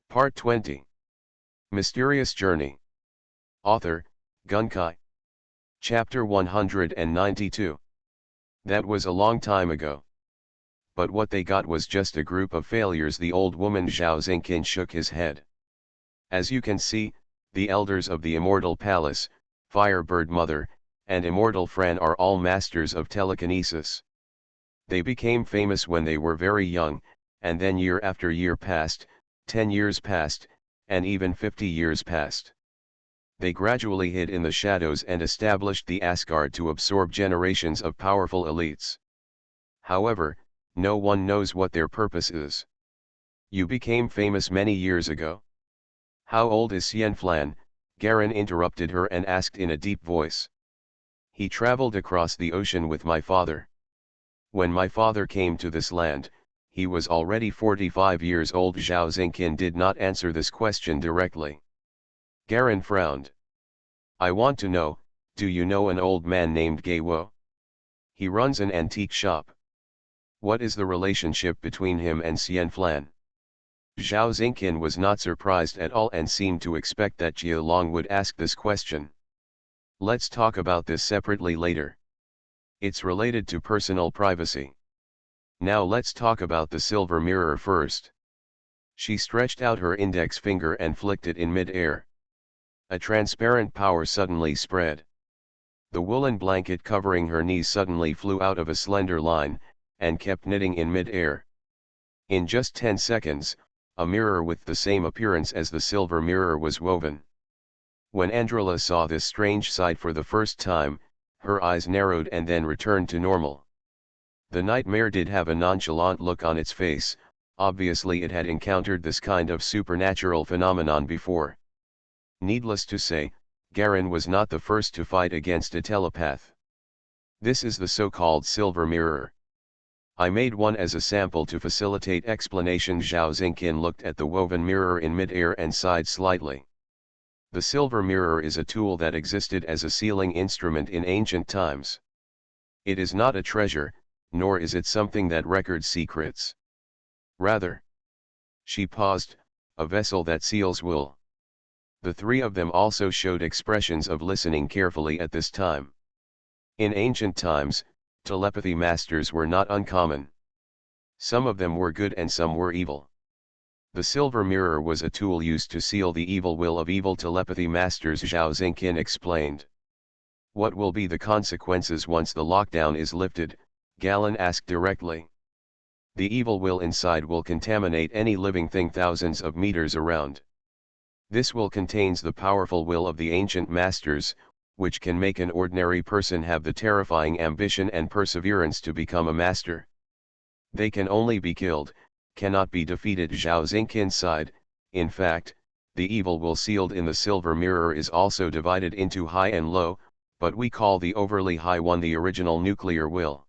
Part 20. Mysterious Journey. Author, Gunkai. Chapter 192. That was a long time ago. But what they got was just a group of failures. The old woman Zhao Xingqin shook his head. As you can see, the elders of the Immortal Palace, Firebird Mother, and Immortal Fran are all masters of telekinesis. They became famous when they were very young, and then year after year passed, 10 years passed, and even 50 years passed. They gradually hid in the shadows and established the Asgard to absorb generations of powerful elites. However, no one knows what their purpose is. You became famous many years ago. How old is Xianflan? Garen interrupted her and asked in a deep voice. He traveled across the ocean with my father. When my father came to this land, he was already 45 years old. Zhao Xingqin did not answer this question directly. Garen frowned. I want to know, do you know an old man named Gei Wo? He runs an antique shop. What is the relationship between him and Xianflan? Zhao Xingqin was not surprised at all and seemed to expect that Jia Long would ask this question. Let's talk about this separately later. It's related to personal privacy. Now let's talk about the silver mirror first. She stretched out her index finger and flicked it in mid-air. A transparent power suddenly spread. The woolen blanket covering her knees suddenly flew out of a slender line, and kept knitting in mid-air. In just 10 seconds, a mirror with the same appearance as the silver mirror was woven. When Andrila saw this strange sight for the first time, her eyes narrowed and then returned to normal. The nightmare did have a nonchalant look on its face. Obviously it had encountered this kind of supernatural phenomenon before. Needless to say, Garen was not the first to fight against a telepath. This is the so-called silver mirror. I made one as a sample to facilitate explanation. Zhao Xingqin looked at the woven mirror in mid-air and sighed slightly. The silver mirror is a tool that existed as a sealing instrument in ancient times. It is not a treasure, nor is it something that records secrets. Rather, she paused, a vessel that seals wool. The three of them also showed expressions of listening carefully at this time. In ancient times, telepathy masters were not uncommon. Some of them were good and some were evil. The silver mirror was a tool used to seal the evil will of evil telepathy masters, Zhao Xingqin explained. What will be the consequences once the lockdown is lifted? Galen asked directly. The evil will inside will contaminate any living thing thousands of meters around. This will contains the powerful will of the ancient masters, which can make an ordinary person have the terrifying ambition and perseverance to become a master. They can only be killed, cannot be defeated. Zhao Xingqin sighed. In fact, the evil will sealed in the silver mirror is also divided into high and low, but we call the overly high one the original nuclear will.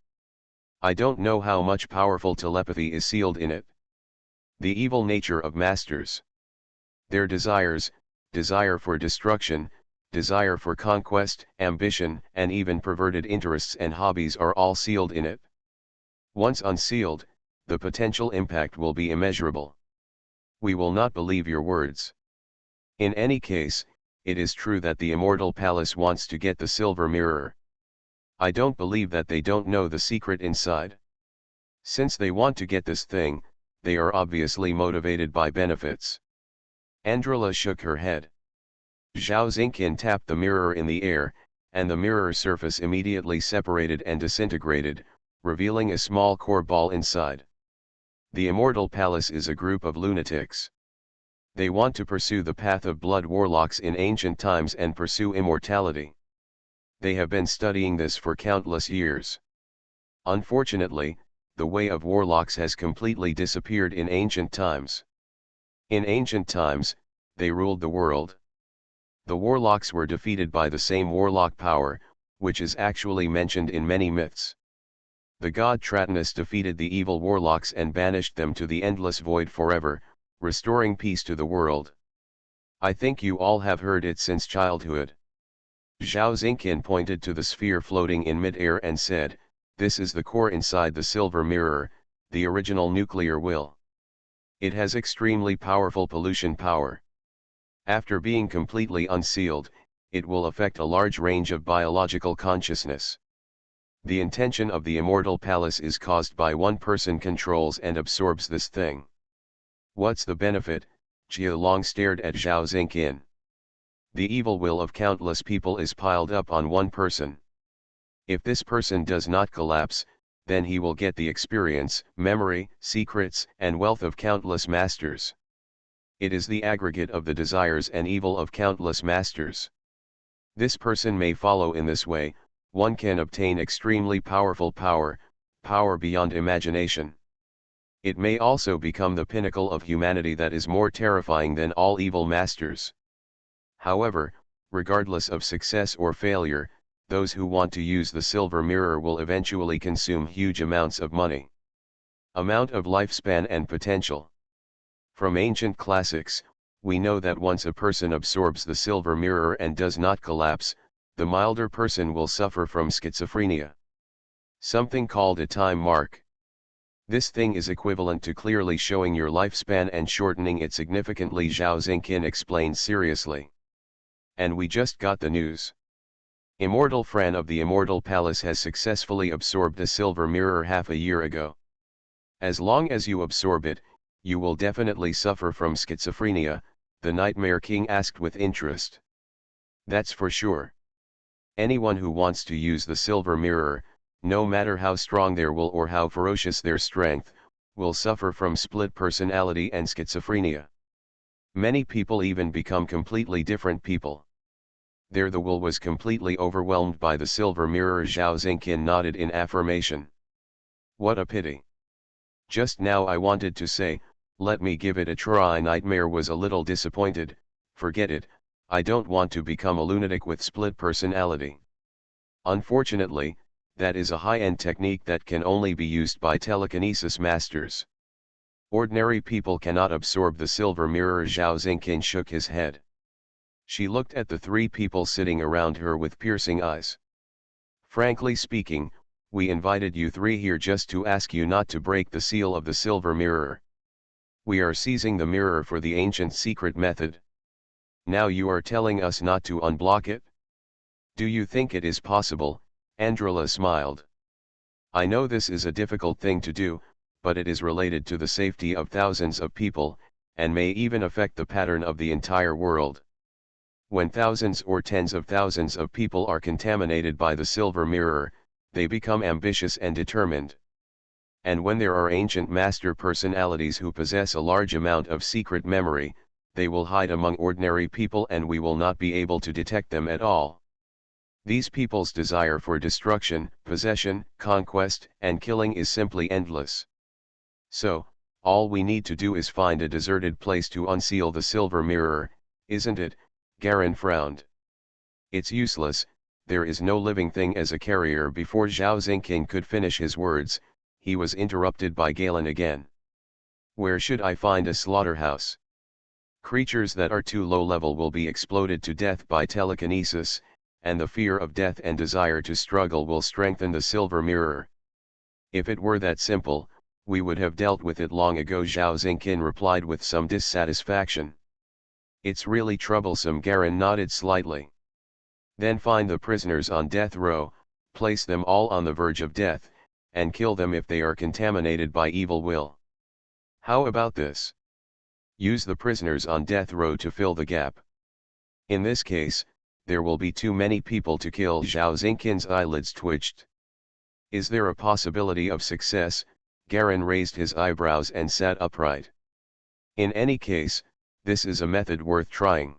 I don't know how much powerful telepathy is sealed in it. The evil nature of masters. Their desires, desire for destruction, desire for conquest, ambition, and even perverted interests and hobbies are all sealed in it. Once unsealed, the potential impact will be immeasurable. We will not believe your words. In any case, it is true that the Immortal Palace wants to get the silver mirror. I don't believe that they don't know the secret inside. Since they want to get this thing, they are obviously motivated by benefits. Andrila shook her head. Zhao Xingqin tapped the mirror in the air, and the mirror surface immediately separated and disintegrated, revealing a small core ball inside. The Immortal Palace is a group of lunatics. They want to pursue the path of blood warlocks in ancient times and pursue immortality. They have been studying this for countless years. Unfortunately, the way of warlocks has completely disappeared in ancient times. In ancient times, they ruled the world. The warlocks were defeated by the same warlock power, which is actually mentioned in many myths. The god Tratinus defeated the evil warlocks and banished them to the endless void forever, restoring peace to the world. I think you all have heard it since childhood. Zhao Xingqin pointed to the sphere floating in mid-air and said, this is the core inside the silver mirror, the original nuclear will. It has extremely powerful pollution power. After being completely unsealed, it will affect a large range of biological consciousness. The intention of the immortal palace is caused by one person controls and absorbs this thing. What's the benefit? Jia long stared at Zhao Zingqin. The evil will of countless people is piled up on one person. If this person does not collapse, then he will get the experience, memory, secrets, and wealth of countless masters. It is the aggregate of the desires and evil of countless masters. This person may follow in this way, one can obtain extremely powerful power, power beyond imagination. It may also become the pinnacle of humanity that is more terrifying than all evil masters. However, regardless of success or failure, those who want to use the silver mirror will eventually consume huge amounts of money. Amount of lifespan and potential. From ancient classics, we know that once a person absorbs the silver mirror and does not collapse, the milder person will suffer from schizophrenia. Something called a time mark. This thing is equivalent to clearly showing your lifespan and shortening it significantly, Zhao Zingqin explained seriously. And we just got the news. Immortal Fran of the Immortal Palace has successfully absorbed the silver mirror half a year ago. As long as you absorb it, you will definitely suffer from schizophrenia, the Nightmare King asked with interest. That's for sure. Anyone who wants to use the silver mirror, no matter how strong their will or how ferocious their strength, will suffer from split personality and schizophrenia. Many people even become completely different people. There the will was completely overwhelmed by the silver mirror. Zhao Zingqin nodded in affirmation. What a pity. Just now I wanted to say, let me give it a try. Nightmare was a little disappointed. Forget it, I don't want to become a lunatic with split personality. Unfortunately, that is a high-end technique that can only be used by telekinesis masters. Ordinary people cannot absorb the silver mirror. Zhao Zingqin shook his head. She looked at the three people sitting around her with piercing eyes. Frankly speaking, we invited you three here just to ask you not to break the seal of the silver mirror. We are seizing the mirror for the ancient secret method. Now you are telling us not to unblock it? Do you think it is possible? Andrila smiled. I know this is a difficult thing to do, but it is related to the safety of thousands of people, and may even affect the pattern of the entire world. When thousands or tens of thousands of people are contaminated by the silver mirror, they become ambitious and determined. And when there are ancient master personalities who possess a large amount of secret memory, they will hide among ordinary people and we will not be able to detect them at all. These people's desire for destruction, possession, conquest, and killing is simply endless. So, all we need to do is find a deserted place to unseal the silver mirror, isn't it? Garen frowned. It's useless, there is no living thing as a carrier. Before Zhao Zingqin could finish his words, he was interrupted by Galen again. Where should I find a slaughterhouse? Creatures that are too low level will be exploded to death by telekinesis, and the fear of death and desire to struggle will strengthen the silver mirror. If it were that simple, we would have dealt with it long ago, Zhao Zingqin replied with some dissatisfaction. It's really troublesome. Garen nodded slightly. Then find the prisoners on death row, place them all on the verge of death, and kill them if they are contaminated by evil will. How about this? Use the prisoners on death row to fill the gap. In this case, there will be too many people to kill. Zhao Zingqin's eyelids twitched. Is there a possibility of success? Garen raised his eyebrows and sat upright. In any case, this is a method worth trying.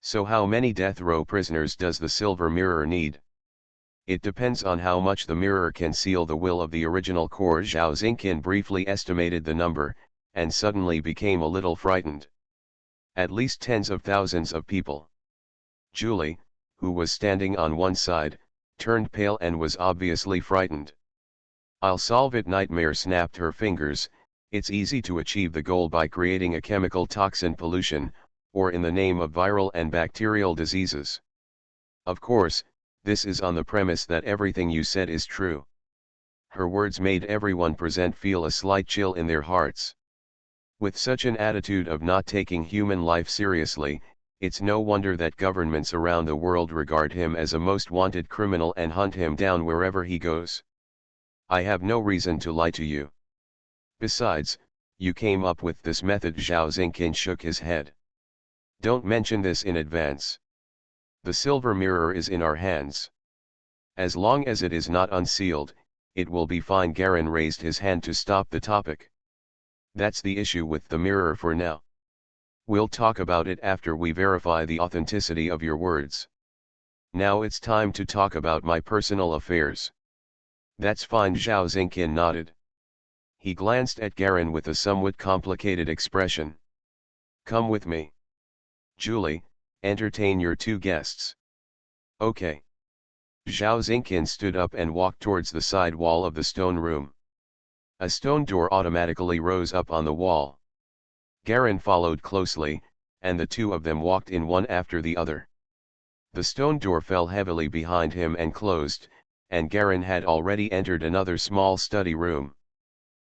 So how many death row prisoners does the silver mirror need? It depends on how much the mirror can seal the will of the original core. Zhao Zingqin briefly estimated the number, and suddenly became a little frightened. At least tens of thousands of people. Julie, who was standing on one side, turned pale and was obviously frightened. I'll solve it. Nightmare snapped her fingers. It's easy to achieve the goal by creating a chemical toxin pollution, or in the name of viral and bacterial diseases. Of course, this is on the premise that everything you said is true. Her words made everyone present feel a slight chill in their hearts. With such an attitude of not taking human life seriously, it's no wonder that governments around the world regard him as a most wanted criminal and hunt him down wherever he goes. I have no reason to lie to you. Besides, you came up with this method. Zhao Zingqin shook his head. Don't mention this in advance. The silver mirror is in our hands. As long as it is not unsealed, it will be fine. Garen raised his hand to stop the topic. That's the issue with the mirror for now. We'll talk about it after we verify the authenticity of your words. Now it's time to talk about my personal affairs. That's fine. Zhao Zingqin nodded. He glanced at Garen with a somewhat complicated expression. Come with me. Julie, entertain your two guests. Okay. Zhao Zingqin stood up and walked towards the side wall of the stone room. A stone door automatically rose up on the wall. Garen followed closely, and the two of them walked in one after the other. The stone door fell heavily behind him and closed, and Garen had already entered another small study room.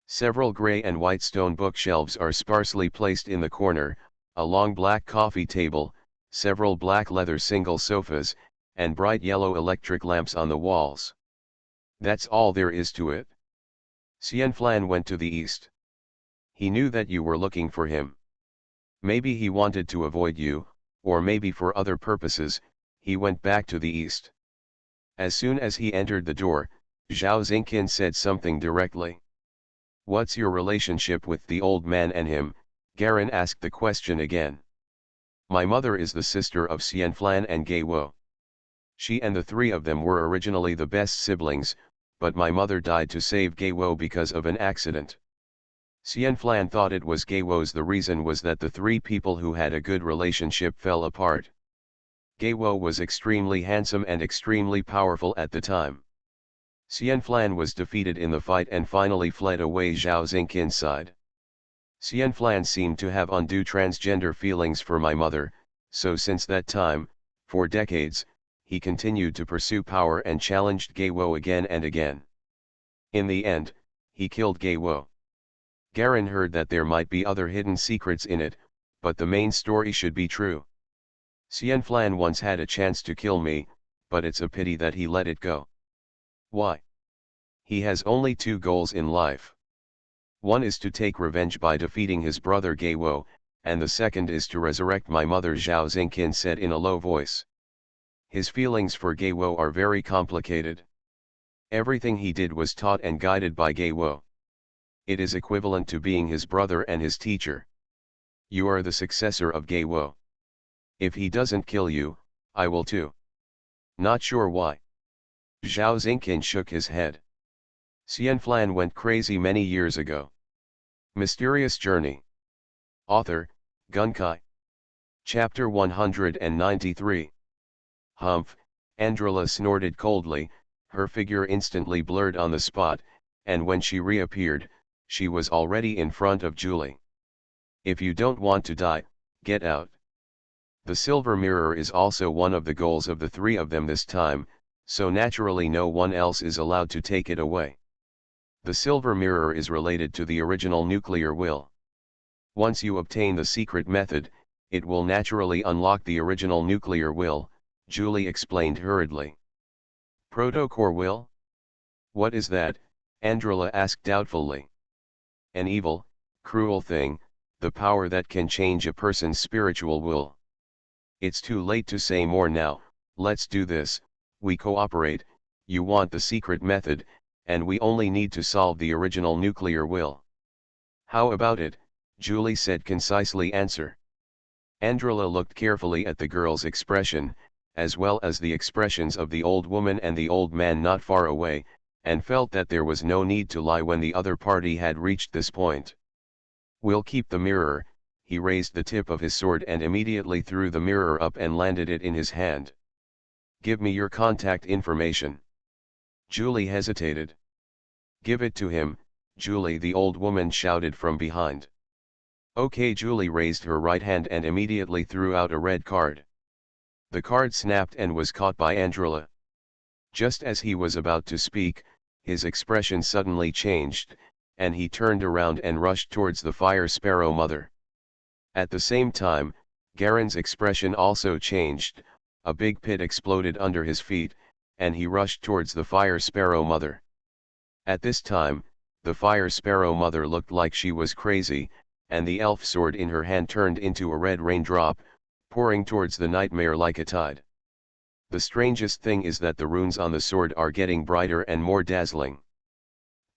Several gray and white stone bookshelves are sparsely placed in the corner, a long black coffee table, several black leather single sofas, and bright yellow electric lamps on the walls. That's all there is to it. Xianflan went to the east. He knew that you were looking for him. Maybe he wanted to avoid you, or maybe for other purposes, he went back to the east. As soon as he entered the door, Zhao Zingqin said something directly. What's your relationship with the old man and him? Garen asked the question again. My mother is the sister of Xianflan and Gei Wo. She and the three of them were originally the best siblings, but my mother died to save Gei Wo because of an accident. Xianflan thought it was Gei Wo's. The reason was that the three people who had a good relationship fell apart. Gei Wo was extremely handsome and extremely powerful at the time. Xianflan was defeated in the fight and finally fled away. Zhao Zingqin sighed. Xianflan seemed to have undue transgender feelings for my mother, so since that time, for decades, he continued to pursue power and challenged Gei Wo again and again. In the end, he killed Gei Wo. Garen heard that there might be other hidden secrets in it, but the main story should be true. Xianflan once had a chance to kill me, but it's a pity that he let it go. Why? He has only two goals in life. One is to take revenge by defeating his brother Gei Wo, and the second is to resurrect my mother. Zhao Zingqin said in a low voice. His feelings for Gei Wo are very complicated. Everything he did was taught and guided by Gei Wo. It is equivalent to being his brother and his teacher. You are the successor of Gei Wo. If he doesn't kill you, I will too. Not sure why. Zhao Zingqin shook his head. Xianflan went crazy many years ago. Mysterious Journey. Author, Gunkai. Chapter 193. Humph, Andrila snorted coldly, her figure instantly blurred on the spot, and when she reappeared, she was already in front of Julie. If you don't want to die, get out. The silver mirror is also one of the goals of the three of them this time, so naturally no one else is allowed to take it away. The silver mirror is related to the original nuclear will. Once you obtain the secret method, it will naturally unlock the original nuclear will, Julie explained hurriedly. Protocore will? What is that? Andrila asked doubtfully. An evil, cruel thing, the power that can change a person's spiritual will. It's too late to say more now. Let's do this. We cooperate. You want the secret method, and we only need to solve the original nuclear will. How about it? Julie said concisely. Answer. Andrila looked carefully at the girl's expression, as well as the expressions of the old woman and the old man not far away, and felt that there was no need to lie when the other party had reached this point. We'll keep the mirror. He raised the tip of his sword and immediately threw the mirror up and landed it in his hand. Give me your contact information. Julie hesitated. Give it to him, Julie, the old woman shouted from behind. Okay. Julie raised her right hand and immediately threw out a red card. The card snapped and was caught by Andrila. Just as he was about to speak, his expression suddenly changed, and he turned around and rushed towards the fire sparrow mother. At the same time, Garen's expression also changed, a big pit exploded under his feet, and he rushed towards the fire sparrow mother. At this time, the fire sparrow mother looked like she was crazy, and the elf sword in her hand turned into a red raindrop, pouring towards the nightmare like a tide. The strangest thing is that the runes on the sword are getting brighter and more dazzling.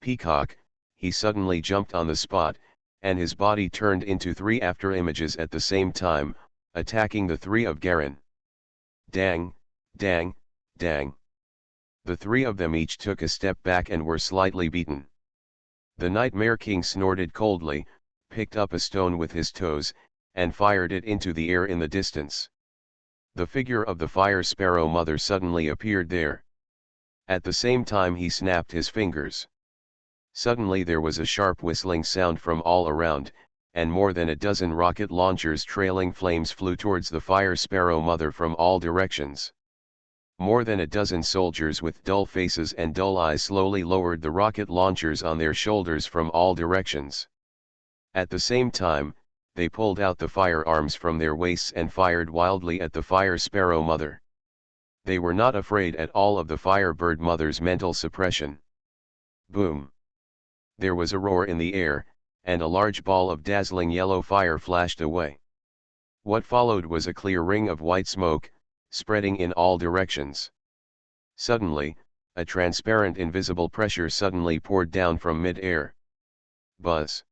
Peacock, he suddenly jumped on the spot, and his body turned into 3 after images at the same time, attacking the 3 of Garen. Dang, dang, dang. The 3 of them each took a step back and were slightly beaten. The Nightmare King snorted coldly, picked up a stone with his toes, and fired it into the air in the distance. The figure of the fire sparrow mother suddenly appeared there. At the same time he snapped his fingers. Suddenly there was a sharp whistling sound from all around, and more than a dozen rocket launchers trailing flames flew towards the fire sparrow mother from all directions. More than a dozen soldiers with dull faces and dull eyes slowly lowered the rocket launchers on their shoulders from all directions. At the same time, they pulled out the firearms from their waists and fired wildly at the fire sparrow mother. They were not afraid at all of the firebird mother's mental suppression. Boom! There was a roar in the air, and a large ball of dazzling yellow fire flashed away. What followed was a clear ring of white smoke, spreading in all directions. Suddenly, a transparent invisible pressure suddenly poured down from mid-air. Buzz!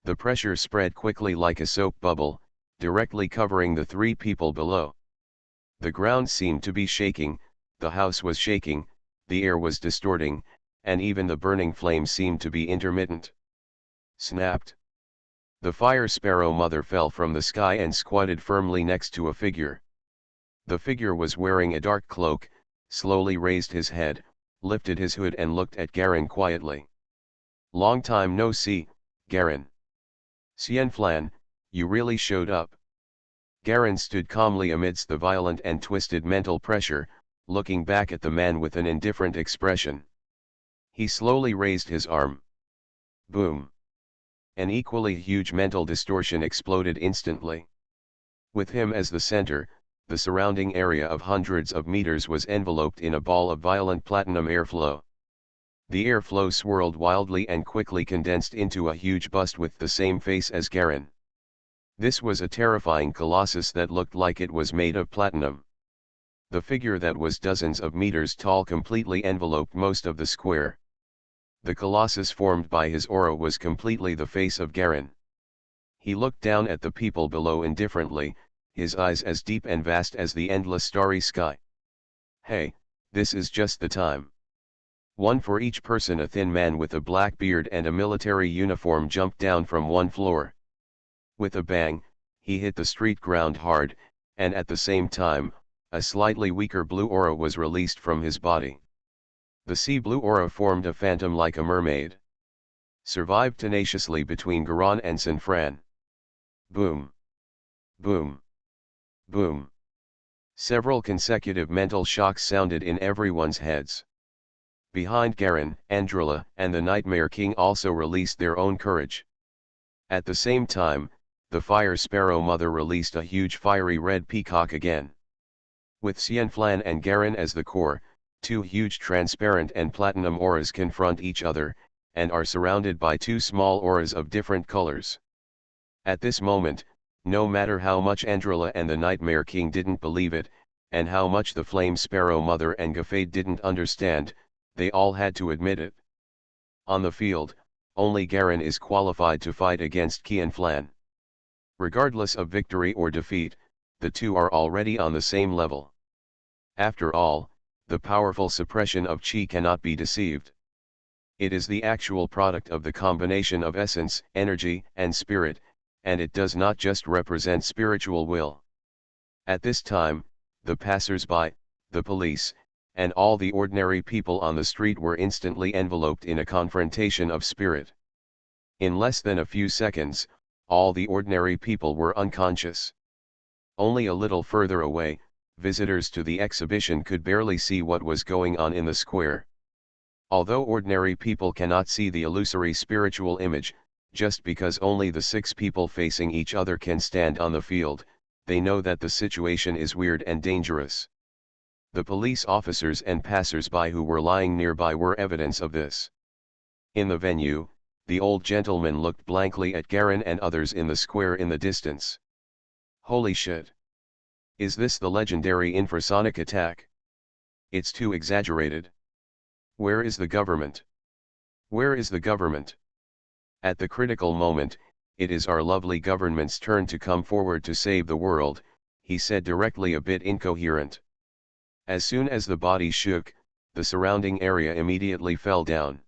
The pressure spread quickly like a soap bubble, directly covering the 3 people below. The ground seemed to be shaking, the house was shaking, the air was distorting, and even the burning flames seemed to be intermittent. Snapped! The fire sparrow mother fell from the sky and squatted firmly next to a figure. The figure was wearing a dark cloak, slowly raised his head, lifted his hood and looked at Garen quietly. Long time no see, Garen. Xianflan, you really showed up. Garen stood calmly amidst the violent and twisted mental pressure, looking back at the man with an indifferent expression. He slowly raised his arm. Boom! An equally huge mental distortion exploded instantly. With him as the center, the surrounding area of hundreds of meters was enveloped in a ball of violent platinum airflow. The airflow swirled wildly and quickly condensed into a huge bust with the same face as Garen. This was a terrifying colossus that looked like it was made of platinum. The figure that was dozens of meters tall completely enveloped most of the square. The colossus formed by his aura was completely the face of Garen. He looked down at the people below indifferently, his eyes as deep and vast as the endless starry sky. Hey, this is just the time. One for each person. A thin man with a black beard and a military uniform jumped down from one floor. With a bang, he hit the street ground hard, and at the same time, a slightly weaker blue aura was released from his body. The sea blue aura formed a phantom like a mermaid. Survived tenaciously between Garan and Sanfran. Boom! Boom! Boom! Several consecutive mental shocks sounded in everyone's heads. Behind Garen, Andrilla and the Nightmare King also released their own courage. At the same time, the fire sparrow mother released a huge fiery red peacock again. With Xianflan and Garen as the core, 2 huge transparent and platinum auras confront each other, and are surrounded by 2 small auras of different colors. At this moment, no matter how much Andrilla and the Nightmare King didn't believe it, and how much the Flame Sparrow Mother and Gafade didn't understand, they all had to admit it. On the field, only Garen is qualified to fight against Xianflan. Regardless of victory or defeat, the 2 are already on the same level. After all, the powerful suppression of Qi cannot be deceived. It is the actual product of the combination of essence, energy, and spirit, and it does not just represent spiritual will. At this time, the passers-by, the police, and all the ordinary people on the street were instantly enveloped in a confrontation of spirit. In less than a few seconds, all the ordinary people were unconscious. Only a little further away, visitors to the exhibition could barely see what was going on in the square. Although ordinary people cannot see the illusory spiritual image, just because only the 6 people facing each other can stand on the field, they know that the situation is weird and dangerous. The police officers and passers-by who were lying nearby were evidence of this. In the venue, the old gentleman looked blankly at Garen and others in the square in the distance. Holy shit! Is this the legendary infrasonic attack? It's too exaggerated. Where is the government? Where is the government? At the critical moment, it is our lovely government's turn to come forward to save the world, he said directly, a bit incoherent. As soon as the body shook, the surrounding area immediately fell down.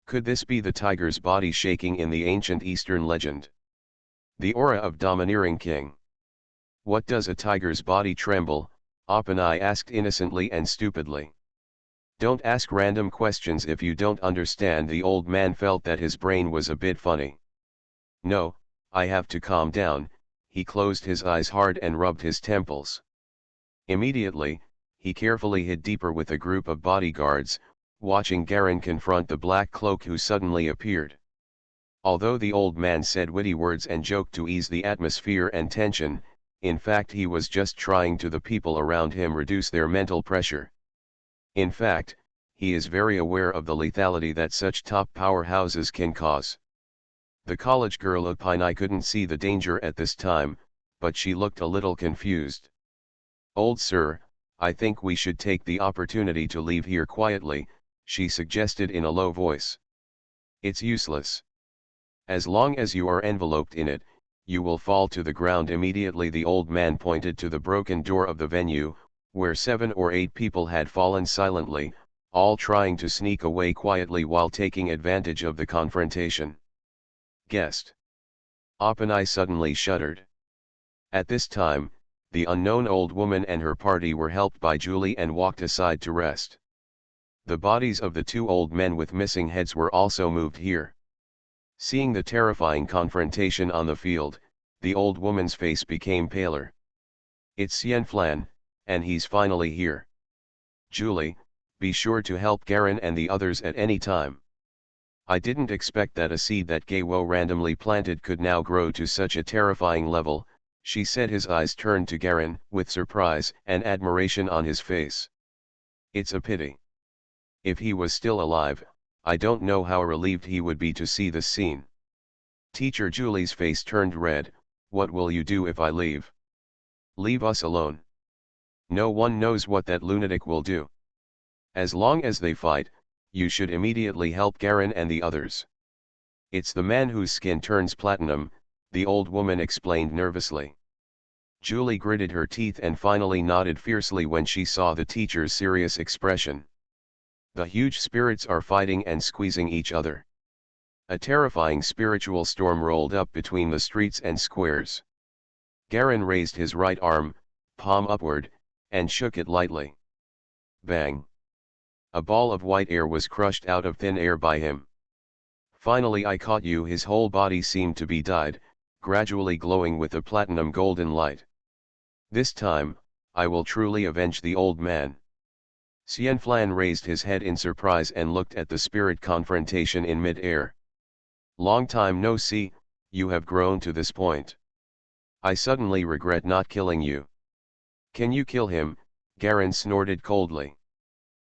Could this be the tiger's body shaking in the ancient Eastern legend? The aura of domineering king. What does a tiger's body tremble? Openeye asked innocently and stupidly. Don't ask random questions if you don't understand. The old man felt that his brain was a bit funny. No, I have to calm down. He closed his eyes hard and rubbed his temples. Immediately, he carefully hid deeper with a group of bodyguards, watching Garen confront the black cloak who suddenly appeared. Although the old man said witty words and joked to ease the atmosphere and tension, in fact he was just trying to the people around him reduce their mental pressure. In fact, he is very aware of the lethality that such top powerhouses can cause. The college girl Openeye couldn't see the danger at this time, but she looked a little confused. Old sir, I think we should take the opportunity to leave here quietly, she suggested in a low voice. It's useless. As long as you are enveloped in it, you will fall to the ground immediately. The old man pointed to the broken door of the venue, where 7 or 8 people had fallen silently, all trying to sneak away quietly while taking advantage of the confrontation. Guessed. Openeye suddenly shuddered. At this time, the unknown old woman and her party were helped by Julie and walked aside to rest. The bodies of the 2 old men with missing heads were also moved here. Seeing the terrifying confrontation on the field, the old woman's face became paler. It's Xian Flan, and he's finally here. Julie, be sure to help Garen and the others at any time. I didn't expect that a seed that Gaywo randomly planted could now grow to such a terrifying level, she said, his eyes turned to Garen, with surprise and admiration on his face. It's a pity. If he was still alive, I don't know how relieved he would be to see this scene. Teacher Julie's face turned red. What will you do if I leave? Leave us alone. No one knows what that lunatic will do. As long as they fight, you should immediately help Garen and the others. It's the man whose skin turns platinum, the old woman explained nervously. Julie gritted her teeth and finally nodded fiercely when she saw the teacher's serious expression. The huge spirits are fighting and squeezing each other. A terrifying spiritual storm rolled up between the streets and squares. Garen raised his right arm, palm upward, and shook it lightly. Bang! A ball of white air was crushed out of thin air by him. Finally I caught you. His whole body seemed to be dyed, gradually glowing with a platinum golden light. This time, I will truly avenge the old man. Xian Flan raised his head in surprise and looked at the spirit confrontation in mid-air. Long time no see, you have grown to this point. I suddenly regret not killing you. Can you kill him? Garen snorted coldly.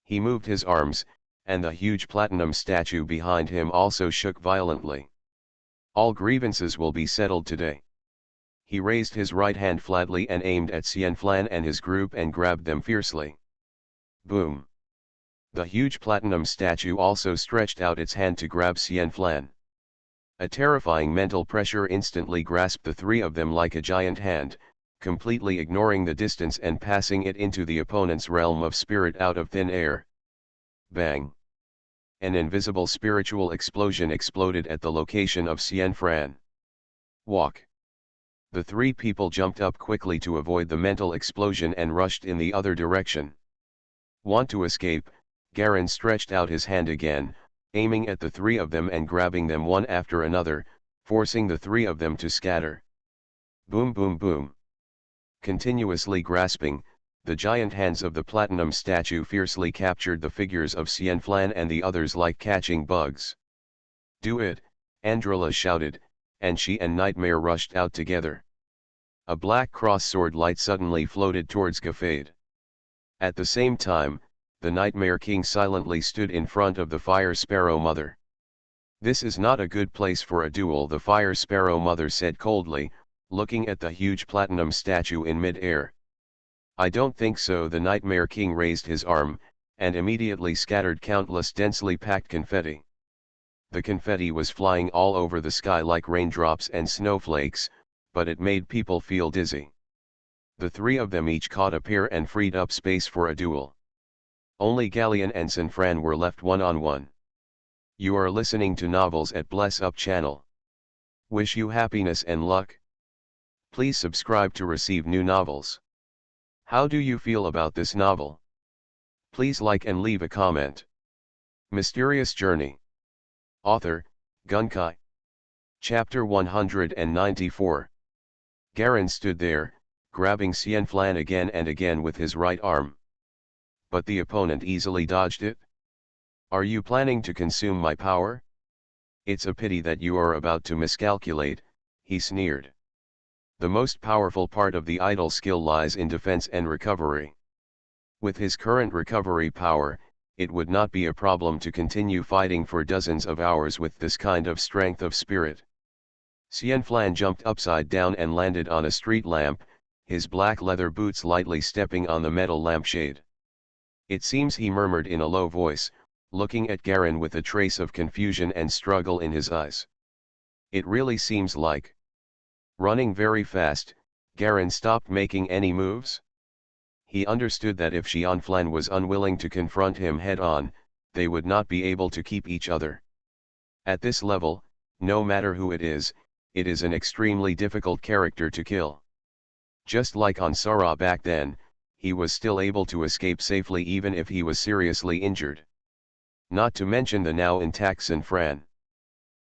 He moved his arms, and the huge platinum statue behind him also shook violently. All grievances will be settled today. He raised his right hand flatly and aimed at Xian Flan and his group and grabbed them fiercely. Boom! The huge platinum statue also stretched out its hand to grab Xian Flan. A terrifying mental pressure instantly grasped the 3 of them like a giant hand, completely ignoring the distance and passing it into the opponent's realm of spirit out of thin air. Bang! An invisible spiritual explosion exploded at the location of Xian Flan. Walk! The 3 people jumped up quickly to avoid the mental explosion and rushed in the other direction. Want to escape? Garen stretched out his hand again, aiming at the 3 of them and grabbing them one after another, forcing the 3 of them to scatter. Boom boom boom. Continuously grasping, the giant hands of the platinum statue fiercely captured the figures of Xianflan and the others like catching bugs. "Do it," Andrila shouted, and she and Nightmare rushed out together. A black cross sword light suddenly floated towards Gafade. At the same time, the Nightmare King silently stood in front of the Fire Sparrow Mother. "This is not a good place for a duel," the Fire Sparrow Mother said coldly, looking at the huge platinum statue in mid-air. "I don't think so." The Nightmare King raised his arm, and immediately scattered countless densely packed confetti. The confetti was flying all over the sky like raindrops and snowflakes, but it made people feel dizzy. The three of them each caught a pair and freed up space for a duel. Only Galleon and Sanfran were left one-on-one. You are listening to Novels at Bless Up channel. Wish you happiness and luck. Please subscribe to receive new novels. How do you feel about this novel? Please like and leave a comment. Mysterious Journey. Author, Gunkai. Chapter 194. Garen stood there, grabbing Xianflan again and again with his right arm. But the opponent easily dodged it. "Are you planning to consume my power? It's a pity that you are about to miscalculate," he sneered. "The most powerful part of the idol skill lies in defense and recovery. With his current recovery power, it would not be a problem to continue fighting for dozens of hours with this kind of strength of spirit." Xianflan jumped upside down and landed on a street lamp, his black leather boots lightly stepping on the metal lampshade. "It seems," he murmured in a low voice, looking at Garen with a trace of confusion and struggle in his eyes. "It really seems like." Running very fast, Garen stopped making any moves. He understood that if Xianflan was unwilling to confront him head-on, they would not be able to keep each other. At this level, no matter who it is an extremely difficult character to kill. Just like on Sara back then, he was still able to escape safely even if he was seriously injured. Not to mention the now intact Sanfran.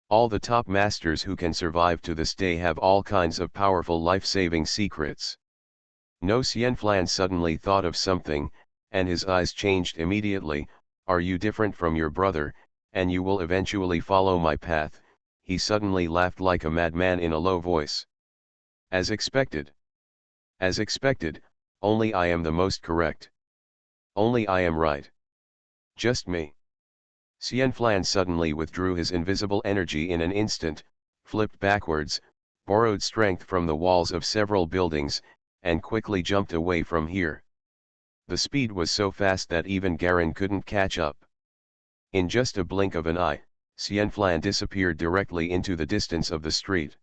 All the top masters who can survive to this day have all kinds of powerful life-saving secrets. No, Xianflan suddenly thought of something, and his eyes changed immediately. "Are you different from your brother, and you will eventually follow my path?" He suddenly laughed like a madman in a low voice. "As expected. As expected, only I am the most correct. Only I am right. Just me." Xianflan suddenly withdrew his invisible energy in an instant, flipped backwards, borrowed strength from the walls of several buildings, and quickly jumped away from here. The speed was so fast that even Garen couldn't catch up. In just a blink of an eye, Xianflan disappeared directly into the distance of the street.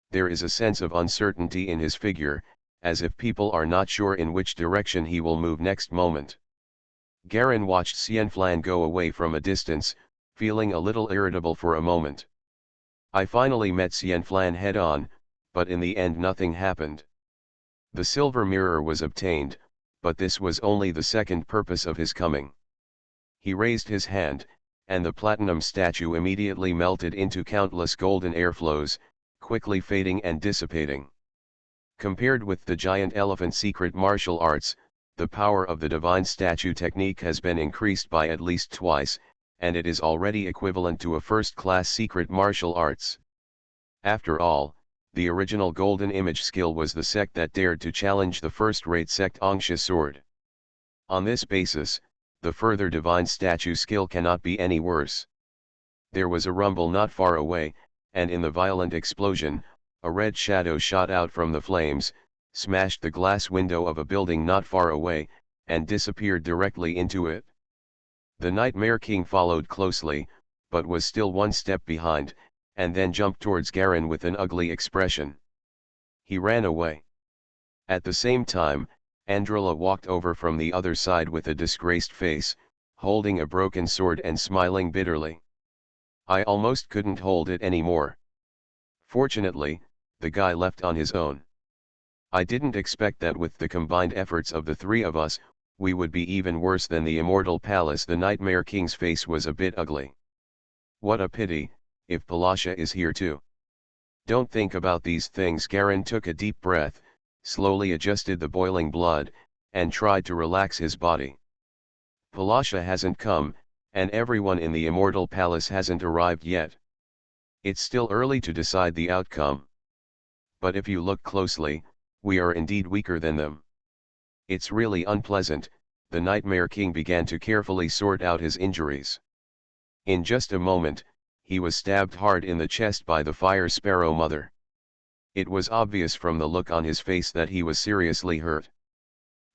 There is a sense of uncertainty in his figure, as if people are not sure in which direction he will move next moment. Garen watched Xianflan go away from a distance, feeling a little irritable for a moment. "I finally met Xianflan head-on, but in the end nothing happened. The silver mirror was obtained, but this was only the second purpose of his coming." He raised his hand, and the platinum statue immediately melted into countless golden airflows, quickly fading and dissipating. Compared with the giant elephant secret martial arts, the power of the divine statue technique has been increased by at least twice, and it is already equivalent to a first-class secret martial arts. After all, the original golden image skill was the sect that dared to challenge the first-rate sect Angsha sword. On this basis, the further divine statue skill cannot be any worse. There was a rumble not far away, and in the violent explosion, a red shadow shot out from the flames, smashed the glass window of a building not far away, and disappeared directly into it. The Nightmare King followed closely, but was still one step behind, and then jumped towards Garen with an ugly expression. He ran away. At the same time, Andrila walked over from the other side with a disgraced face, holding a broken sword and smiling bitterly. "I almost couldn't hold it anymore. Fortunately, the guy left on his own. I didn't expect that with the combined efforts of the three of us, we would be even worse than the Immortal Palace." The Nightmare King's face was a bit ugly. "What a pity, if Palasha is here too." "Don't think about these things." Garen took a deep breath, slowly adjusted the boiling blood, and tried to relax his body. Palasha hasn't come, and everyone in the Immortal Palace hasn't arrived yet. It's still early to decide the outcome. But if you look closely, we are indeed weaker than them. It's really unpleasant. The Nightmare King began to carefully sort out his injuries. In just a moment, he was stabbed hard in the chest by the Fire Sparrow Mother. It was obvious from the look on his face that he was seriously hurt.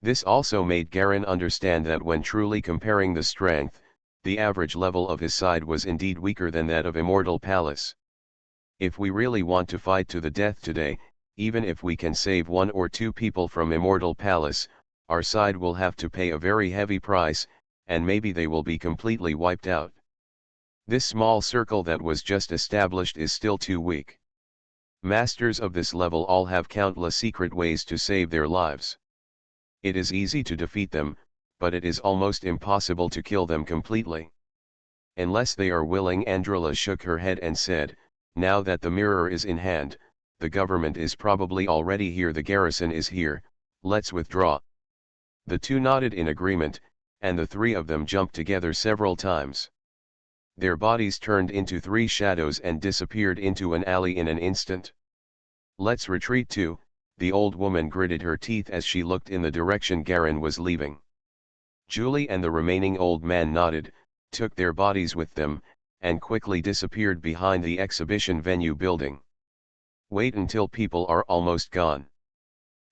This also made Garen understand that when truly comparing the strength, the average level of his side was indeed weaker than that of Immortal Palace. If we really want to fight to the death today, even if we can save 1 or 2 people from Immortal Palace, our side will have to pay a very heavy price, and maybe they will be completely wiped out. This small circle that was just established is still too weak. Masters of this level all have countless secret ways to save their lives. It is easy to defeat them, but it is almost impossible to kill them completely. Unless they are willing. Andrila shook her head and said, now that the mirror is in hand, the government is probably already here, the garrison is here, let's withdraw. The two nodded in agreement, and the 3 of them jumped together several times. Their bodies turned into 3 shadows and disappeared into an alley in an instant. Let's retreat too. The old woman gritted her teeth as she looked in the direction Garen was leaving. Julie and the remaining old man nodded, took their bodies with them, and quickly disappeared behind the exhibition venue building. Wait until people are almost gone.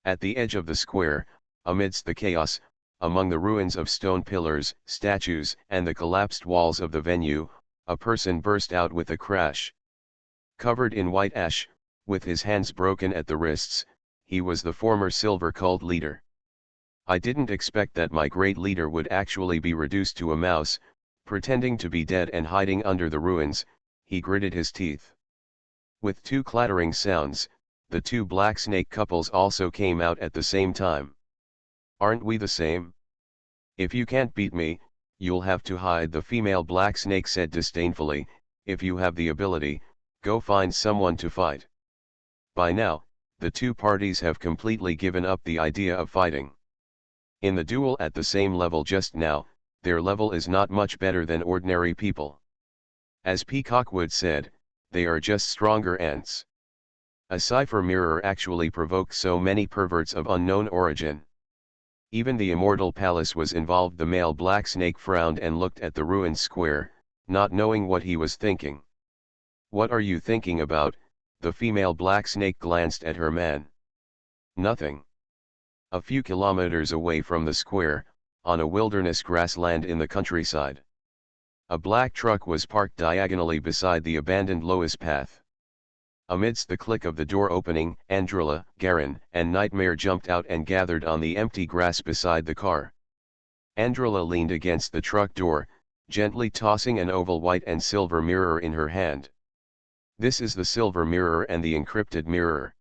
At the edge of the square, amidst the chaos, among the ruins of stone pillars, statues, and the collapsed walls of the venue, a person burst out with a crash. Covered in white ash, with his hands broken at the wrists, he was the former Silver Cult leader. I didn't expect that my great leader would actually be reduced to a mouse, pretending to be dead and hiding under the ruins. He gritted his teeth. With 2 clattering sounds, the 2 black snake couples also came out at the same time. Aren't we the same? If you can't beat me, you'll have to hide, the female black snake said disdainfully. If you have the ability, go find someone to fight. By now, the 2 parties have completely given up the idea of fighting. In the duel at the same level just now, their level is not much better than ordinary people. As Peacockwood said, they are just stronger ants. A cipher mirror actually provoked so many perverts of unknown origin. Even the Immortal Palace was involved. The male black snake frowned and looked at the ruined square, not knowing what he was thinking. What are you thinking about? The female black snake glanced at her man. Nothing. A few kilometers away from the square, on a wilderness grassland in the countryside, a black truck was parked diagonally beside the abandoned Lois path. Amidst the click of the door opening, Andrila, Garen, and Nightmare jumped out and gathered on the empty grass beside the car. Andrila leaned against the truck door, gently tossing an oval white and silver mirror in her hand. This is the silver mirror and the encrypted mirror.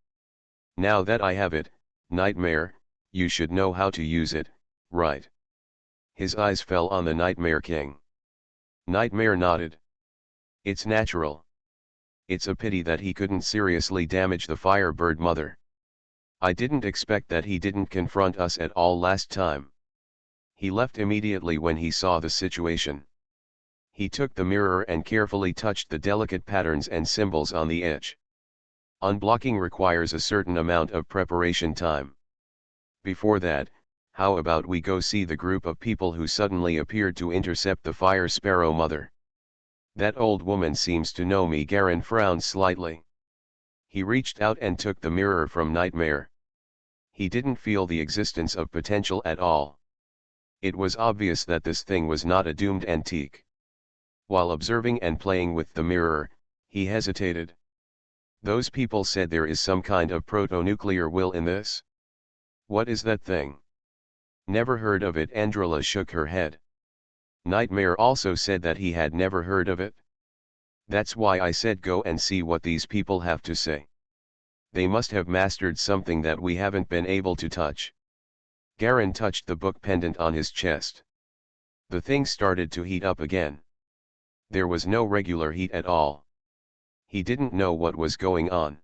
Now that I have it, Nightmare, you should know how to use it, right? His eyes fell on the Nightmare King. Nightmare nodded. It's natural. It's a pity that he couldn't seriously damage the Firebird Mother. I didn't expect that he didn't confront us at all last time. He left immediately when he saw the situation. He took the mirror and carefully touched the delicate patterns and symbols on the edge. Unblocking requires a certain amount of preparation time. Before that, how about we go see the group of people who suddenly appeared to intercept the Fire Sparrow Mother? That old woman seems to know me. Garen frowned slightly. He reached out and took the mirror from Nightmare. He didn't feel the existence of potential at all. It was obvious that this thing was not a doomed antique. While observing and playing with the mirror, he hesitated. Those people said there is some kind of proto-nuclear will in this. What is that thing? Never heard of it. Andrila shook her head. Nightmare also said that he had never heard of it. That's why I said go and see what these people have to say. They must have mastered something that we haven't been able to touch. Garen touched the book pendant on his chest. The thing started to heat up again. There was no regular heat at all. He didn't know what was going on.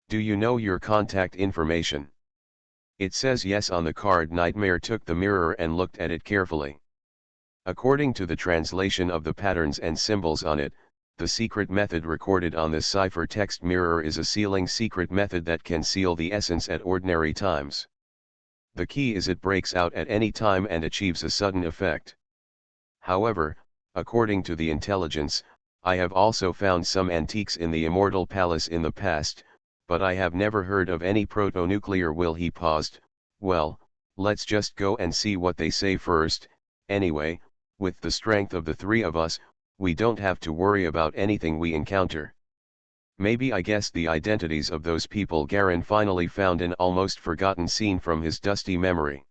Do you know your contact information? It says yes on the card. Nightmare took the mirror and looked at it carefully. According to the translation of the patterns and symbols on it, the secret method recorded on this ciphertext mirror is a sealing secret method that can seal the essence at ordinary times. The key is it breaks out at any time and achieves a sudden effect. However, according to the intelligence, I have also found some antiques in the Immortal Palace in the past, but I have never heard of any proto-nuclear will. He paused. Well, let's just go and see what they say first. Anyway, with the strength of the three of us, we don't have to worry about anything we encounter. Maybe I guess the identities of those people. Garen finally found an almost forgotten scene from his dusty memory.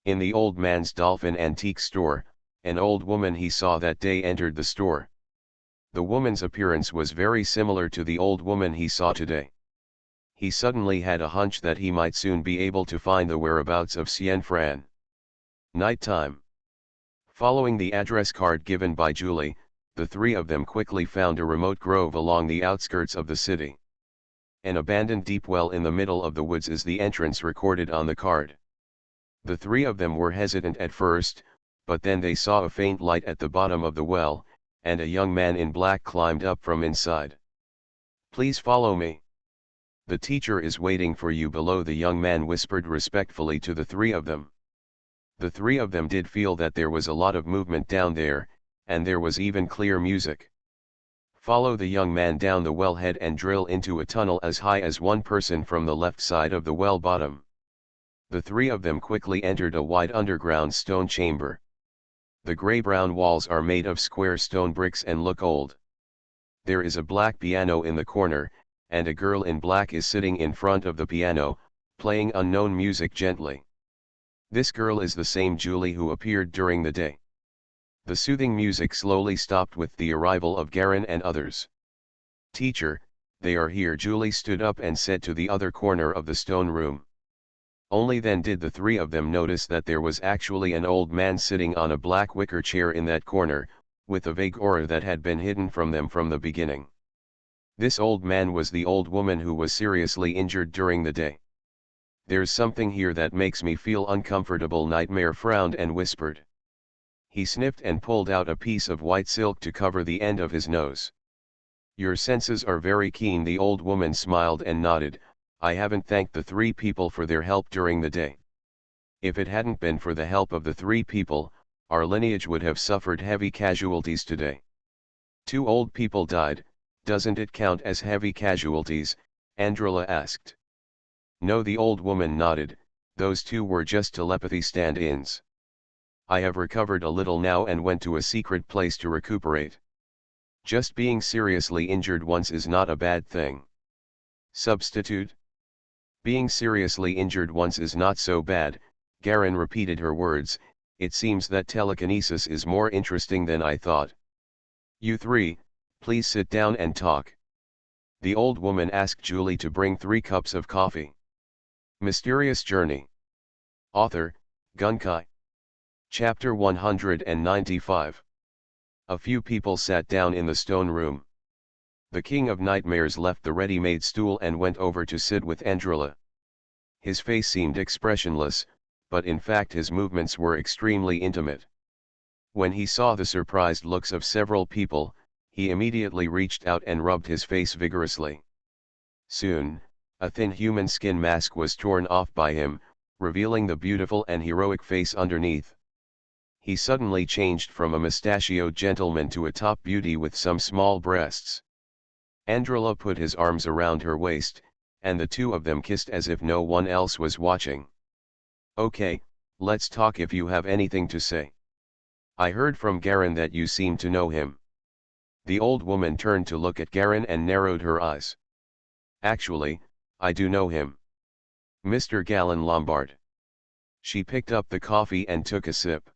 In the old man's dolphin antique store, an old woman he saw that day entered the store. The woman's appearance was very similar to the old woman he saw today. He suddenly had a hunch that he might soon be able to find the whereabouts of Cien Fran. Nighttime. Following the address card given by Julie, the three of them quickly found a remote grove along the outskirts of the city. An abandoned deep well in the middle of the woods is the entrance recorded on the card. The three of them were hesitant at first, but then they saw a faint light at the bottom of the well, and a young man in black climbed up from inside. Please follow me. The teacher is waiting for you below, the young man whispered respectfully to the three of them. The three of them did feel that there was a lot of movement down there, and there was even clear music. Follow the young man down the wellhead and drill into a tunnel as high as one person from the left side of the well bottom. The three of them quickly entered a wide underground stone chamber. The gray-brown walls are made of square stone bricks and look old. There is a black piano in the corner, and a girl in black is sitting in front of the piano, playing unknown music gently. This girl is the same Julie who appeared during the day. The soothing music slowly stopped with the arrival of Garen and others. Teacher, they are here. Julie stood up and said to the other corner of the stone room. Only then did the three of them notice that there was actually an old man sitting on a black wicker chair in that corner, with a vague aura that had been hidden from them from the beginning. This old man was the old woman who was seriously injured during the day. There's something here that makes me feel uncomfortable. Nightmare frowned and whispered. He sniffed and pulled out a piece of white silk to cover the end of his nose. Your senses are very keen. The old woman smiled and nodded. I haven't thanked the three people for their help during the day. If it hadn't been for the help of the three people, our lineage would have suffered heavy casualties today. 2 old people died. Doesn't it count as heavy casualties? Andrilla asked. No, the old woman nodded. Those 2 were just telepathy stand-ins. I have recovered a little now and went to a secret place to recuperate. Just being seriously injured once is not a bad thing. Substitute? Being seriously injured once is not so bad, Garen repeated her words. It seems that telekinesis is more interesting than I thought. You 3, please sit down and talk. The old woman asked Julie to bring 3 cups of coffee. Mysterious Journey. Author, Gunkai. Chapter 195. A few people sat down in the stone room. The King of Nightmares left the ready-made stool and went over to sit with Andrilla. His face seemed expressionless, but in fact his movements were extremely intimate. When he saw the surprised looks of several people, he immediately reached out and rubbed his face vigorously. Soon, a thin human skin mask was torn off by him, revealing the beautiful and heroic face underneath. He suddenly changed from a mustachioed gentleman to a top beauty with some small breasts. Andrilla put his arms around her waist, and the 2 of them kissed as if no one else was watching. Okay, let's talk if you have anything to say. I heard from Garen that you seem to know him. The old woman turned to look at Garen and narrowed her eyes. Actually, I do know him. Mr. Galen Lombard. She picked up the coffee and took a sip.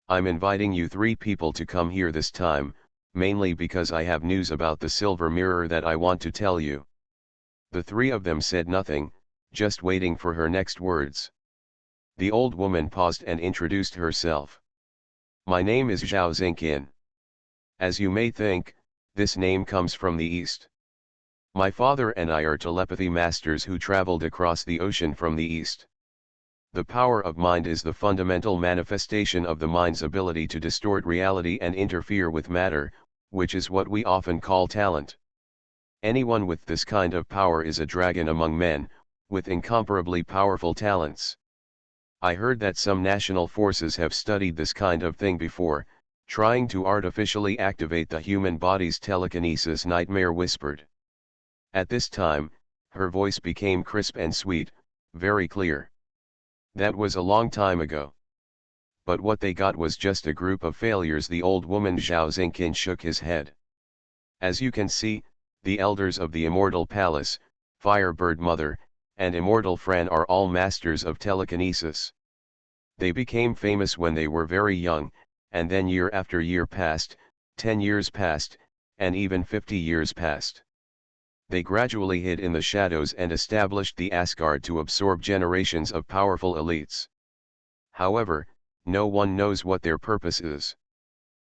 I'm inviting you 3 people to come here this time, mainly because I have news about the silver mirror that I want to tell you. The 3 of them said nothing, just waiting for her next words. The old woman paused and introduced herself. My name is Zhao Xingqian. As you may think, this name comes from the East. My father and I are telepathy masters who traveled across the ocean from the East. The power of mind is the fundamental manifestation of the mind's ability to distort reality and interfere with matter, which is what we often call talent. Anyone with this kind of power is a dragon among men, with incomparably powerful talents. I heard that some national forces have studied this kind of thing before, trying to artificially activate the human body's telekinesis, Nightmare whispered. At this time, her voice became crisp and sweet, very clear. That was a long time ago. But what they got was just a group of failures. The old woman Zhao Xingqin shook his head. As you can see, the elders of the Immortal Palace, Firebird Mother, and Immortal Fran are all masters of telekinesis. They became famous when they were very young, and then year after year passed, 10 years passed, and even 50 years passed. They gradually hid in the shadows and established the Asgard to absorb generations of powerful elites. However, no one knows what their purpose is.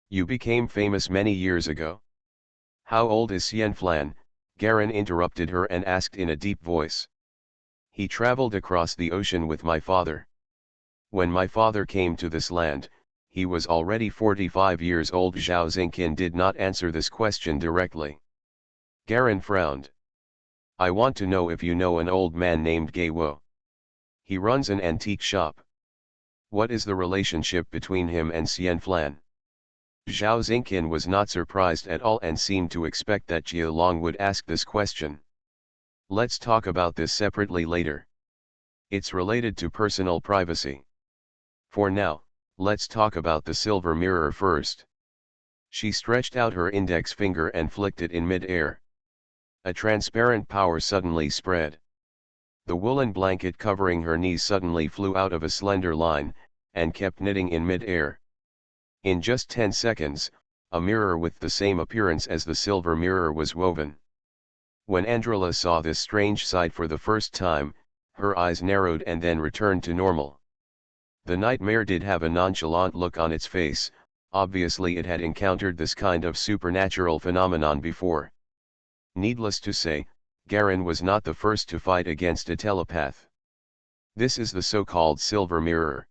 You became famous many years ago. How old is Xianflan? Garen interrupted her and asked in a deep voice. He traveled across the ocean with my father. When my father came to this land, he was already 45 years old. Zhao Xingqin did not answer this question directly. Garen frowned. I want to know if you know an old man named Gei Wo. He runs an antique shop. What is the relationship between him and Xianflan? Zhao Xingqin was not surprised at all and seemed to expect that Jia Long would ask this question. Let's talk about this separately later. It's related to personal privacy. For now, let's talk about the silver mirror first. She stretched out her index finger and flicked it in mid-air. A transparent power suddenly spread. The woolen blanket covering her knees suddenly flew out of a slender line, and kept knitting in mid-air. In just 10 seconds, a mirror with the same appearance as the silver mirror was woven. When Andrila saw this strange sight for the first time, her eyes narrowed and then returned to normal. The nightmare did have a nonchalant look on its face. Obviously it had encountered this kind of supernatural phenomenon before. Needless to say, Garen was not the first to fight against a telepath. This is the so-called silver mirror.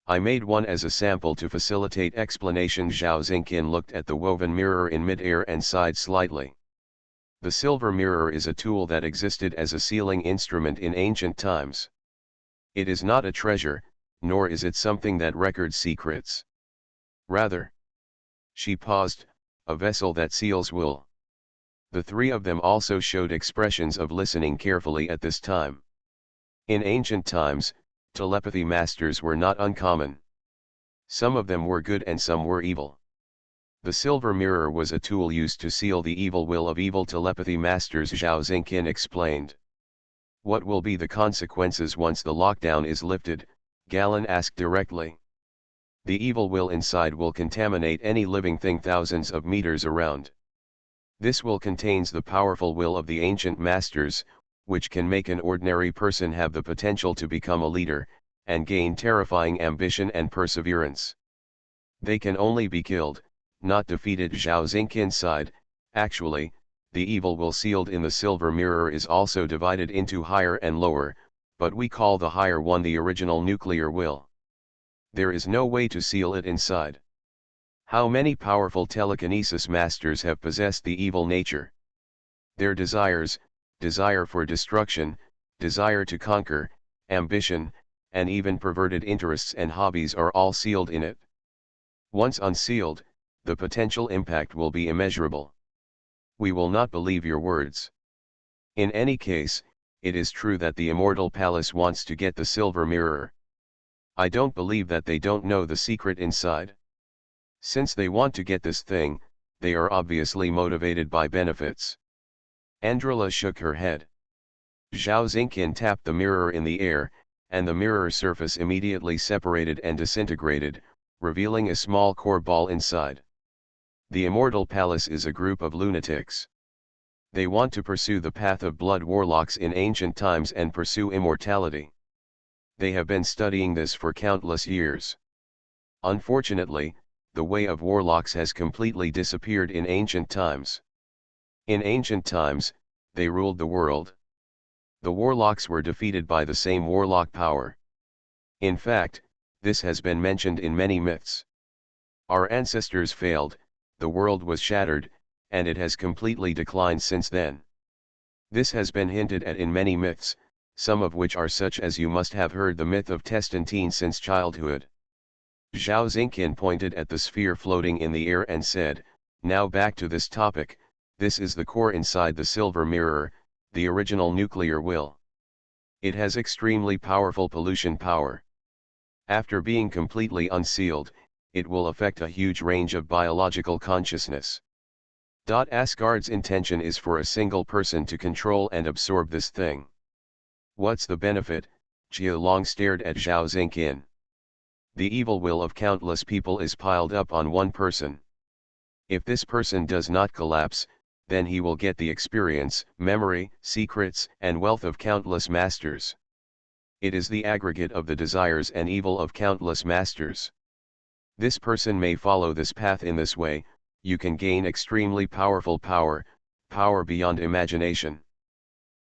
I made one as a sample to facilitate explanation. Zhao Xingqin looked at the woven mirror in mid-air and sighed slightly. The silver mirror is a tool that existed as a sealing instrument in ancient times. It is not a treasure, nor is it something that records secrets. Rather, she paused, a vessel that seals wool. The three of them also showed expressions of listening carefully at this time. In ancient times, telepathy masters were not uncommon. Some of them were good and some were evil. The silver mirror was a tool used to seal the evil will of evil telepathy masters, Zhao Xingqin explained. What will be the consequences once the lockdown is lifted? Galen asked directly. The evil will inside will contaminate any living thing thousands of meters around. This will contains the powerful will of the ancient masters, which can make an ordinary person have the potential to become a leader, and gain terrifying ambition and perseverance. They can only be killed, not defeated. Zhao Xingqin sighed. Actually, the evil will sealed in the silver mirror is also divided into higher and lower, but we call the higher one the original nuclear will. There is no way to seal it inside. How many powerful telekinesis masters have possessed the evil nature? Their desires, desire for destruction, desire to conquer, ambition, and even perverted interests and hobbies are all sealed in it. Once unsealed, the potential impact will be immeasurable. We will not believe your words. In any case, it is true that the Immortal Palace wants to get the silver mirror. I don't believe that they don't know the secret inside. Since they want to get this thing, they are obviously motivated by benefits. Andrila shook her head. Zhao Xingqin tapped the mirror in the air, and the mirror surface immediately separated and disintegrated, revealing a small core ball inside. The Immortal Palace is a group of lunatics. They want to pursue the path of blood warlocks in ancient times and pursue immortality. They have been studying this for countless years. Unfortunately, the way of warlocks has completely disappeared in ancient times. In ancient times, they ruled the world. The warlocks were defeated by the same warlock power. In fact, this has been mentioned in many myths. Our ancestors failed, the world was shattered, and it has completely declined since then. This has been hinted at in many myths, some of which are such as you must have heard the myth of Testantine since childhood. Zhao Xingqian pointed at the sphere floating in the air and said, "Now back to this topic, this is the core inside the silver mirror, the original nuclear will. It has extremely powerful pollution power. After being completely unsealed, it will affect a huge range of biological consciousness. Asgard's intention is for a single person to control and absorb this thing. What's the benefit?" Jia Long stared at Zhao Xingqian. "The evil will of countless people is piled up on one person. If this person does not collapse, then he will get the experience, memory, secrets, and wealth of countless masters. It is the aggregate of the desires and evil of countless masters. This person may follow this path. In this way, you can gain extremely powerful power, power beyond imagination.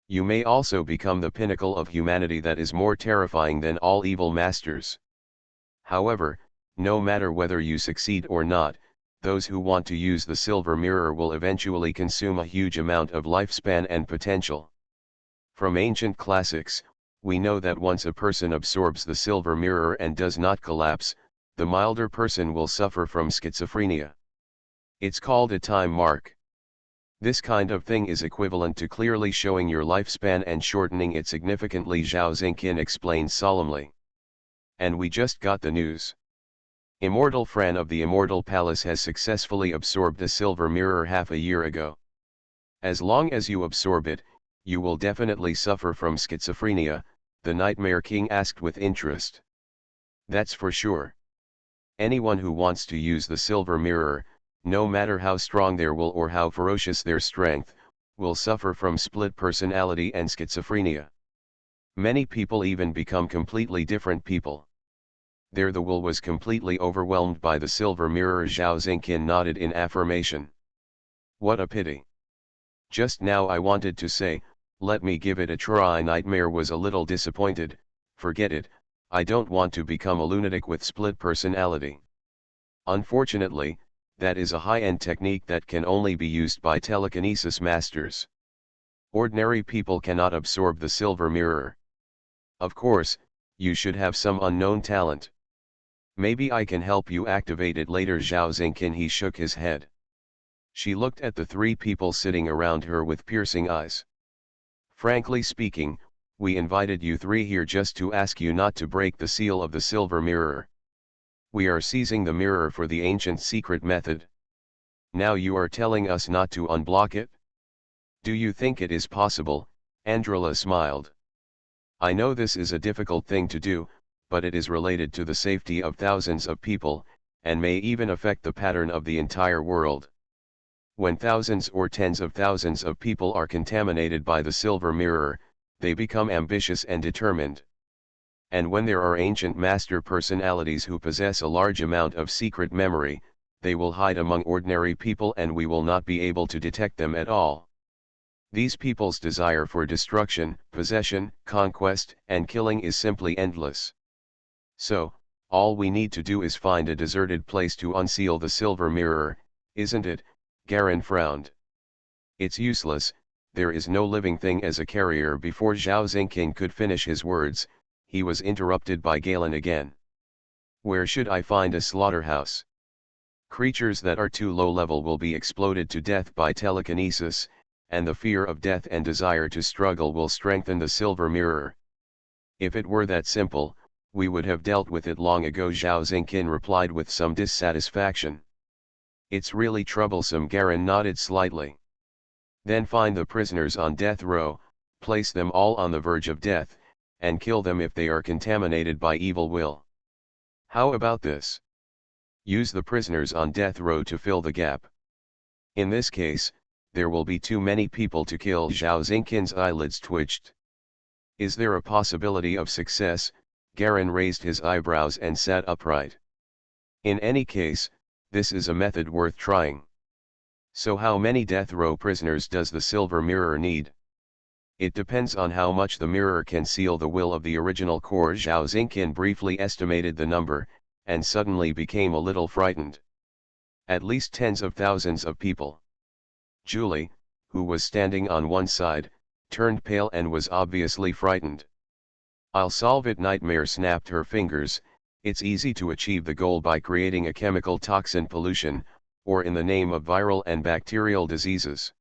You may also become the pinnacle of humanity that is more terrifying than all evil masters. However, no matter whether you succeed or not, those who want to use the silver mirror will eventually consume a huge amount of lifespan and potential. From ancient classics, we know that once a person absorbs the silver mirror and does not collapse, the milder person will suffer from schizophrenia. It's called a time mark. This kind of thing is equivalent to clearly showing your lifespan and shortening it significantly," Zhao Xingqian explained solemnly. "And we just got the news. Immortal Fran of the Immortal Palace has successfully absorbed a silver mirror half a year ago. As long as you absorb it, you will definitely suffer from schizophrenia," the Nightmare King asked with interest. "That's for sure. Anyone who wants to use the silver mirror, no matter how strong their will or how ferocious their strength, will suffer from split personality and schizophrenia. Many people even become completely different people. There the will was completely overwhelmed by the silver mirror." Zhao Xingqian nodded in affirmation. "What a pity. Just now I wanted to say, let me give it a try." Nightmare was a little disappointed. "Forget it, I don't want to become a lunatic with split personality. Unfortunately, that is a high-end technique that can only be used by telekinesis masters. Ordinary people cannot absorb the silver mirror. Of course, you should have some unknown talent. Maybe I can help you activate it later." Zhao Xingqian he shook his head. She looked at the three people sitting around her with piercing eyes. "Frankly speaking, we invited you three here just to ask you not to break the seal of the silver mirror. We are seizing the mirror for the ancient secret method. Now you are telling us not to unblock it? Do you think it is possible?" Andrila smiled. "I know this is a difficult thing to do, but it is related to the safety of thousands of people, and may even affect the pattern of the entire world. When thousands or tens of thousands of people are contaminated by the silver mirror, they become ambitious and determined. And when there are ancient master personalities who possess a large amount of secret memory, they will hide among ordinary people and we will not be able to detect them at all. These people's desire for destruction, possession, conquest, and killing is simply endless. So, all we need to do is find a deserted place to unseal the silver mirror, isn't it?" Garen frowned. "It's useless, there is no living thing as a carrier." Before Zhao Xingqian could finish his words, he was interrupted by Galen again. "Where should I find a slaughterhouse? Creatures that are too low level will be exploded to death by telekinesis, and the fear of death and desire to struggle will strengthen the silver mirror. If it were that simple, we would have dealt with it long ago." Zhao Xingqian replied with some dissatisfaction. "It's really troublesome." Garen nodded slightly. "Then find the prisoners on death row, place them all on the verge of death, and kill them if they are contaminated by evil will. How about this? Use the prisoners on death row to fill the gap. In this case, there will be too many people to kill." Zhao Xingqian's eyelids twitched. "Is there a possibility of success?" Garen raised his eyebrows and sat upright. "In any case, this is a method worth trying. So how many death row prisoners does the silver mirror need?" It depends on how much the mirror can seal the will of the original core. Zhao Xingqian briefly estimated the number, and suddenly became a little frightened. At least tens of thousands of people. Julie, who was standing on one side, turned pale and was obviously frightened. "I'll solve it." Nightmare snapped her fingers. "It's easy to achieve the goal by creating a chemical toxin pollution, or in the name of viral and bacterial diseases.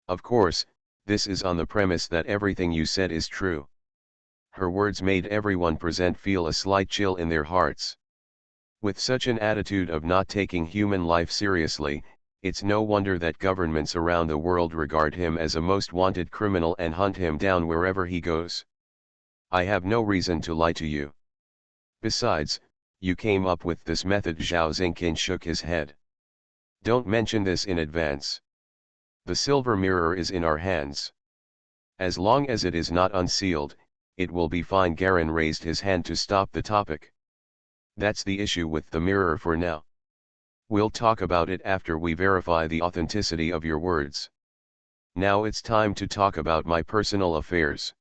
Of course, this is on the premise that everything you said is true." Her words made everyone present feel a slight chill in their hearts. With such an attitude of not taking human life seriously, it's no wonder that governments around the world regard him as a most wanted criminal and hunt him down wherever he goes. "I have no reason to lie to you. Besides, you came up with this method." Zhao Xingqian shook his head. "Don't mention this in advance. The silver mirror is in our hands. As long as it is not unsealed, it will be fine." Garen raised his hand to stop the topic. "That's the issue with the mirror for now. We'll talk about it after we verify the authenticity of your words. Now it's time to talk about my personal affairs."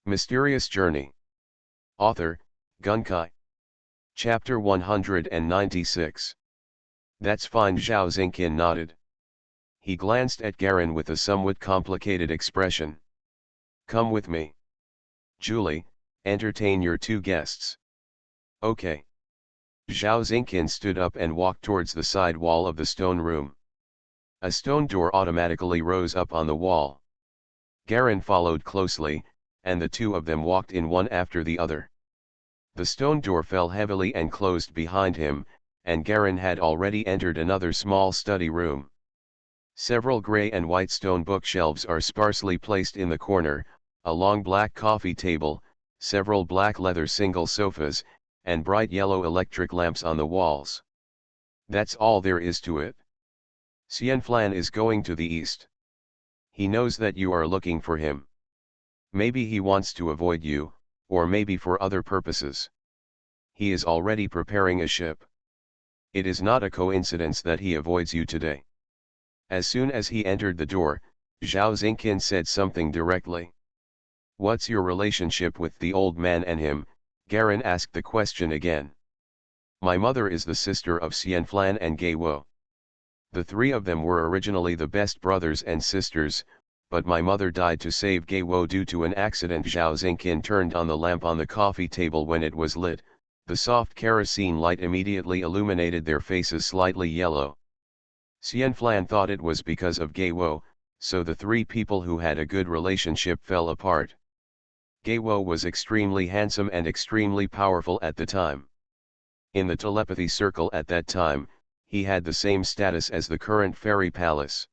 Mysterious Journey. Author, Gunkai. Chapter 196. "That's fine." Zhao Xingqian nodded. He glanced at Garen with a somewhat complicated expression. "Come with me. Julie, entertain your two guests." "Okay." Zhao Xingqian stood up and walked towards the side wall of the stone room. A stone door automatically rose up on the wall. Garen followed closely, and the two of them walked in one after the other. The stone door fell heavily and closed behind him, and Garen had already entered another small study room. Several gray and white stone bookshelves are sparsely placed in the corner, a long black coffee table, several black leather single sofas, and bright yellow electric lamps on the walls. That's all there is to it. Xianflan is going to the east. He knows that you are looking for him. Maybe he wants to avoid you, or maybe for other purposes. He is already preparing a ship. It is not a coincidence that he avoids you today." As soon as he entered the door, Zhao Xingqian said something directly. "What's your relationship with the old man and him?" Garen asked the question again. "My mother is the sister of Xianflan and Gei Wo. The three of them were originally the best brothers and sisters, but my mother died to save Gei Wo due to an accident." Zhao Xingqian turned on the lamp on the coffee table. When it was lit, the soft kerosene light immediately illuminated their faces slightly yellow. Xianflan thought it was because of Gei Wo, so the three people who had a good relationship fell apart. Gei Wo was extremely handsome and extremely powerful at the time. In the telepathy circle at that time, he had the same status as the current fairy palace.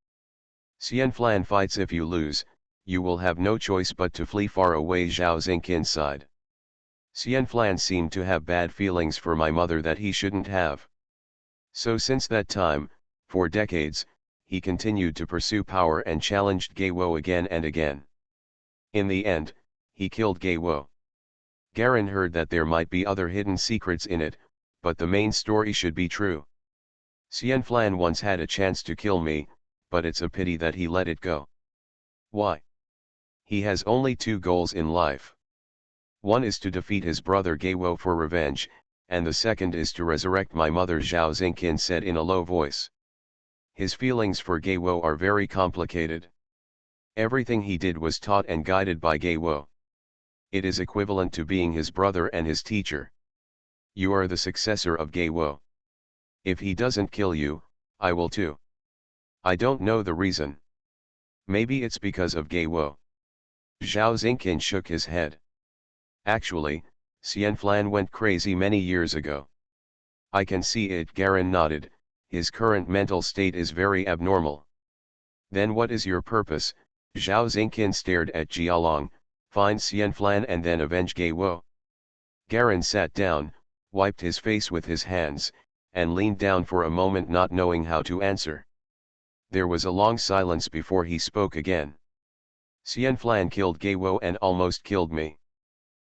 Xianflan fights. If you lose, you will have no choice but to flee far away." Zhao Xingqian sighed. "Xianflan seemed to have bad feelings for my mother that he shouldn't have. So since that time, for decades, he continued to pursue power and challenged Gei Wo again and again. In the end, he killed Gei Wo." Garen heard that there might be other hidden secrets in it, but the main story should be true. "Xianflan once had a chance to kill me, but it's a pity that he let it go." "Why?" "He has only two goals in life. One is to defeat his brother Gei Wo for revenge, and the second is to resurrect my mother," Zhao Xingqian said in a low voice. His feelings for Gei Wo are very complicated. Everything he did was taught and guided by Gei Wo. It is equivalent to being his brother and his teacher. You are the successor of Gei Wo. If he doesn't kill you, I will too. I don't know the reason. Maybe it's because of Gei Wo." Zhao Xingqian shook his head. "Actually, Xianflan went crazy many years ago." "I can see it." Garen nodded. "His current mental state is very abnormal." "Then what is your purpose?" Zhao Xingqian stared at Jialong. "Find Xianflan and then avenge Gei Wo." Garen sat down, wiped his face with his hands, and leaned down for a moment, not knowing how to answer. There was a long silence before he spoke again. "Xianflan killed Gei Wo and almost killed me.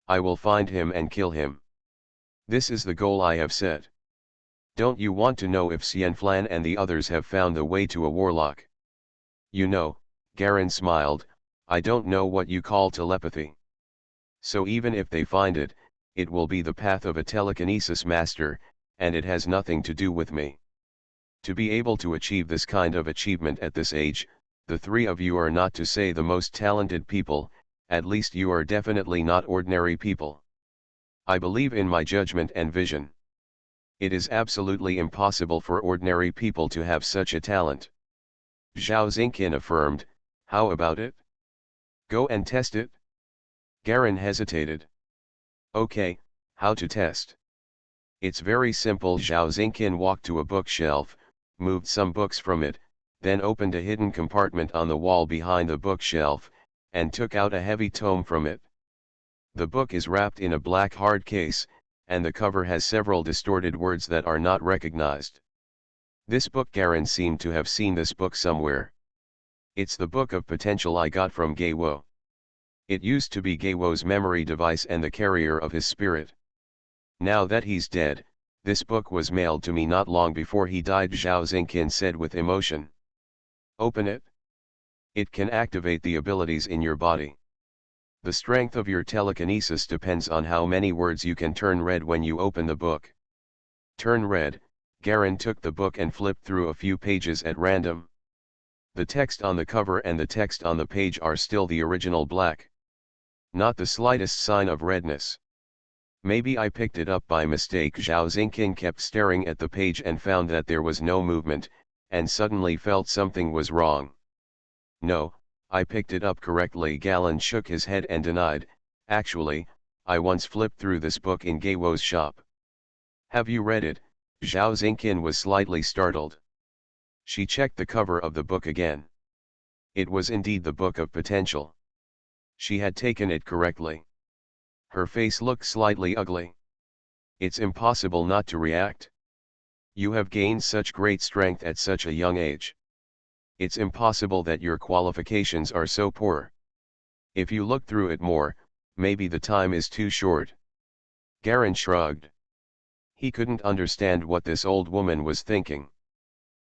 I will find him and kill him. This is the goal I have set. Don't you want to know if Xianflan and the others have found the way to a warlock?" "You know," Garen smiled, I don't know what you call telepathy. So even if they find it, it will be the path of a telekinesis master, and it has nothing to do with me. To be able to achieve this kind of achievement at this age, the three of you are not to say the most talented people, at least you are definitely not ordinary people. I believe in my judgment and vision. It is absolutely impossible for ordinary people to have such a talent. Zhao Xingqin affirmed, how about it? Go and test it? Garen hesitated. Okay, how to test? It's very simple. Zhao Xingqin walked to a bookshelf, moved some books from it, then opened a hidden compartment on the wall behind the bookshelf, and took out a heavy tome from it. The book is wrapped in a black hard case, and the cover has several distorted words that are not recognized. This book, Garen seemed to have seen this book somewhere. It's the book of potential I got from Geiwo. It used to be Geiwo's memory device and the carrier of his spirit. Now that he's dead, this book was mailed to me not long before he died, Zhao Xingqin said with emotion. Open it. It can activate the abilities in your body. The strength of your telekinesis depends on how many words you can turn red when you open the book. Turn red. Garen took the book and flipped through a few pages at random. The text on the cover and the text on the page are still the original black. Not the slightest sign of redness. Maybe I picked it up by mistake. Zhao Xingqin kept staring at the page and found that there was no movement, and suddenly felt something was wrong. No, I picked it up correctly. Galen shook his head and denied, actually, I once flipped through this book in Geiwo's shop. Have you read it? Zhao Xingqin was slightly startled. She checked the cover of the book again. It was indeed the Book of Potential. She had taken it correctly. Her face looked slightly ugly. It's impossible not to react. You have gained such great strength at such a young age. It's impossible that your qualifications are so poor. If you look through it more, maybe the time is too short. Garen shrugged. He couldn't understand what this old woman was thinking.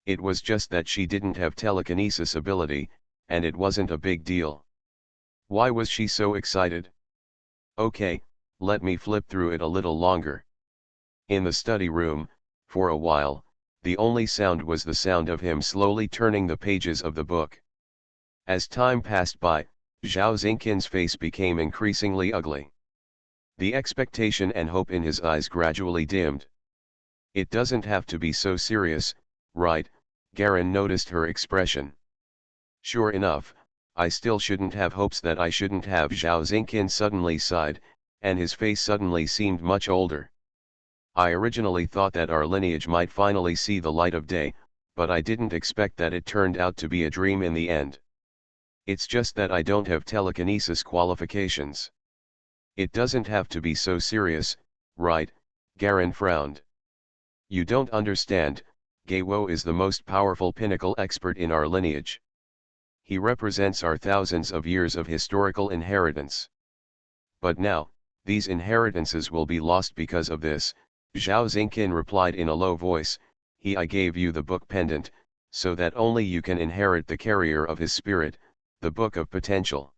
It was just that she didn't have telekinesis ability, and it wasn't a big deal. Why was she so excited? Okay, let me flip through it a little longer. In the study room, for a while, the only sound was the sound of him slowly turning the pages of the book. As time passed by, Zhao Xingqin's face became increasingly ugly. The expectation and hope in his eyes gradually dimmed. It doesn't have to be so serious, right? Garen noticed her expression. Sure enough, I still shouldn't have hopes that I shouldn't have. Zhao Xingqin suddenly sighed, and his face suddenly seemed much older. I originally thought that our lineage might finally see the light of day, but I didn't expect that it turned out to be a dream in the end. It's just that I don't have telekinesis qualifications. It doesn't have to be so serious, right? Garen frowned. You don't understand, Geiwo is the most powerful pinnacle expert in our lineage. He represents our thousands of years of historical inheritance. But now, these inheritances will be lost because of this, Zhao Xingqin replied in a low voice. I gave you the book pendant, so that only you can inherit the carrier of his spirit, the Book of Potential.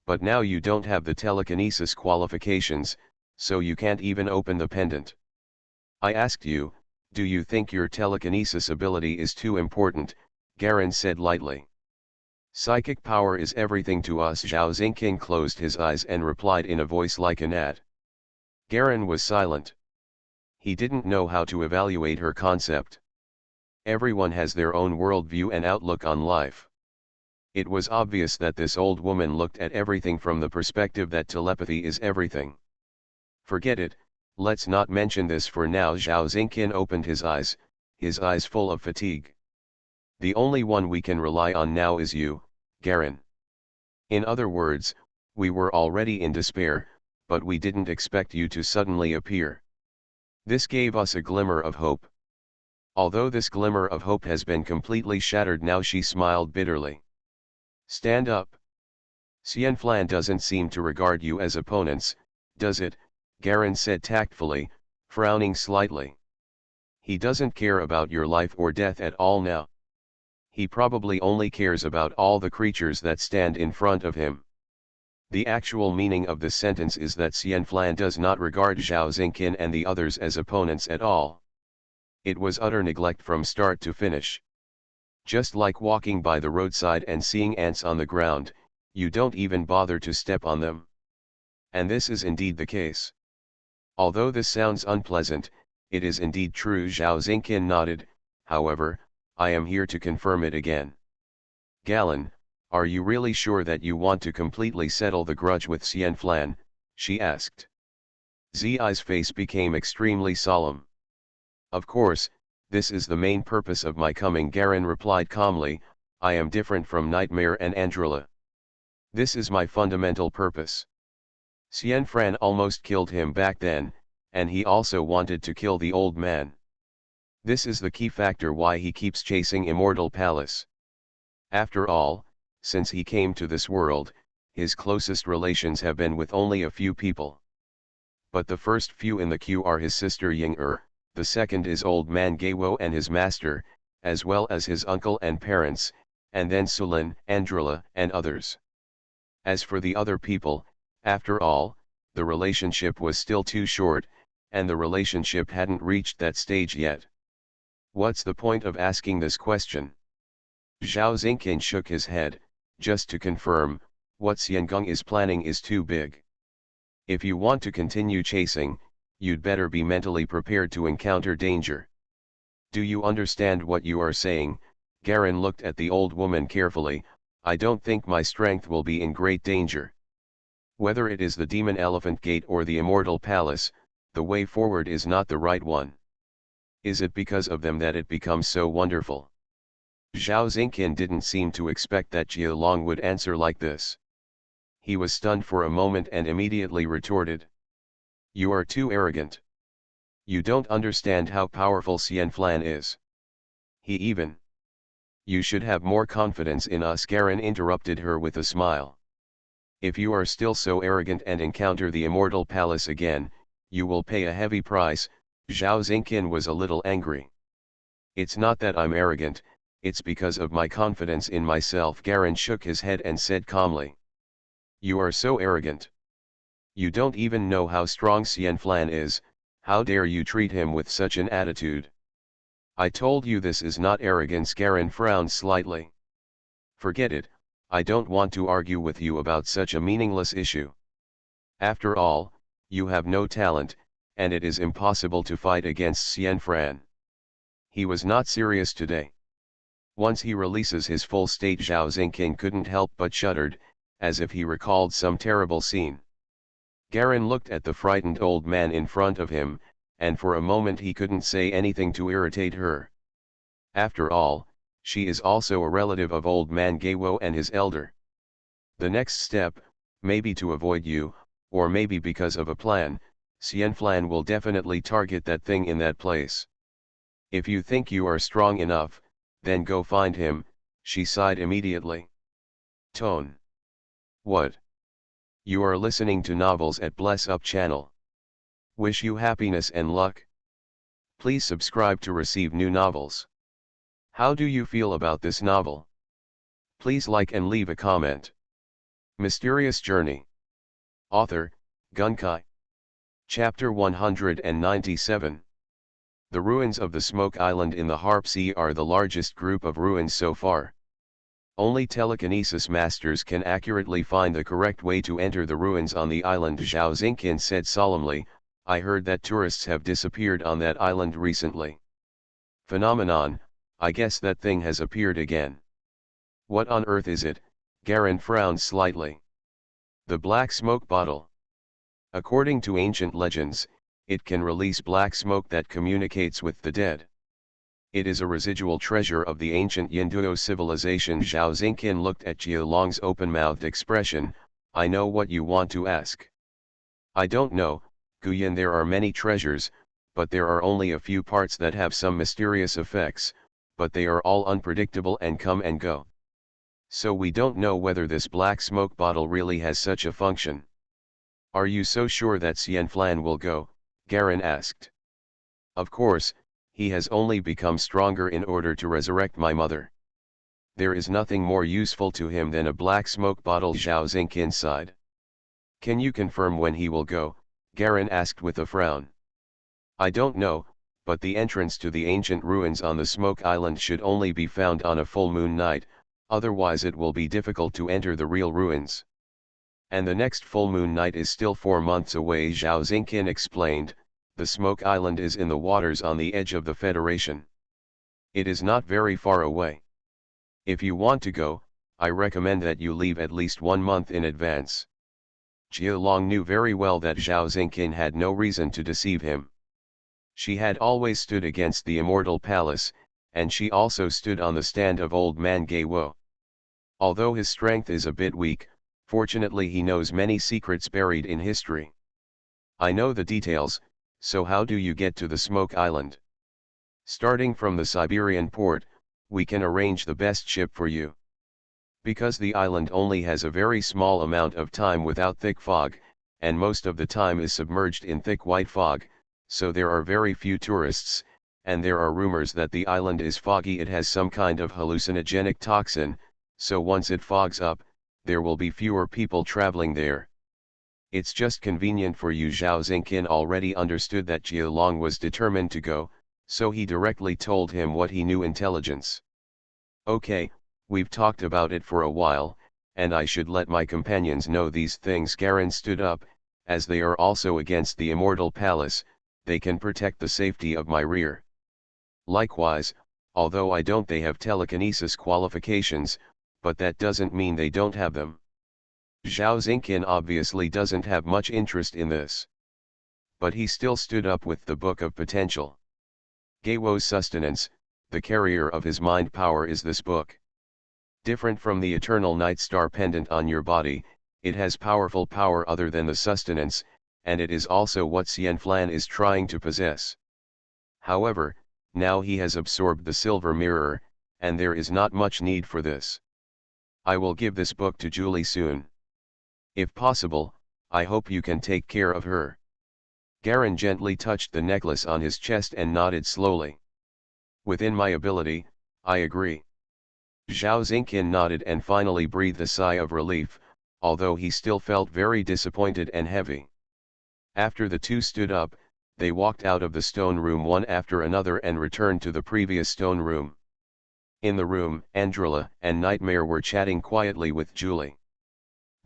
But now you don't have the telekinesis qualifications, so you can't even open the pendant. I asked you, do you think your telekinesis ability is too important? Garen said lightly. Psychic power is everything to us. Zhao Xingqin closed his eyes and replied in a voice like a gnat. Garen was silent. He didn't know how to evaluate her concept. Everyone has their own worldview and outlook on life. It was obvious that this old woman looked at everything from the perspective that telepathy is everything. Forget it, let's not mention this for now. Zhao Xingqin opened his eyes full of fatigue. The only one we can rely on now is you, Garen. In other words, we were already in despair, but we didn't expect you to suddenly appear. This gave us a glimmer of hope. Although this glimmer of hope has been completely shattered now, she smiled bitterly. Stand up. Xianflan doesn't seem to regard you as opponents, does it? Garen said tactfully, frowning slightly. He doesn't care about your life or death at all now. He probably only cares about all the creatures that stand in front of him. The actual meaning of this sentence is that Xianflan does not regard Zhao Xingqian and the others as opponents at all. It was utter neglect from start to finish. Just like walking by the roadside and seeing ants on the ground, you don't even bother to step on them. And this is indeed the case. Although this sounds unpleasant, it is indeed true. Zhao Xingqian nodded. However, I am here to confirm it again. Galen, are you really sure that you want to completely settle the grudge with Xianflan? She asked. Zi's face became extremely solemn. Of course, this is the main purpose of my coming, Garen replied calmly. I am different from Nightmare and Andrilla. This is my fundamental purpose. Xianfran almost killed him back then, and he also wanted to kill the old man. This is the key factor why he keeps chasing Immortal Palace. After all, since he came to this world, his closest relations have been with only a few people. But the first few in the queue are his sister Ying-er, the second is old man Geiwo and his master, as well as his uncle and parents, and then Sulin, Andrilla, and others. As for the other people, after all, the relationship was still too short, and the relationship hadn't reached that stage yet. What's the point of asking this question? Zhao Xingqian shook his head. Just to confirm, what Xiangong is planning is too big. If you want to continue chasing, you'd better be mentally prepared to encounter danger. Do you understand what you are saying? Garen looked at the old woman carefully. I don't think my strength will be in great danger. Whether it is the Demon Elephant Gate or the Immortal Palace, the way forward is not the right one. Is it because of them that it becomes so wonderful? Zhao Xingqian didn't seem to expect that Jia Long would answer like this. He was stunned for a moment and immediately retorted. You are too arrogant. You don't understand how powerful Xianflan is. You should have more confidence in us, Garen interrupted her with a smile. If you are still so arrogant and encounter the Immortal Palace again, you will pay a heavy price. Zhao Xingqian was a little angry. It's not that I'm arrogant, it's because of my confidence in myself. Garen shook his head and said calmly. You are so arrogant. You don't even know how strong Xianflan is, how dare you treat him with such an attitude? I told you this is not arrogance. Garen frowned slightly. Forget it, I don't want to argue with you about such a meaningless issue. After all, you have no talent, and it is impossible to fight against Xianfran. He was not serious today. Once he releases his full state, Zhao Xingqian couldn't help but shuddered, as if he recalled some terrible scene. Garen looked at the frightened old man in front of him, and for a moment he couldn't say anything to irritate her. After all, she is also a relative of old man Geiwo and his elder. The next step, maybe to avoid you, or maybe because of a plan, Xianflan will definitely target that thing in that place. If you think you are strong enough, then go find him, she sighed immediately. Tone. What? You are listening to novels at Bless Up channel. Wish you happiness and luck. Please subscribe to receive new novels. How do you feel about this novel? Please like and leave a comment. Mysterious Journey. Author, Gunkai. Chapter 197. The ruins of the Smoke Island in the Harp Sea are the largest group of ruins so far. Only telekinesis masters can accurately find the correct way to enter the ruins on the island. Zhao Xingqian said solemnly, I heard that tourists have disappeared on that island recently. Phenomenon, I guess that thing has appeared again. What on earth is it? Garen frowned slightly. The black smoke bottle. According to ancient legends, it can release black smoke that communicates with the dead. It is a residual treasure of the ancient Yinduo civilization. Zhao Xingqian looked at Jia Long's open-mouthed expression. I know what you want to ask. I don't know, Guyan. There are many treasures, but there are only a few parts that have some mysterious effects, but they are all unpredictable and come and go. So we don't know whether this black smoke bottle really has such a function. Are you so sure that Xianflan will go? Garen asked. Of course, he has only become stronger in order to resurrect my mother. There is nothing more useful to him than a black smoke bottle Zhao Xingqin sighed. Can you confirm when he will go? Garen asked with a frown. I don't know, but the entrance to the ancient ruins on the Smoke Island should only be found on a full moon night, otherwise it will be difficult to enter the real ruins. And the next full moon night is still 4 months away, Zhao Xingqin explained. The Smoke Island is in the waters on the edge of the Federation. It is not very far away. If you want to go, I recommend that you leave at least 1 month in advance. Jia Long knew very well that Zhao Xingqin had no reason to deceive him. She had always stood against the Immortal Palace, and she also stood on the stand of old man Gei Wo. Although his strength is a bit weak, fortunately he knows many secrets buried in history. I know the details, so how do you get to the Smoke Island? Starting from the Siberian port, we can arrange the best ship for you. Because the island only has a very small amount of time without thick fog, and most of the time is submerged in thick white fog, so there are very few tourists, and there are rumors that the island is foggy. It has some kind of hallucinogenic toxin, so once it fogs up, there will be fewer people traveling there. It's just convenient for you. Zhao Xingqin already understood that Jia Long was determined to go, so he directly told him what he knew. Intelligence. Okay, we've talked about it for a while, and I should let my companions know these things. Garen stood up. As they are also against the Immortal Palace, they can protect the safety of my rear. Likewise, although I don't, they have telekinesis qualifications, but that doesn't mean they don't have them. Zhao Xingqin obviously doesn't have much interest in this. But he still stood up with the Book of Potential. Gei Wo's sustenance, the carrier of his mind power, is this book. Different from the eternal night star pendant on your body, it has powerful power other than the sustenance, and it is also what Xianflan is trying to possess. However, now he has absorbed the silver mirror, and there is not much need for this. I will give this book to Julie soon. If possible, I hope you can take care of her. Garen gently touched the necklace on his chest and nodded slowly. Within my ability, I agree. Zhao Xingqin nodded and finally breathed a sigh of relief, although he still felt very disappointed and heavy. After the two stood up, they walked out of the stone room one after another and returned to the previous stone room. In the room, Andrilla and Nightmare were chatting quietly with Julie.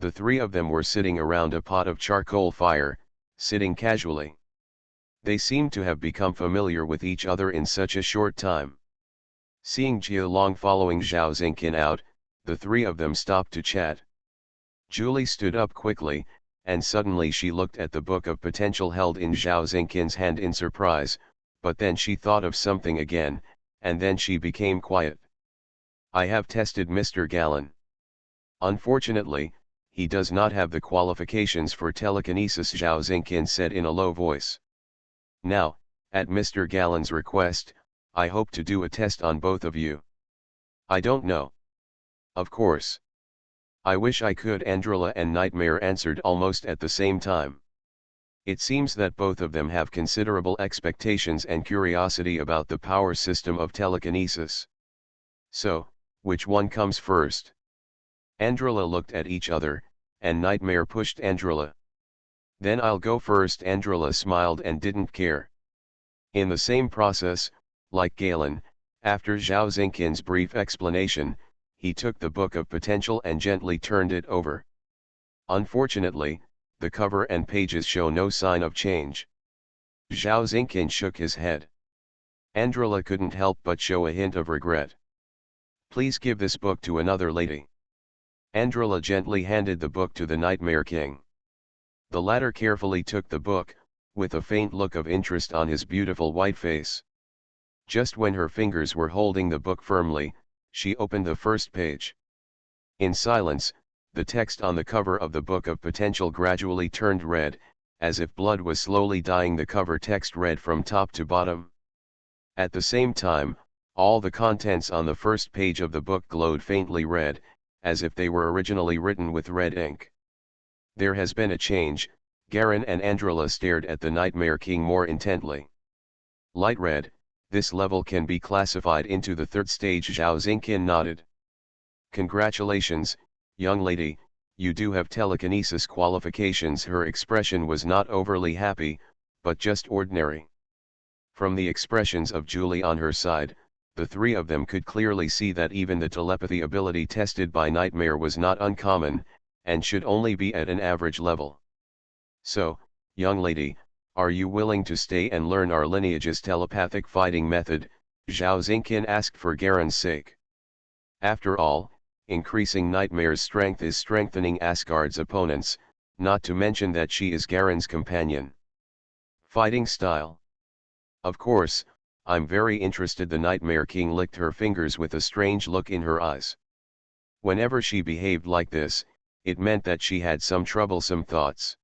The three of them were sitting around a pot of charcoal fire, sitting casually. They seemed to have become familiar with each other in such a short time. Seeing Jia Long following Zhao Xingqin out, the three of them stopped to chat. Julie stood up quickly, and suddenly she looked at the Book of Potential held in Zhao Xingqin's hand in surprise, but then she thought of something again, and then she became quiet. I have tested Mr. Galen. Unfortunately, he does not have the qualifications for telekinesis, Zhao Xingqin said in a low voice. Now, at Mr. Galen's request, I hope to do a test on both of you. I don't know. Of course. I wish I could, Andrilla and Nightmare answered almost at the same time. It seems that both of them have considerable expectations and curiosity about the power system of telekinesis. So, which one comes first? Andrilla looked at each other, and Nightmare pushed Andrilla. Then I'll go first. Andrilla smiled and didn't care. In the same process, like Galen, after Zhao Xingqin's brief explanation, he took the Book of Potential and gently turned it over. Unfortunately, the cover and pages show no sign of change. Zhao Xingqin shook his head. Andrilla couldn't help but show a hint of regret. Please give this book to another lady. Andrilla gently handed the book to the Nightmare King. The latter carefully took the book, with a faint look of interest on his beautiful white face. Just when her fingers were holding the book firmly, she opened the first page. In silence, the text on the cover of the Book of Potential gradually turned red, as if blood was slowly dyeing the cover text red from top to bottom. At the same time, all the contents on the first page of the book glowed faintly red, as if they were originally written with red ink. There has been a change. Garen and Andrilla stared at the Nightmare King more intently. Light red, this level can be classified into the third stage. Zhao Xingqin nodded. Congratulations, young lady, you do have telekinesis qualifications. Her expression was not overly happy, but just ordinary. From the expressions of Julie on her side, the three of them could clearly see that even the telepathy ability tested by Nightmare was not uncommon, and should only be at an average level. So, young lady, are you willing to stay and learn our lineage's telepathic fighting method? Zhao Xingqian asked for Garen's sake. After all, increasing Nightmare's strength is strengthening Asgard's opponents, not to mention that she is Garen's companion. Fighting style. Of course, I'm very interested. The Nightmare King licked her fingers with a strange look in her eyes. Whenever she behaved like this, it meant that she had some troublesome thoughts.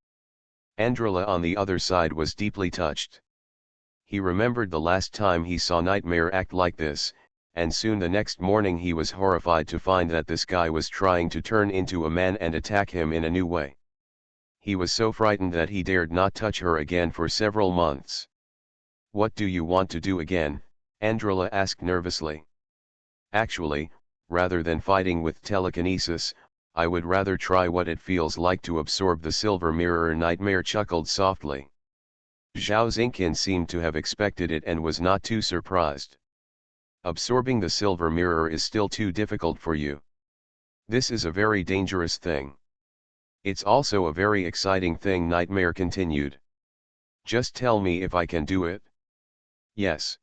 Andrila on the other side was deeply touched. He remembered the last time he saw Nightmare act like this, and soon the next morning he was horrified to find that this guy was trying to turn into a man and attack him in a new way. He was so frightened that he dared not touch her again for several months. What do you want to do again? Andrila asked nervously. Actually, rather than fighting with telekinesis, I would rather try what it feels like to absorb the silver mirror. Nightmare chuckled softly. Zhao Xingqian seemed to have expected it and was not too surprised. Absorbing the silver mirror is still too difficult for you. This is a very dangerous thing. It's also a very exciting thing, Nightmare continued. Just tell me if I can do it. Yes.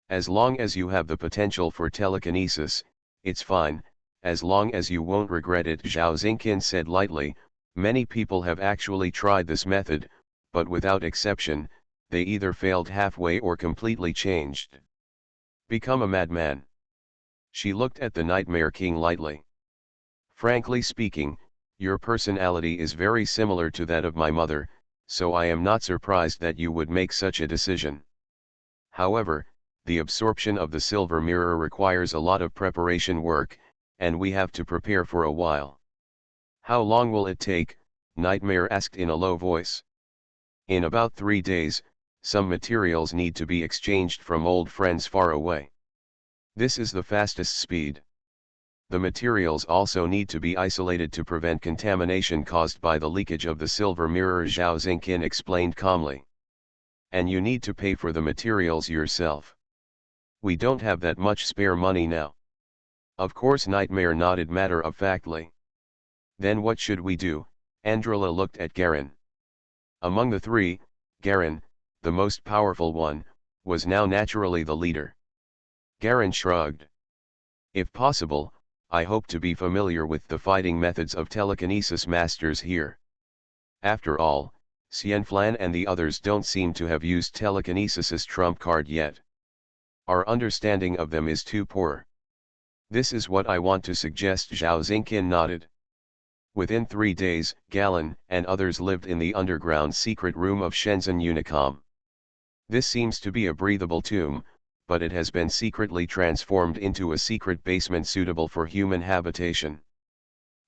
As long as you have the potential for telekinesis, it's fine, as long as you won't regret it, Zhao Xingqian said lightly. Many people have actually tried this method, but without exception, they either failed halfway or completely changed. Become a madman. She looked at the Nightmare King lightly. Frankly speaking, your personality is very similar to that of my mother, so I am not surprised that you would make such a decision. However, the absorption of the silver mirror requires a lot of preparation work, and we have to prepare for a while. How long will it take? Nightmare asked in a low voice. In about 3 days, some materials need to be exchanged from old friends far away. This is the fastest speed. The materials also need to be isolated to prevent contamination caused by the leakage of the silver mirror, Zhao Xingqian explained calmly. And you need to pay for the materials yourself. We don't have that much spare money now. Of course, Nightmare nodded matter-of-factly. Then what should we do? Andrila looked at Garen. Among the three, Garen, the most powerful one, was now naturally the leader. Garen shrugged. If possible, I hope to be familiar with the fighting methods of telekinesis masters here. After all, Xianflan and the others don't seem to have used telekinesis's trump card yet. Our understanding of them is too poor. This is what I want to suggest, Zhao Xingqian nodded. Within 3 days, Galen and others lived in the underground secret room of Shenzhen Unicom. This seems to be a breathable tomb, but it has been secretly transformed into a secret basement suitable for human habitation.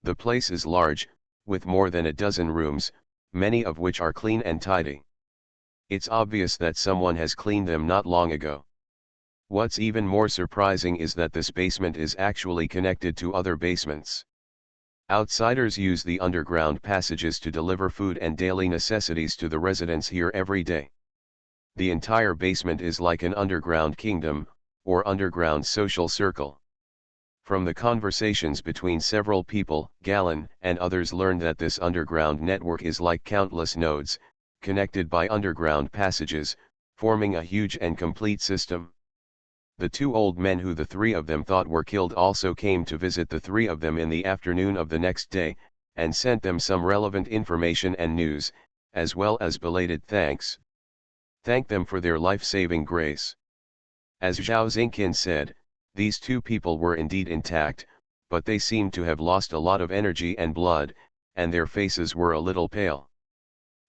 The place is large, with more than a dozen rooms, many of which are clean and tidy. It's obvious that someone has cleaned them not long ago. What's even more surprising is that this basement is actually connected to other basements. Outsiders use the underground passages to deliver food and daily necessities to the residents here every day. The entire basement is like an underground kingdom, or underground social circle. From the conversations between several people, Galen and others learned that this underground network is like countless nodes, connected by underground passages, forming a huge and complete system. The 2 old men who the 3 of them thought were killed also came to visit the 3 of them in the afternoon of the next day, and sent them some relevant information and news, as well as belated thanks. Thank them for their life-saving grace. As Zhao Xingqian said, these 2 people were indeed intact, but they seemed to have lost a lot of energy and blood, and their faces were a little pale.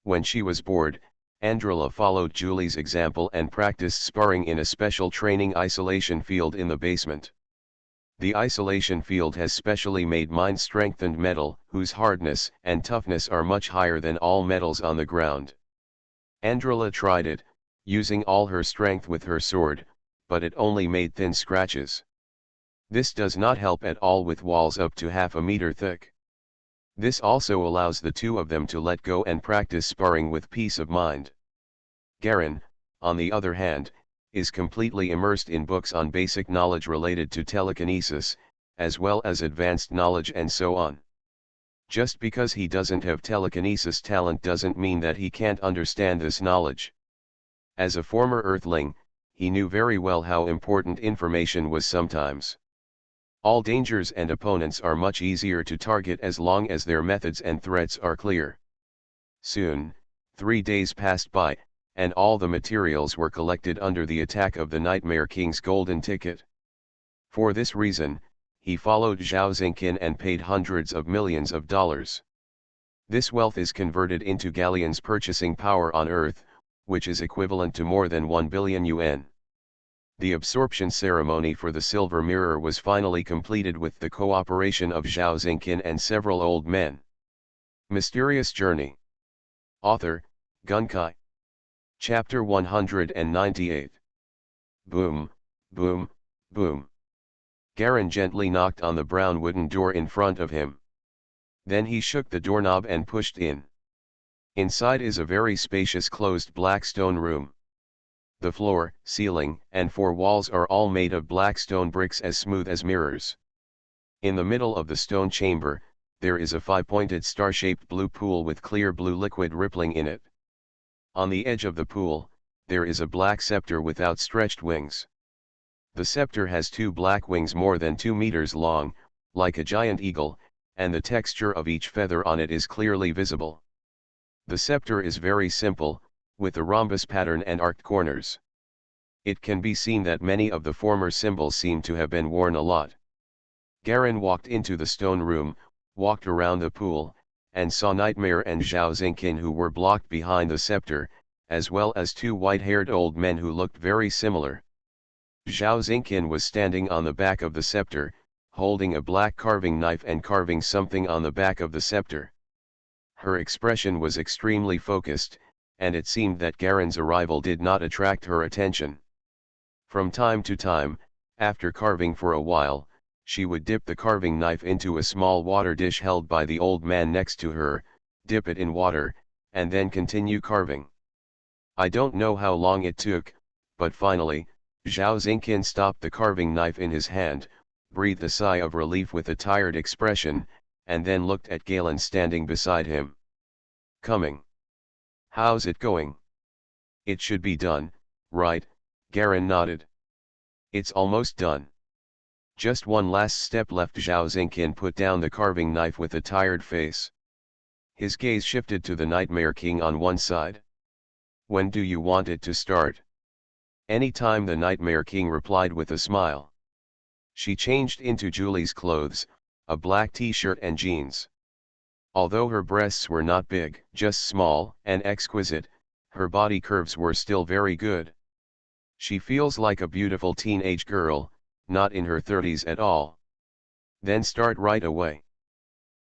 When she was bored, Andrila followed Julie's example and practiced sparring in a special training isolation field in the basement. The isolation field has specially made mind-strengthened metal, whose hardness and toughness are much higher than all metals on the ground. Andrila tried it, using all her strength with her sword, but it only made thin scratches. This does not help at all with walls up to half a meter thick. This also allows the two of them to let go and practice sparring with peace of mind. Garen, on the other hand, is completely immersed in books on basic knowledge related to telekinesis, as well as advanced knowledge and so on. Just because he doesn't have telekinesis talent doesn't mean that he can't understand this knowledge. As a former Earthling, he knew very well how important information was sometimes. All dangers and opponents are much easier to target as long as their methods and threats are clear. Soon, 3 days passed by, and all the materials were collected under the attack of the Nightmare King's golden ticket. For this reason, he followed Zhao Xingqian and paid hundreds of millions of dollars. This wealth is converted into galleons purchasing power on Earth, which is equivalent to more than 1 billion yuan. The absorption ceremony for the silver mirror was finally completed with the cooperation of Zhao Xingqian and several old men. Mysterious Journey. Author, Gunkai. Chapter 198. Boom, boom, boom. Garen gently knocked on the brown wooden door in front of him. Then he shook the doorknob and pushed in. Inside is a very spacious closed black stone room. The floor, ceiling, and 4 walls are all made of black stone bricks as smooth as mirrors. In the middle of the stone chamber, there is a 5-pointed star-shaped blue pool with clear blue liquid rippling in it. On the edge of the pool, there is a black scepter with outstretched wings. The scepter has 2 black wings more than 2 meters long, like a giant eagle, and the texture of each feather on it is clearly visible. The scepter is very simple, with a rhombus pattern and arced corners. It can be seen that many of the former symbols seem to have been worn a lot. Garen walked into the stone room, walked around the pool, and saw Nightmare and Zhao Xingqian who were blocked behind the scepter, as well as 2 white-haired old men who looked very similar. Zhao Xingqian was standing on the back of the scepter, holding a black carving knife and carving something on the back of the scepter. Her expression was extremely focused, and it seemed that Garen's arrival did not attract her attention. From time to time, after carving for a while, she would dip the carving knife into a small water dish held by the old man next to her, dip it in water, and then continue carving. I don't know how long it took, but finally, Zhao Xingqian stopped the carving knife in his hand, breathed a sigh of relief with a tired expression, and then looked at Galen standing beside him. Coming. How's it going? It should be done, right? Garen nodded. It's almost done. Just one last step left. Zhao Xingqian put down the carving knife with a tired face. His gaze shifted to the Nightmare King on one side. When do you want it to start? Any time, the Nightmare King replied with a smile. She changed into Julie's clothes, a black t-shirt and jeans. Although her breasts were not big, just small and exquisite, her body curves were still very good. She feels like a beautiful teenage girl, not in her 30s at all. Then start right away.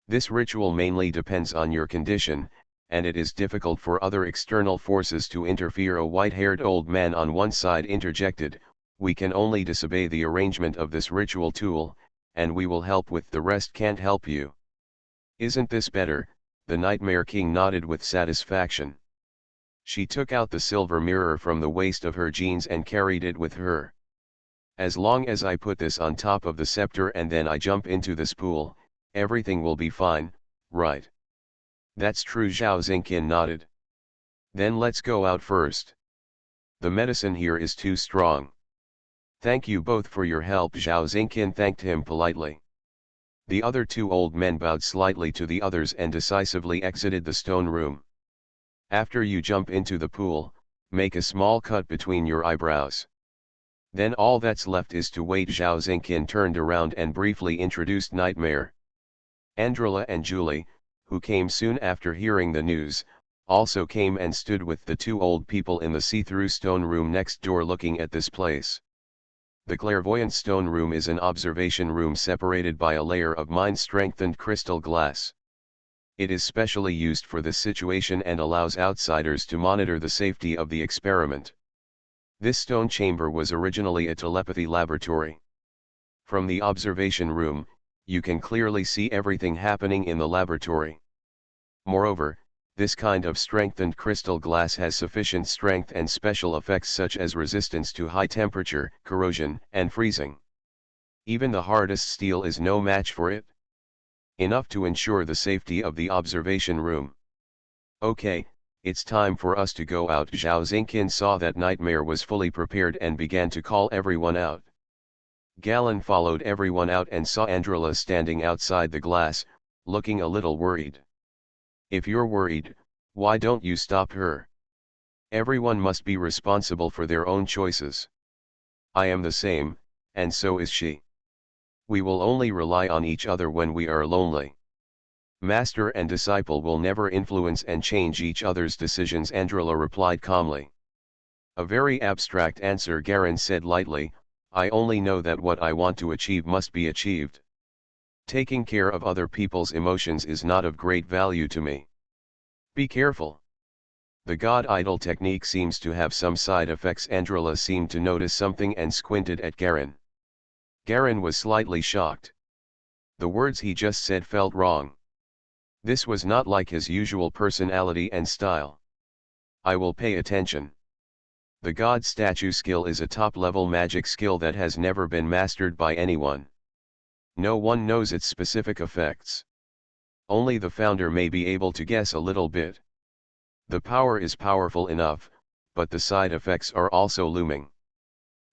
This ritual mainly depends on your condition, and it is difficult for other external forces to interfere. A white-haired old man on one side interjected, we can only disobey the arrangement of this ritual tool, and we will help with the rest. Can't help you. Isn't this better? The Nightmare King nodded with satisfaction. She took out the silver mirror from the waist of her jeans and carried it with her. As long as I put this on top of the scepter and then I jump into this pool, everything will be fine, right? That's true. Zhao Xingqian nodded. Then let's go out first. The medicine here is too strong. Thank you both for your help. Zhao Xingqian thanked him politely. The other 2 old men bowed slightly to the others and decisively exited the stone room. After you jump into the pool, make a small cut between your eyebrows. Then all that's left is to wait. Zhao Xingqian turned around and briefly introduced Nightmare. Andrilla and Julie, who came soon after hearing the news, also came and stood with the 2 old people in the see-through stone room next door looking at this place. The clairvoyant stone room is an observation room separated by a layer of mind-strengthened crystal glass. It is specially used for this situation and allows outsiders to monitor the safety of the experiment. This stone chamber was originally a telepathy laboratory. From the observation room, you can clearly see everything happening in the laboratory. Moreover, this kind of strengthened crystal glass has sufficient strength and special effects such as resistance to high temperature, corrosion, and freezing. Even the hardest steel is no match for it. Enough to ensure the safety of the observation room. Okay, it's time for us to go out. Zhao Xingqian saw that Nightmare was fully prepared and began to call everyone out. Galen followed everyone out and saw Andrila standing outside the glass, looking a little worried. If you're worried, why don't you stop her? Everyone must be responsible for their own choices. I am the same, and so is she. We will only rely on each other when we are lonely. Master and disciple will never influence and change each other's decisions, Andrila replied calmly. A very abstract answer, Garen said lightly. I only know that what I want to achieve must be achieved. Taking care of other people's emotions is not of great value to me. Be careful. The God Idol technique seems to have some side effects. Andrila seemed to notice something and squinted at Garen. Garen was slightly shocked. The words he just said felt wrong. This was not like his usual personality and style. I will pay attention. The God statue skill is a top-level magic skill that has never been mastered by anyone. No one knows its specific effects. Only the founder may be able to guess a little bit. The power is powerful enough, but the side effects are also looming.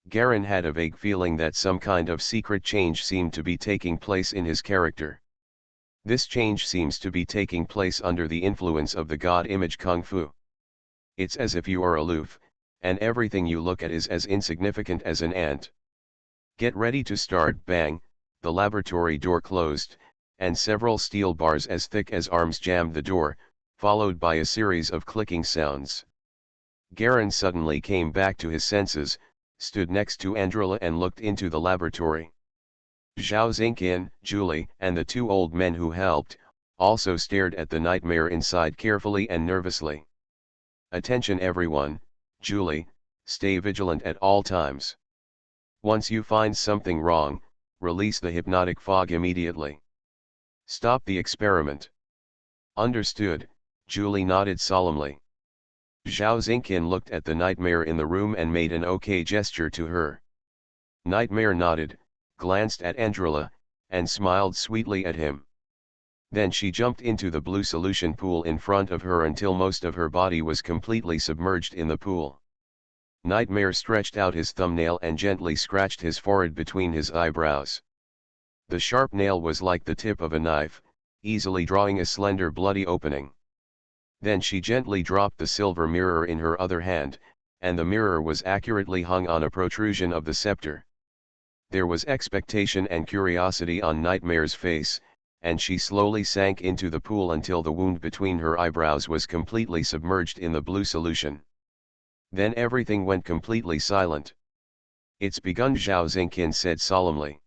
Garen had a vague feeling that some kind of secret change seemed to be taking place in his character. This change seems to be taking place under the influence of the God image Kung Fu. It's as if you are aloof, and everything you look at is as insignificant as an ant. Get ready to start. Bang, the laboratory door closed, and several steel bars as thick as arms jammed the door, followed by a series of clicking sounds. Garen suddenly came back to his senses, stood next to Andrila and looked into the laboratory. Zhao Xingqian, Julie, and the two old men who helped, also stared at the Nightmare inside carefully and nervously. Attention everyone, Julie, stay vigilant at all times. Once you find something wrong, release the hypnotic fog immediately. Stop the experiment. Understood, Julie nodded solemnly. Zhao Xingqian looked at the Nightmare in the room and made an okay gesture to her. Nightmare nodded, glanced at Andrila, and smiled sweetly at him. Then she jumped into the blue solution pool in front of her until most of her body was completely submerged in the pool. Nightmare stretched out his thumbnail and gently scratched his forehead between his eyebrows. The sharp nail was like the tip of a knife, easily drawing a slender bloody opening. Then she gently dropped the silver mirror in her other hand, and the mirror was accurately hung on a protrusion of the scepter. There was expectation and curiosity on Nightmare's face, and she slowly sank into the pool until the wound between her eyebrows was completely submerged in the blue solution. Then everything went completely silent. It's begun, Zhao Xingqian said solemnly.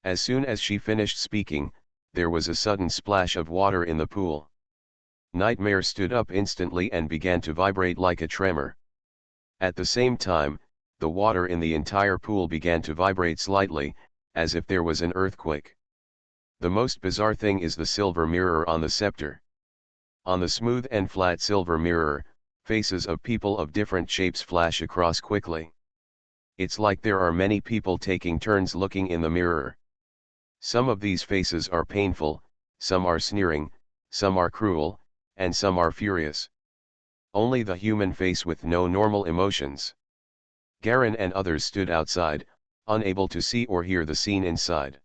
As soon as she finished speaking, there was a sudden splash of water in the pool. Nightmare stood up instantly and began to vibrate like a tremor. At the same time, the water in the entire pool began to vibrate slightly, as if there was an earthquake. The most bizarre thing is the silver mirror on the scepter. On the smooth and flat silver mirror, faces of people of different shapes flash across quickly. It's like there are many people taking turns looking in the mirror. Some of these faces are painful, some are sneering, some are cruel, and some are furious. Only the human face with no normal emotions. Garen and others stood outside, unable to see or hear the scene inside.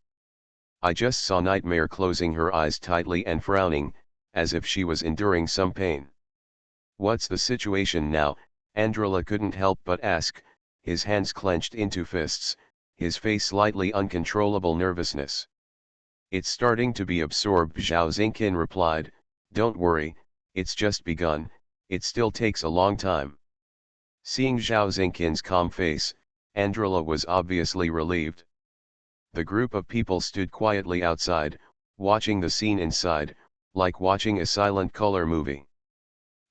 I just saw Nightmare closing her eyes tightly and frowning, as if she was enduring some pain. What's the situation now? Andrila couldn't help but ask, his hands clenched into fists, his face slightly uncontrollable nervousness. It's starting to be absorbed, Zhao Xingqian replied. Don't worry, it's just begun, it still takes a long time. Seeing Zhao Xingqian's calm face, Andrila was obviously relieved. The group of people stood quietly outside, watching the scene inside, like watching a silent color movie.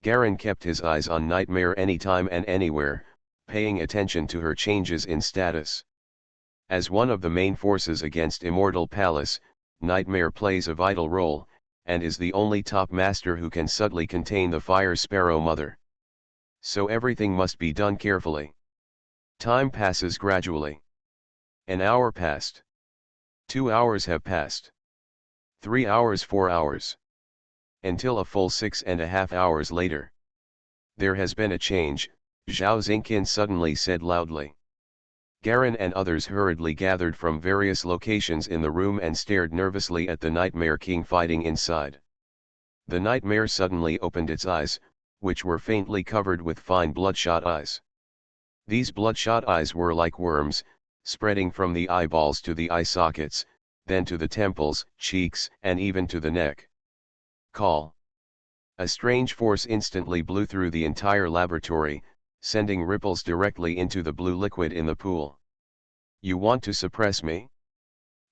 Garen kept his eyes on Nightmare anytime and anywhere, paying attention to her changes in status. As one of the main forces against Immortal Palace, Nightmare plays a vital role, and is the only top master who can subtly contain the Fire Sparrow Mother. So everything must be done carefully. Time passes gradually. An hour passed. 2 hours have passed. 3 hours, 4 hours. Until a full 6.5 hours later. There has been a change, Zhao Xingqian suddenly said loudly. Garen and others hurriedly gathered from various locations in the room and stared nervously at the Nightmare King fighting inside. The Nightmare suddenly opened its eyes, which were faintly covered with fine bloodshot eyes. These bloodshot eyes were like worms, spreading from the eyeballs to the eye sockets, then to the temples, cheeks, and even to the neck. Call. A strange force instantly blew through the entire laboratory, sending ripples directly into the blue liquid in the pool. You want to suppress me?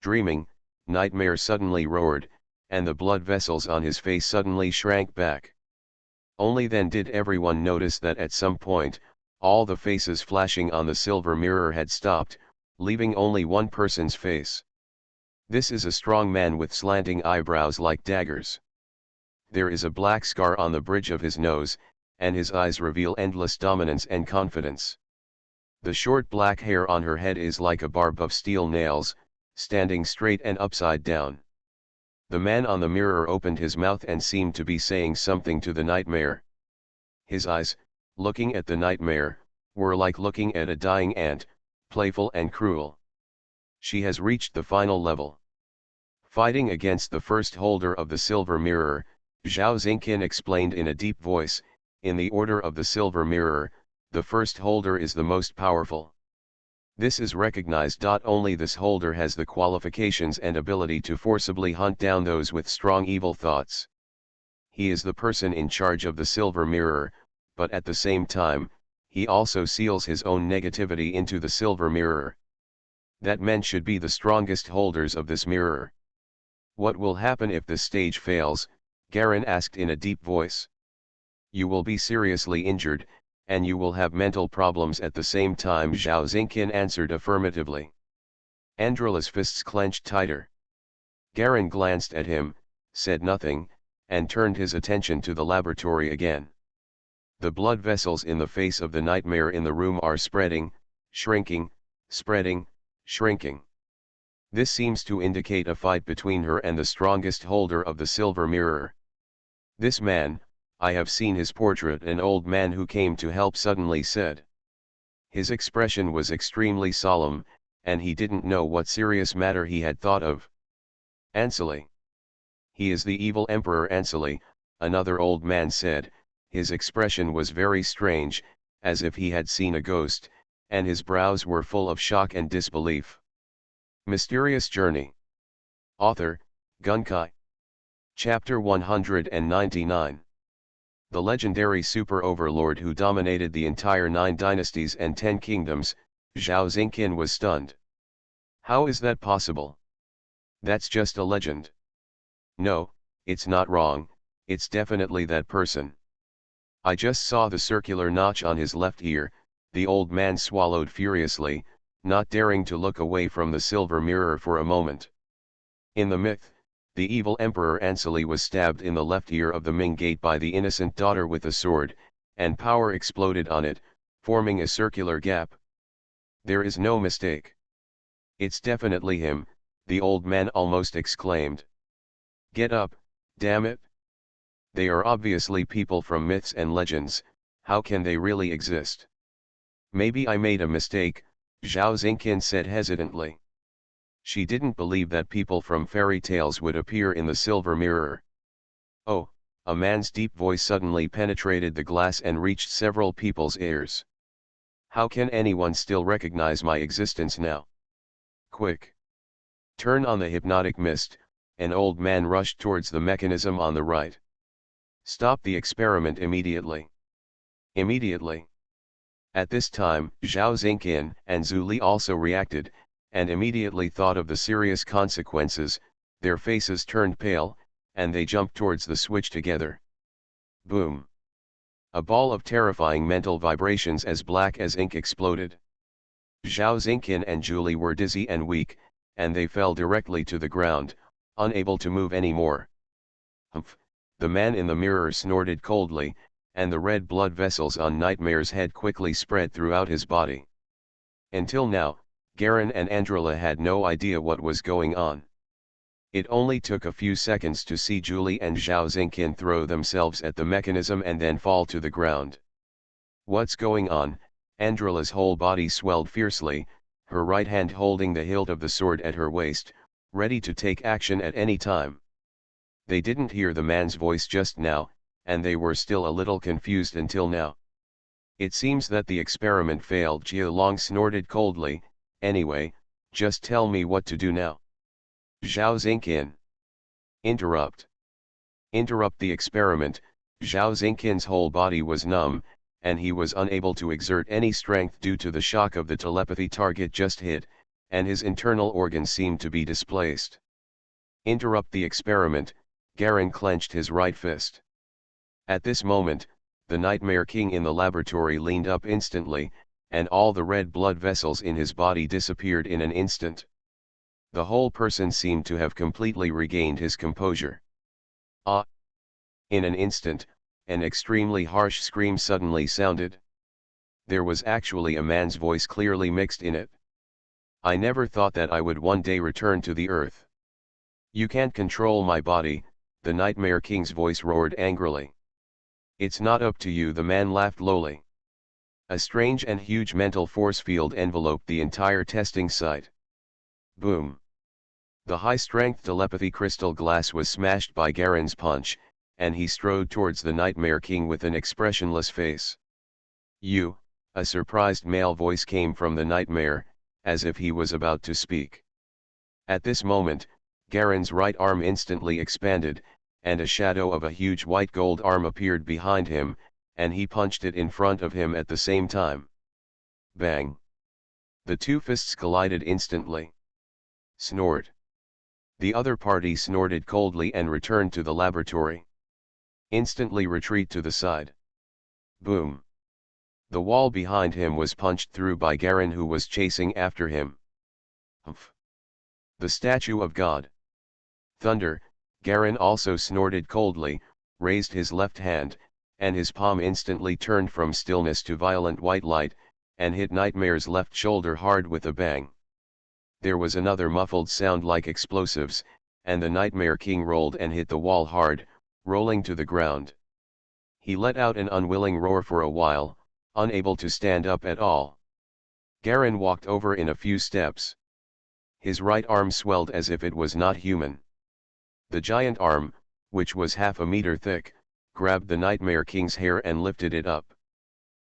Dreaming, Nightmare suddenly roared, and the blood vessels on his face suddenly shrank back. Only then did everyone notice that at some point, all the faces flashing on the silver mirror had stopped, leaving only one person's face. This is a strong man with slanting eyebrows like daggers. There is a black scar on the bridge of his nose, and his eyes reveal endless dominance and confidence. The short black hair on her head is like a barb of steel nails, standing straight and upside down. The man on the mirror opened his mouth and seemed to be saying something to the Nightmare. His eyes, looking at the Nightmare, were like looking at a dying ant, playful and cruel. She has reached the final level. Fighting against the first holder of the silver mirror, Zhao Xingqian explained in a deep voice, in the order of the silver mirror, the first holder is the most powerful. This is recognized. Only this holder has the qualifications and ability to forcibly hunt down those with strong evil thoughts. He is the person in charge of the silver mirror, but at the same time, he also seals his own negativity into the silver mirror. That men should be the strongest holders of this mirror. What will happen if this stage fails? Garen asked in a deep voice. You will be seriously injured, and you will have mental problems at the same time. Zhao Xingqian answered affirmatively. Andrela's fists clenched tighter. Garen glanced at him, said nothing, and turned his attention to the laboratory again. The blood vessels in the face of the Nightmare in the room are spreading, shrinking, spreading, shrinking. This seems to indicate a fight between her and the strongest holder of the silver mirror. This man, I have seen his portrait, an old man who came to help suddenly said. His expression was extremely solemn, and he didn't know what serious matter he had thought of. Anseli. He is the evil Emperor Anseli, another old man said. His expression was very strange, as if he had seen a ghost, and his brows were full of shock and disbelief. Mysterious Journey. Author, Gunkai. Chapter 199. The legendary super overlord who dominated the entire 9 dynasties and 10 kingdoms, Zhao Xingqian was stunned. How is that possible? That's just a legend. No, it's not wrong, it's definitely that person. I just saw the circular notch on his left ear. The old man swallowed furiously, not daring to look away from the silver mirror for a moment. In the myth, the evil Emperor Anseli was stabbed in the left ear of the Ming Gate by the innocent daughter with a sword, and power exploded on it, forming a circular gap. There is no mistake. It's definitely him, the old man almost exclaimed. Get up, damn it! They are obviously people from myths and legends. How can they really exist? Maybe I made a mistake, Zhao Xingqian said hesitantly. She didn't believe that people from fairy tales would appear in the silver mirror. Oh, a man's deep voice suddenly penetrated the glass and reached several people's ears. How can anyone still recognize my existence now? Quick! Turn on the hypnotic mist. An old man rushed towards the mechanism on the right. Stop the experiment immediately. Immediately. At this time, Zhao Xingqian and Zhu Li also reacted, and immediately thought of the serious consequences. Their faces turned pale, and they jumped towards the switch together. Boom! A ball of terrifying mental vibrations as black as ink exploded. Zhao Xingqian and Julie were dizzy and weak, and they fell directly to the ground, unable to move any more. Humph! The man in the mirror snorted coldly, and the red blood vessels on Nightmare's head quickly spread throughout his body. Until now, Garen and Andrila had no idea what was going on. It only took a few seconds to see Julie and Zhao Xingqian throw themselves at the mechanism and then fall to the ground. What's going on? Andrila's whole body swelled fiercely, her right hand holding the hilt of the sword at her waist, ready to take action at any time. They didn't hear the man's voice just now, and they were still a little confused until now. It seems that the experiment failed. Jia Long snorted coldly. Anyway, just tell me what to do now. Zhao Xingqian. Interrupt the experiment. Zhao Xingqian's whole body was numb, and he was unable to exert any strength due to the shock of the telepathy target just hit, and his internal organs seemed to be displaced. Interrupt the experiment. Garen clenched his right fist. At this moment, the Nightmare King in the laboratory leaned up instantly, and all the red blood vessels in his body disappeared in an instant. The whole person seemed to have completely regained his composure. Ah! In an instant, an extremely harsh scream suddenly sounded. There was actually a man's voice clearly mixed in it. I never thought that I would one day return to the earth. You can't control my body, the Nightmare King's voice roared angrily. It's not up to you, the man laughed lowly. A strange and huge mental force field enveloped the entire testing site. Boom! The high-strength telepathy crystal glass was smashed by Garen's punch, and he strode towards the Nightmare King with an expressionless face. You, a surprised male voice came from the Nightmare, as if he was about to speak. At this moment, Garen's right arm instantly expanded, and a shadow of a huge white gold arm appeared behind him, and he punched it in front of him at the same time. Bang! The two fists collided instantly. Snort! The other party snorted coldly and returned to the laboratory. Instantly retreat to the side. Boom! The wall behind him was punched through by Garen, who was chasing after him. Humph! The statue of God. Thunder! Garen also snorted coldly, raised his left hand, and his palm instantly turned from stillness to violent white light, and hit Nightmare's left shoulder hard with a bang. There was another muffled sound like explosives, and the Nightmare King rolled and hit the wall hard, rolling to the ground. He let out an unwilling roar for a while, unable to stand up at all. Garen walked over in a few steps. His right arm swelled as if it was not human. The giant arm, which was half a meter thick, grabbed the Nightmare King's hair and lifted it up.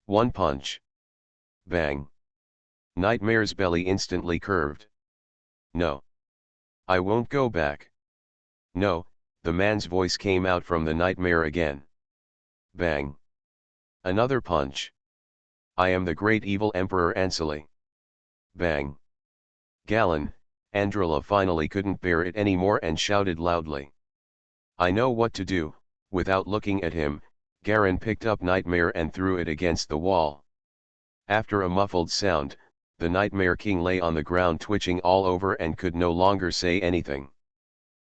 One punch. Bang! Nightmare's belly instantly curved. No. I won't go back. No, the man's voice came out from the Nightmare again. Bang! Another punch. I am the great evil Emperor Anseli. Bang! Galen, Andrila finally couldn't bear it anymore and shouted loudly. I know what to do. Without looking at him, Garen picked up Nightmare and threw it against the wall. After a muffled sound, the Nightmare King lay on the ground twitching all over and could no longer say anything.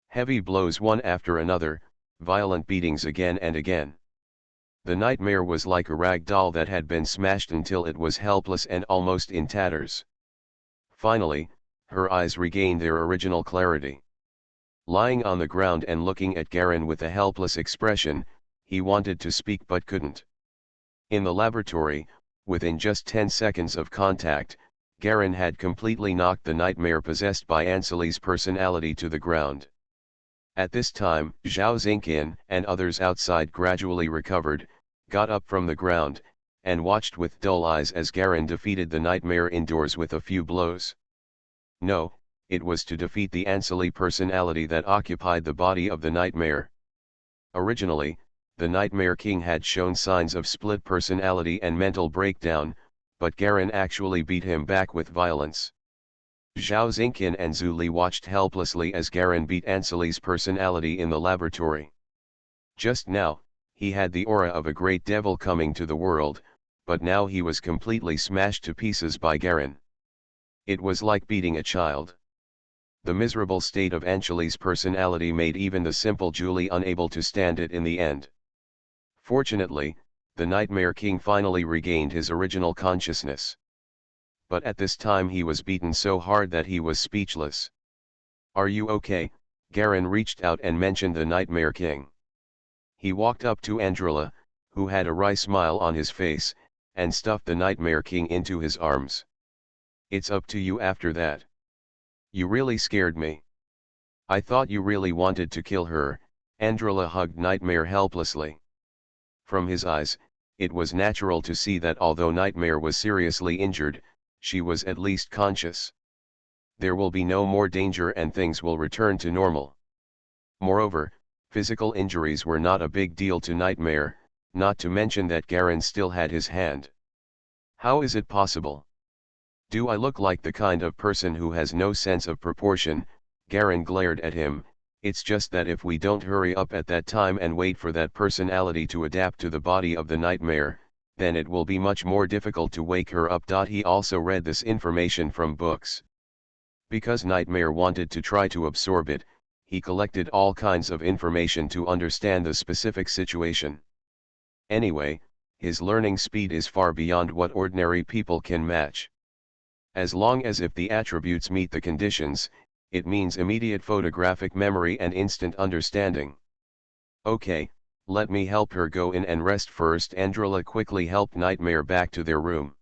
Heavy blows one after another, violent beatings again and again. The Nightmare was like a rag doll that had been smashed until it was helpless and almost in tatters. Finally, her eyes regained their original clarity. Lying on the ground and looking at Garen with a helpless expression, he wanted to speak but couldn't. In the laboratory, within just 10 seconds of contact, Garen had completely knocked the Nightmare possessed by Anseli's personality to the ground. At this time, Zhao Xingqian and others outside gradually recovered, got up from the ground, and watched with dull eyes as Garen defeated the Nightmare indoors with a few blows. No, it was to defeat the Anseli personality that occupied the body of the Nightmare. Originally, the Nightmare King had shown signs of split personality and mental breakdown, but Garen actually beat him back with violence. Zhao Xingqian and Zhu Li watched helplessly as Garen beat Anseli's personality in the laboratory. Just now, he had the aura of a great devil coming to the world, but now he was completely smashed to pieces by Garen. It was like beating a child. The miserable state of Anjali's personality made even the simple Julie unable to stand it in the end. Fortunately, the Nightmare King finally regained his original consciousness. But at this time he was beaten so hard that he was speechless. "Are you okay?" Garen reached out and mentioned the Nightmare King. He walked up to Andrila, who had a wry smile on his face, and stuffed the Nightmare King into his arms. "It's up to you after that. You really scared me. I thought you really wanted to kill her." Andrila hugged Nightmare helplessly. From his eyes, it was natural to see that although Nightmare was seriously injured, she was at least conscious. There will be no more danger and things will return to normal. Moreover, physical injuries were not a big deal to Nightmare, not to mention that Garen still had his hand. "How is it possible? Do I look like the kind of person who has no sense of proportion?" Garen glared at him. "It's just that if we don't hurry up at that time and wait for that personality to adapt to the body of the Nightmare, then it will be much more difficult to wake her up." He also read this information from books. Because Nightmare wanted to try to absorb it, he collected all kinds of information to understand the specific situation. Anyway, his learning speed is far beyond what ordinary people can match. As long as if the attributes meet the conditions, it means immediate photographic memory and instant understanding. "Okay, let me help her go in and rest first." Andrila quickly helped Nightmare back to their room.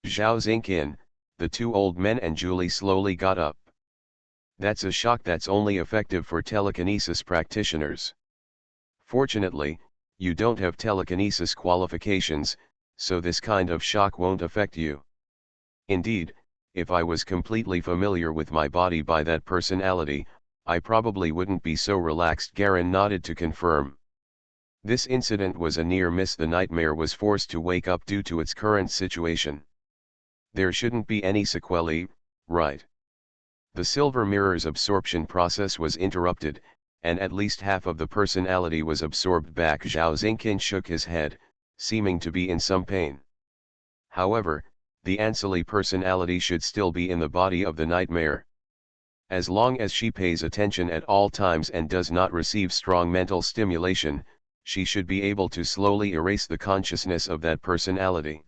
Zhao Xingqian, the two old men and Julie slowly got up. "That's a shock that's only effective for telekinesis practitioners. Fortunately, you don't have telekinesis qualifications, so this kind of shock won't affect you. Indeed, if I was completely familiar with my body by that personality, I probably wouldn't be so relaxed." Garen nodded to confirm. This incident was a near miss. The Nightmare was forced to wake up due to its current situation. There shouldn't be any sequelae, right? The silver mirror's absorption process was interrupted, and at least half of the personality was absorbed back. Zhao Xingqian shook his head, seeming to be in some pain. However, the Anseli personality should still be in the body of the Nightmare. As long as she pays attention at all times and does not receive strong mental stimulation, she should be able to slowly erase the consciousness of that personality.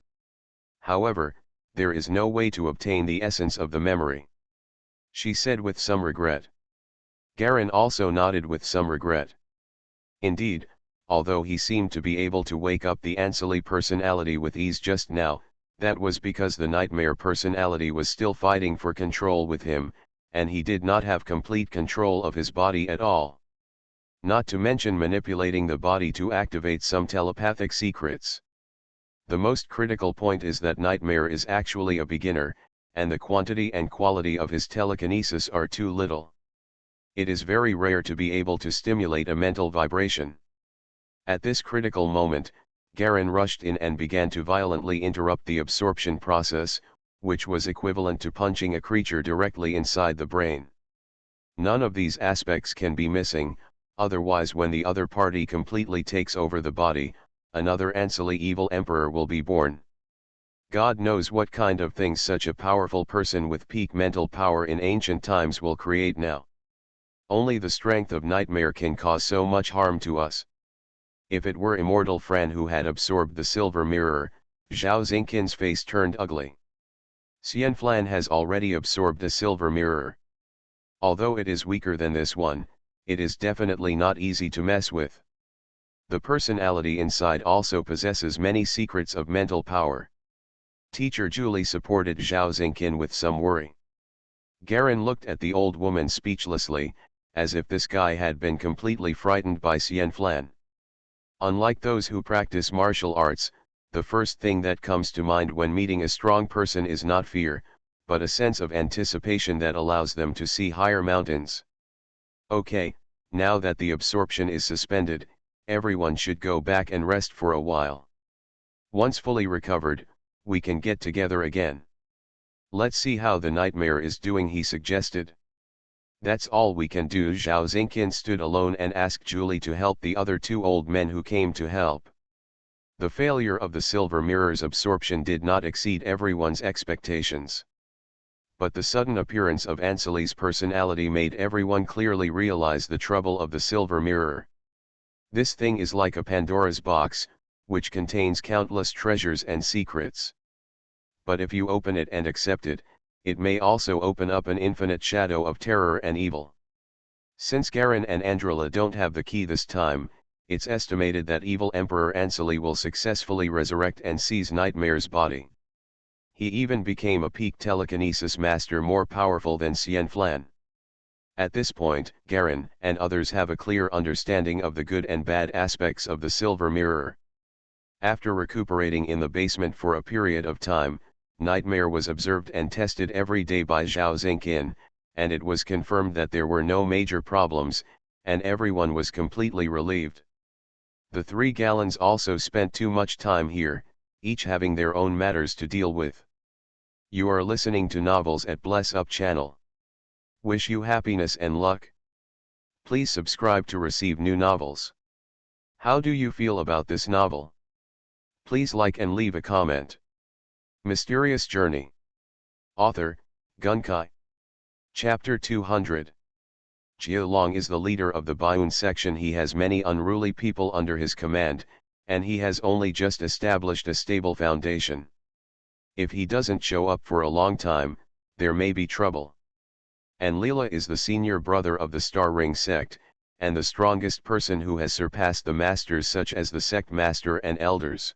However, there is no way to obtain the essence of the memory, she said with some regret. Garen also nodded with some regret. Indeed, although he seemed to be able to wake up the Anseli personality with ease just now, that was because the Nightmare personality was still fighting for control with him, and he did not have complete control of his body at all. Not to mention manipulating the body to activate some telepathic secrets. The most critical point is that Nightmare is actually a beginner, and the quantity and quality of his telekinesis are too little. It is very rare to be able to stimulate a mental vibration. At this critical moment, Garen rushed in and began to violently interrupt the absorption process, which was equivalent to punching a creature directly inside the brain. None of these aspects can be missing, otherwise when the other party completely takes over the body, another Anseli evil emperor will be born. God knows what kind of things such a powerful person with peak mental power in ancient times will create now. Only the strength of Nightmare can cause so much harm to us. If it were immortal Fran who had absorbed the silver mirror, Zhao Xingqian's face turned ugly. Xianflan has already absorbed the silver mirror. Although it is weaker than this one, it is definitely not easy to mess with. The personality inside also possesses many secrets of mental power. Teacher Julie supported Zhao Xingqian with some worry. Garen looked at the old woman speechlessly, as if this guy had been completely frightened by Xianflan. Unlike those who practice martial arts, the first thing that comes to mind when meeting a strong person is not fear, but a sense of anticipation that allows them to see higher mountains. Okay, now that the absorption is suspended, everyone should go back and rest for a while. Once fully recovered, we can get together again. Let's see how the Nightmare is doing, he suggested. That's all we can do. Zhao Xingqian stood alone and asked Julie to help the other two old men who came to help. The failure of the silver mirror's absorption did not exceed everyone's expectations. But the sudden appearance of Anseli's personality made everyone clearly realize the trouble of the silver mirror. This thing is like a Pandora's box, which contains countless treasures and secrets. But if you open it and accept it, it may also open up an infinite shadow of terror and evil. Since Garen and Andrila don't have the key this time, it's estimated that evil Emperor Anseli will successfully resurrect and seize Nightmare's body. He even became a peak telekinesis master more powerful than Xian Flan. At this point, Garen and others have a clear understanding of the good and bad aspects of the silver mirror. After recuperating in the basement for a period of time, Nightmare was observed and tested every day by Zhao Xingqin, and it was confirmed that there were no major problems, and everyone was completely relieved. The three Gallons also spent too much time here, each having their own matters to deal with. You are listening to Novels at Bless Up channel. Wish you happiness and luck. Please subscribe to receive new novels. How do you feel about this novel? Please like and leave a comment. Mysterious Journey. Author, Gunkai. Chapter 200. Jia Long is the leader of the Baiun section. He has many unruly people under his command, and he has only just established a stable foundation. If he doesn't show up for a long time, there may be trouble. And Leela is the senior brother of the Star Ring sect, and the strongest person who has surpassed the masters such as the sect master and elders.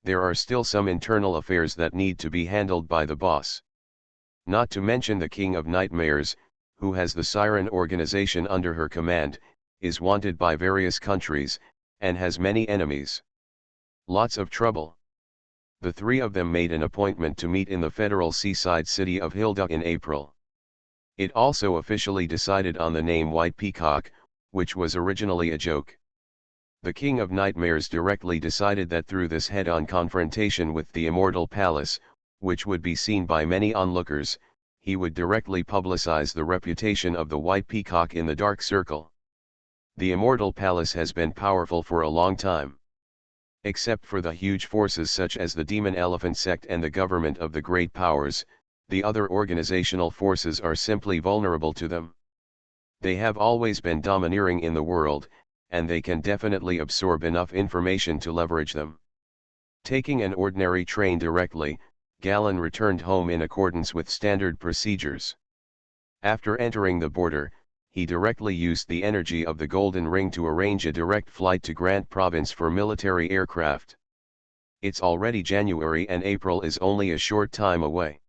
There are still some internal affairs that need to be handled by the boss. Not to mention the King of Nightmares, who has the Siren organization under her command, is wanted by various countries, and has many enemies. Lots of trouble. The three of them made an appointment to meet in the federal seaside city of Hilda in April. It also officially decided on the name White Peacock, which was originally a joke. The King of Nightmares directly decided that through this head-on confrontation with the Immortal Palace, which would be seen by many onlookers, he would directly publicize the reputation of the White Peacock in the Dark Circle. The Immortal Palace has been powerful for a long time. Except for the huge forces such as the Demon Elephant sect and the government of the Great Powers, the other organizational forces are simply vulnerable to them. They have always been domineering in the world, and they can definitely absorb enough information to leverage them. Taking an ordinary train directly, Galen returned home in accordance with standard procedures. After entering the border, he directly used the energy of the Golden Ring to arrange a direct flight to Grant Province for military aircraft. It's already January and April is only a short time away.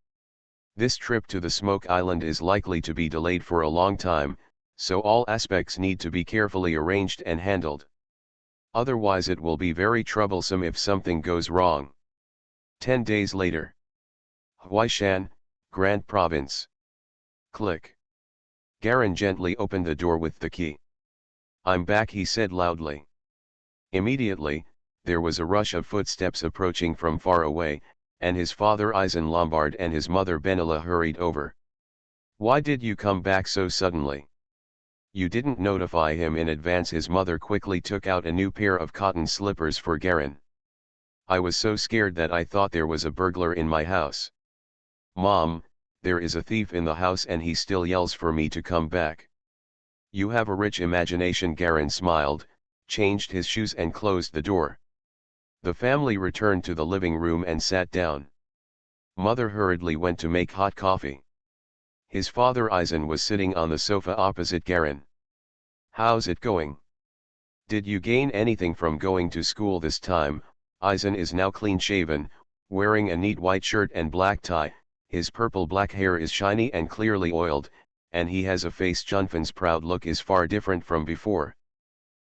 This trip to the Smoke Island is likely to be delayed for a long time, so all aspects need to be carefully arranged and handled. Otherwise it will be very troublesome if something goes wrong. 10 days later. Huaishan, Grant Province. Click. Garen gently opened the door with the key. "I'm back," he said loudly. Immediately, there was a rush of footsteps approaching from far away, and his father Eisen Lombard and his mother Benila hurried over. "Why did you come back so suddenly? You didn't notify him in advance." His mother quickly took out a new pair of cotton slippers for Garen. "I was so scared that I thought there was a burglar in my house. Mom, there is a thief in the house and he still yells for me to come back." "You have a rich imagination." Garen smiled, changed his shoes and closed the door. The family returned to the living room and sat down. Mother hurriedly went to make hot coffee. His father Eisen was sitting on the sofa opposite Garen. "How's it going? Did you gain anything from going to school this time?" Eisen is now clean-shaven, wearing a neat white shirt and black tie, his purple-black hair is shiny and clearly oiled, and he has a face. Junfan's proud look is far different from before.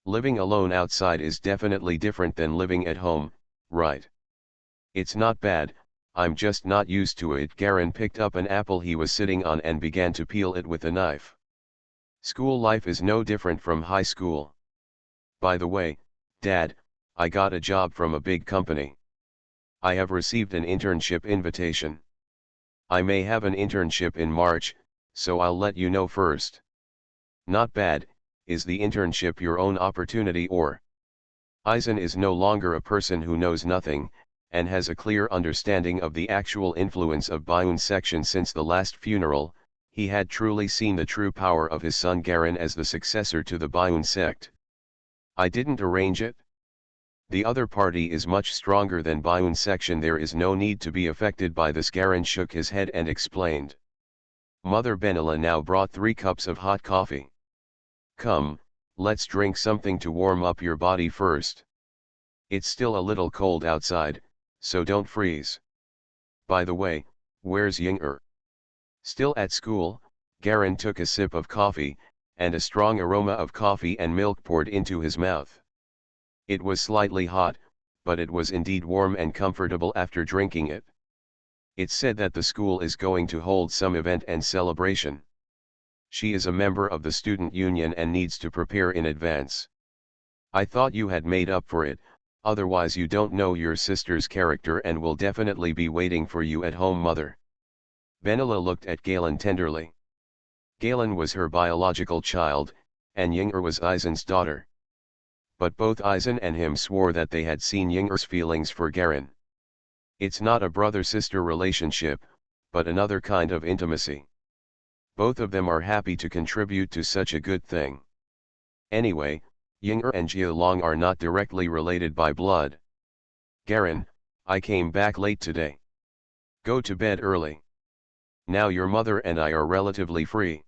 Living alone outside is definitely different than living at home, right? "It's not bad, I'm just not used to it." Garen picked up an apple he was sitting on and began to peel it with a knife. "School life is no different from high school. By the way, Dad, I got a job from a big company. I have received an internship invitation. I may have an internship in March, so I'll let you know first." "Not bad. Is the internship your own opportunity or?" Eisen is no longer a person who knows nothing, and has a clear understanding of the actual influence of Bayun section since the last funeral. He had truly seen the true power of his son Garen as the successor to the Bayun sect. I didn't arrange it. The other party is much stronger than Bayun section. There is no need to be affected by this. Garen shook his head and explained. Mother Benila now brought 3 cups of hot coffee. Come, let's drink something to warm up your body first. It's still a little cold outside, so don't freeze. By the way, where's Ying'er? Still at school. Garen took a sip of coffee, and a strong aroma of coffee and milk poured into his mouth. It was slightly hot, but it was indeed warm and comfortable after drinking it. It's said that the school is going to hold some event and celebration. She is a member of the student union and needs to prepare in advance. I thought you had made up for it, otherwise you don't know your sister's character and will definitely be waiting for you at home, mother. Benila looked at Galen tenderly. Galen was her biological child, and Ying'er was Aizen's daughter. But both Aizen and him swore that they had seen Ying'er's feelings for Garen. It's not a brother-sister relationship, but another kind of intimacy. Both of them are happy to contribute to such a good thing. Anyway, Ying'er and Jialong are not directly related by blood. Garen, I came back late today. Go to bed early. Now your mother and I are relatively free.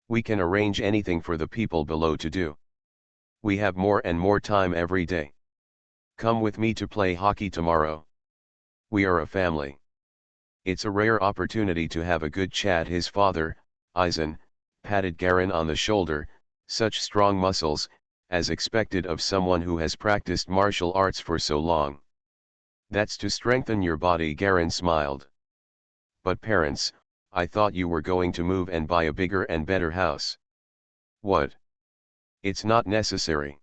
We can arrange anything for the people below to do. We have more and more time every day. Come with me to play hockey tomorrow. We are a family. It's a rare opportunity to have a good chat. His father, Aizen, patted Garen on the shoulder. Such strong muscles, as expected of someone who has practiced martial arts for so long. That's to strengthen your body. Garen smiled. But parents, I thought you were going to move and buy a bigger and better house. What? It's not necessary.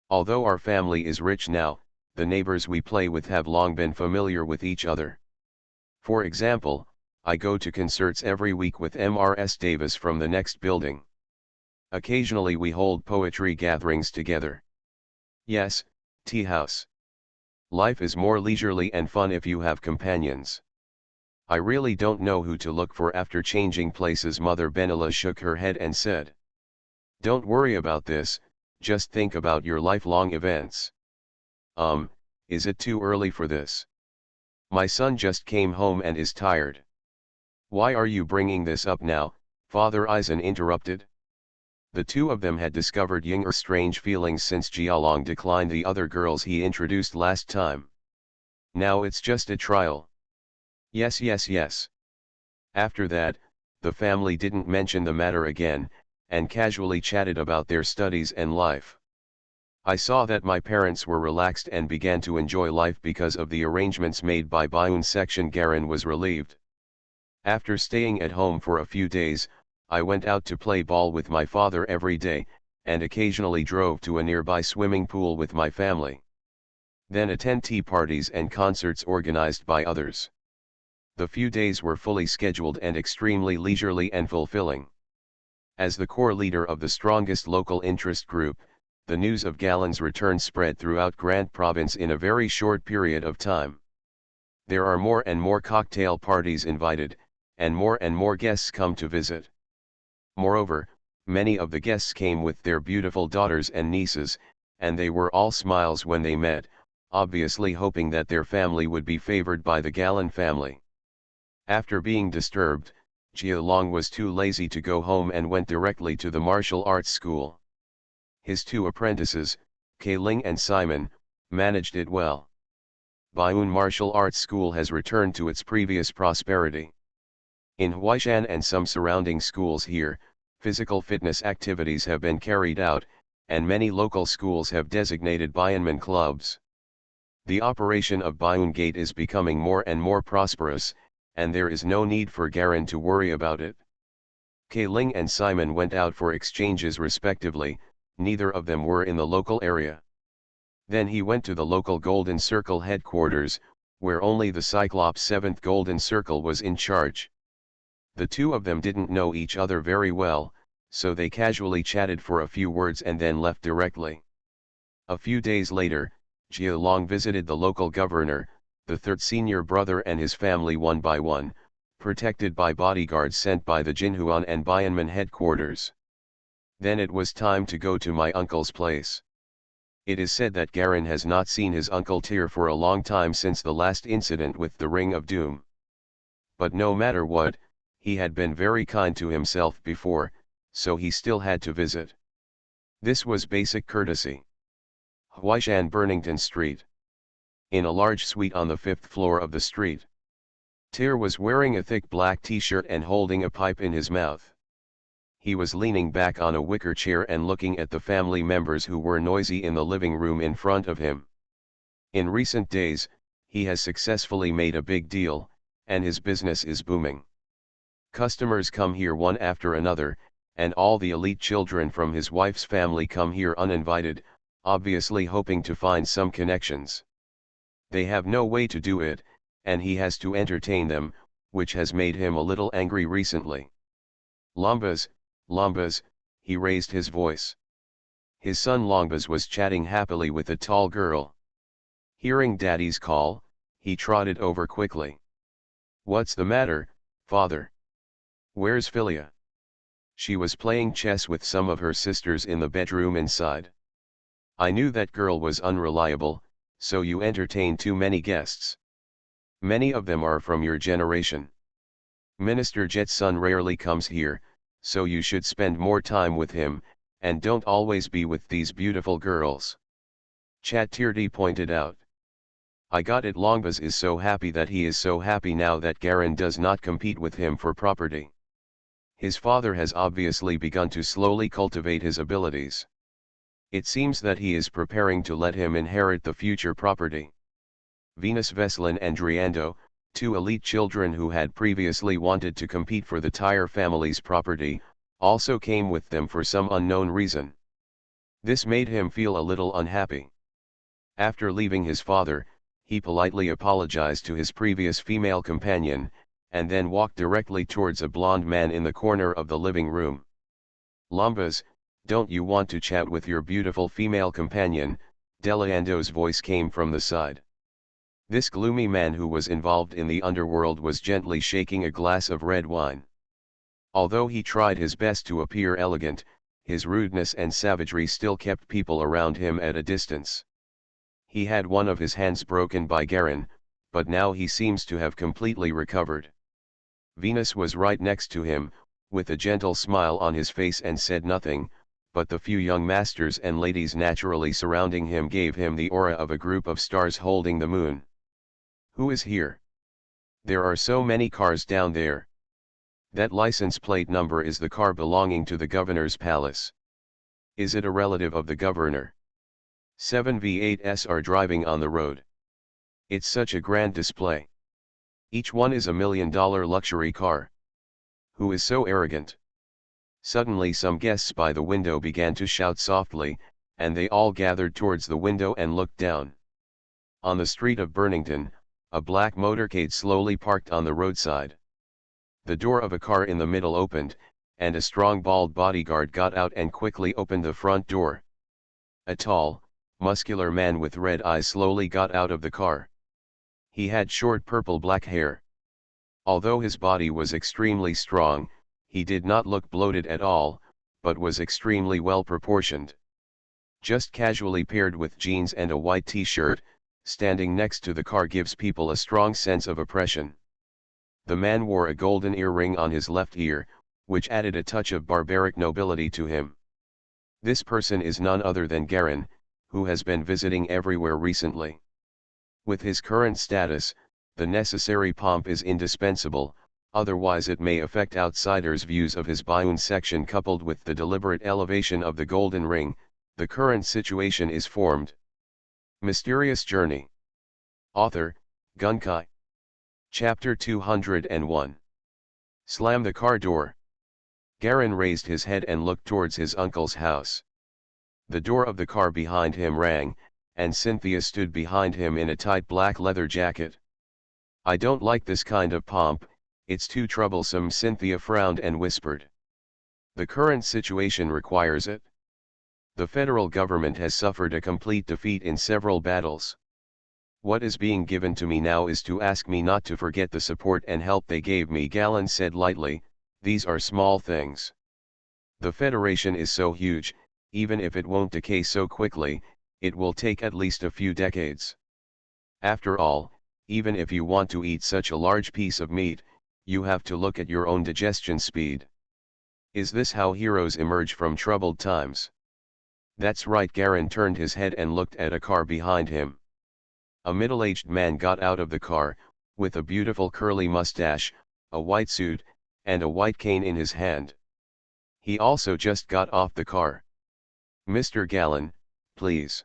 Although our family is rich now, the neighbors we play with have long been familiar with each other. For example, I go to concerts every week with Mrs. Davis from the next building. Occasionally we hold poetry gatherings together. Yes, tea house. Life is more leisurely and fun if you have companions. I really don't know who to look for after changing places. Mother Benila shook her head and said. Don't worry about this, just think about your lifelong events. Is it too early for this? My son just came home and is tired. Why are you bringing this up now? Father Aizen interrupted. The two of them had discovered Ying'er's strange feelings since Jialong declined the other girls he introduced last time. Now it's just a trial. Yes. After that, the family didn't mention the matter again, and casually chatted about their studies and life. I saw that my parents were relaxed and began to enjoy life because of the arrangements made by Bayun section. Garen was relieved. After staying at home for a few days, I went out to play ball with my father every day, and occasionally drove to a nearby swimming pool with my family. Then attend tea parties and concerts organized by others. The few days were fully scheduled and extremely leisurely and fulfilling. As the core leader of the strongest local interest group, the news of Galen's return spread throughout Grand Province in a very short period of time. There are more and more cocktail parties invited, and more guests come to visit. Moreover, many of the guests came with their beautiful daughters and nieces, and they were all smiles when they met, obviously hoping that their family would be favored by the Galen family. After being disturbed, Jialong was too lazy to go home and went directly to the martial arts school. His 2 apprentices, Kailing and Simon, managed it well. Bayun Martial Arts School has returned to its previous prosperity. In Huaishan and some surrounding schools here, physical fitness activities have been carried out, and many local schools have designated Bayunman clubs. The operation of Bayun Gate is becoming more and more prosperous, and there is no need for Garen to worry about it. Kailing and Simon went out for exchanges respectively, neither of them were in the local area. Then he went to the local Golden Circle headquarters, where only the Cyclops 7th Golden Circle was in charge. The two of them didn't know each other very well, so they casually chatted for a few words and then left directly. A few days later, Jialong visited the local governor, the third senior brother and his family one by one, protected by bodyguards sent by the Jinhuan and Bianmen headquarters. Then it was time to go to my uncle's place. It is said that Garen has not seen his uncle Tyr for a long time since the last incident with the Ring of Doom. But no matter what, he had been very kind to himself before, so he still had to visit. This was basic courtesy. Huaishan Burnington Street. In a large suite on the 5th floor of the street. Tyr was wearing a thick black t-shirt and holding a pipe in his mouth. He was leaning back on a wicker chair and looking at the family members who were noisy in the living room in front of him. In recent days, he has successfully made a big deal, and his business is booming. Customers come here one after another, and all the elite children from his wife's family come here uninvited, obviously hoping to find some connections. They have no way to do it, and he has to entertain them, which has made him a little angry recently. Lombas, Lombas, he raised his voice. His son Longbaz was chatting happily with a tall girl. Hearing Daddy's call, he trotted over quickly. "What's the matter, father? Where's Philia?" She was playing chess with some of her sisters in the bedroom inside. "I knew that girl was unreliable, so you entertained too many guests. Many of them are from your generation. Minister Jet's son rarely comes here, so you should spend more time with him, and don't always be with these beautiful girls." Chatirdi pointed out. "I got it. Longbaz is so happy that he is so happy now that Garen does not compete with him for property. His father has obviously begun to slowly cultivate his abilities. It seems that he is preparing to let him inherit the future property." Venus Veslin and Driando, two elite children who had previously wanted to compete for the Tyre family's property, also came with them for some unknown reason. This made him feel a little unhappy. After leaving his father, he politely apologized to his previous female companion, and then walked directly towards a blond man in the corner of the living room. "Lombas, don't you want to chat with your beautiful female companion?" Deliando's voice came from the side. This gloomy man who was involved in the underworld was gently shaking a glass of red wine. Although he tried his best to appear elegant, his rudeness and savagery still kept people around him at a distance. He had one of his hands broken by Garen, but now he seems to have completely recovered. Venus was right next to him, with a gentle smile on his face, and said nothing, but the few young masters and ladies naturally surrounding him gave him the aura of a group of stars holding the moon. "Who is here? There are so many cars down there. That license plate number is the car belonging to the governor's palace. Is it a relative of the governor? 7 V8s are driving on the road. It's such a grand display. Each one is $1 million luxury car. Who is so arrogant?" Suddenly some guests by the window began to shout softly, and they all gathered towards the window and looked down. On the street of Burnington, a black motorcade slowly parked on the roadside. The door of a car in the middle opened, and a strong bald bodyguard got out and quickly opened the front door. A tall, muscular man with red eyes slowly got out of the car. He had short purple-black hair. Although his body was extremely strong, he did not look bloated at all, but was extremely well proportioned. Just casually paired with jeans and a white t-shirt, standing next to the car gives people a strong sense of oppression. The man wore a golden earring on his left ear, which added a touch of barbaric nobility to him. This person is none other than Garen, who has been visiting everywhere recently. With his current status, the necessary pomp is indispensable, otherwise it may affect outsiders' views of his Bayun section. Coupled with the deliberate elevation of the golden ring, the current situation is formed. Mysterious Journey. Author, Gunkai. Chapter 201. Slam the car door. Garen raised his head and looked towards his uncle's house. The door of the car behind him rang, and Cynthia stood behind him in a tight black leather jacket. "I don't like this kind of pomp, it's too troublesome." Cynthia frowned and whispered. "The current situation requires it. The federal government has suffered a complete defeat in several battles. What is being given to me now is to ask me not to forget the support and help they gave me, Galen said lightly. These are small things. The Federation is so huge, even if it won't decay so quickly, it will take at least a few decades. After all, even if you want to eat such a large piece of meat, you have to look at your own digestion speed. Is this how heroes emerge from troubled times? That's right. Garen turned his head and looked at a car behind him. A middle-aged man got out of the car, with a beautiful curly mustache, a white suit, and a white cane in his hand. He also just got off the car. Mr. Galen, please.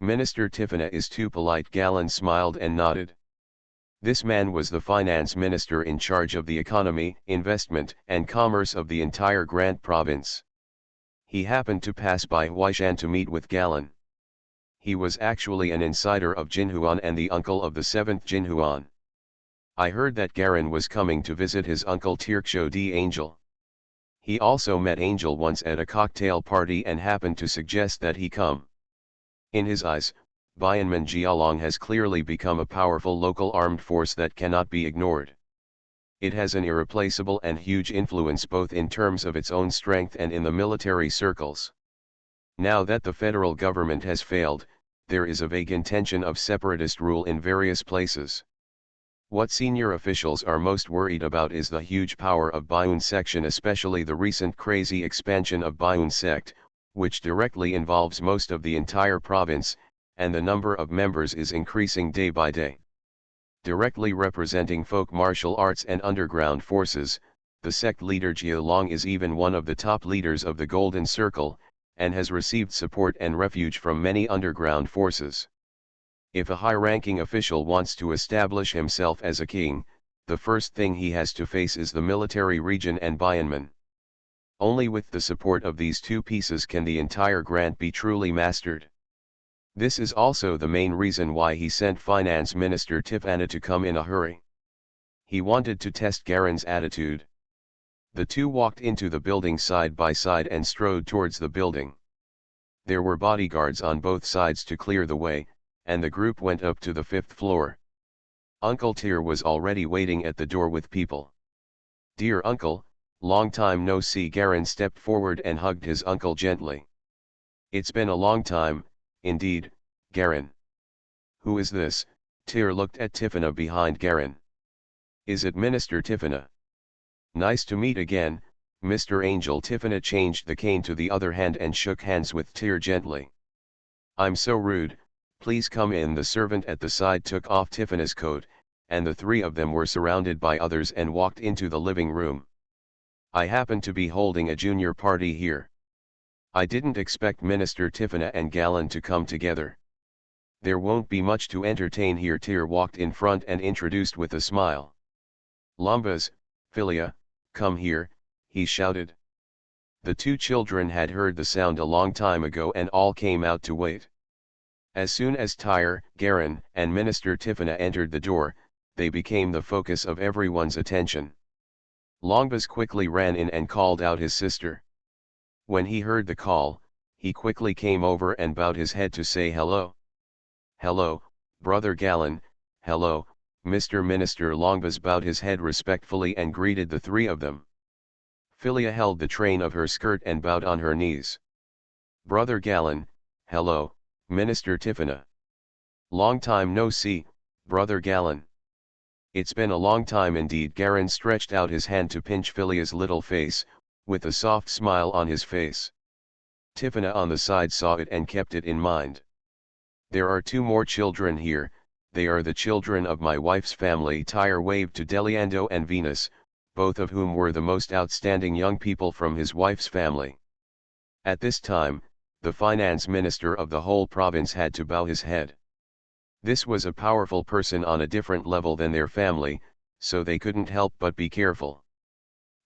Minister Tifana is too polite. Galen smiled and nodded. This man was the finance minister in charge of the economy, investment, and commerce of the entire Grand Province. He happened to pass by Huaishan to meet with Galen. He was actually an insider of Jinhuan and the uncle of the 7th Jinhuan. I heard that Garen was coming to visit his uncle Tirksho D. Angel. He also met Angel once at a cocktail party and happened to suggest that he come. In his eyes, Bianman Jialong has clearly become a powerful local armed force that cannot be ignored. It has an irreplaceable and huge influence both in terms of its own strength and in the military circles. Now that the federal government has failed, there is a vague intention of separatist rule in various places. What senior officials are most worried about is the huge power of Bayun section, especially the recent crazy expansion of Bayun sect, which directly involves most of the entire province, and the number of members is increasing day by day. Directly representing folk martial arts and underground forces, the sect leader Jia Long is even one of the top leaders of the Golden Circle, and has received support and refuge from many underground forces. If a high-ranking official wants to establish himself as a king, the first thing he has to face is the military region and Bianman. Only with the support of these two pieces can the entire grant be truly mastered. This is also the main reason why he sent Finance Minister Tifana to come in a hurry. He wanted to test Garen's attitude. The two walked into the building side by side and strode towards the building. There were bodyguards on both sides to clear the way, and the group went up to the 5th floor. Uncle Tir was already waiting at the door with people. "Dear uncle, long time no see." Garen stepped forward and hugged his uncle gently. "It's been a long time, indeed, Garen." "Who is this?" Tir looked at Tifana behind Garen. "Is it Minister Tifana?" "Nice to meet again, Mr. Angel." Tifana changed the cane to the other hand and shook hands with Tir gently. "I'm so rude, please come in." The servant at the side took off Tifana's coat, and the three of them were surrounded by others and walked into the living room. "I happen to be holding a junior party here. I didn't expect Minister Tifana and Galen to come together. There won't be much to entertain here." Tir walked in front and introduced with a smile. "Lombas, Philia, come here," he shouted. The two children had heard the sound a long time ago and all came out to wait. As soon as Tyre, Garen, and Minister Tifana entered the door, they became the focus of everyone's attention. Longbas quickly ran in and called out his sister. When he heard the call, he quickly came over and bowed his head to say hello. "Hello, Brother Galen." "Hello, Mr. Minister." Longbas bowed his head respectfully and greeted the three of them. Philia held the train of her skirt and bowed on her knees. "Brother Galen." "Hello, Minister Tifana." "Long time no see, Brother Galen." "It's been a long time indeed." Garen stretched out his hand to pinch Philia's little face, with a soft smile on his face. Tifana on the side saw it and kept it in mind. "There are two more children here, they are the children of my wife's family." Tyre waved to Deliando and Venus, both of whom were the most outstanding young people from his wife's family. At this time, the finance minister of the whole province had to bow his head. This was a powerful person on a different level than their family, so they couldn't help but be careful.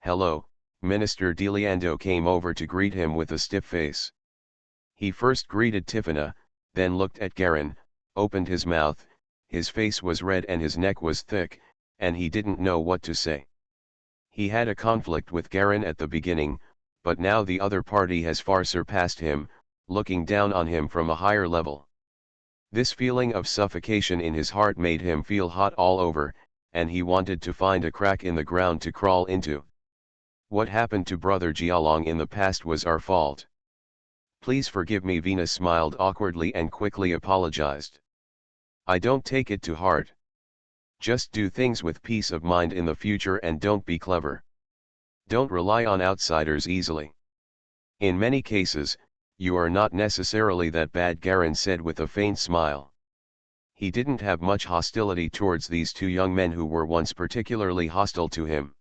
"Hello." Minister Deliando came over to greet him with a stiff face. He first greeted Tifana, then looked at Garen, opened his mouth, his face was red and his neck was thick, and he didn't know what to say. He had a conflict with Garen at the beginning, but now the other party has far surpassed him, looking down on him from a higher level. This feeling of suffocation in his heart made him feel hot all over, and he wanted to find a crack in the ground to crawl into. What happened to Brother Jialong in the past was our fault. Please forgive me. Venus smiled awkwardly and quickly apologized. I don't take it to heart. Just do things with peace of mind in the future and don't be clever. Don't rely on outsiders easily. In many cases, you are not necessarily that bad, Garen said with a faint smile. He didn't have much hostility towards these two young men who were once particularly hostile to him.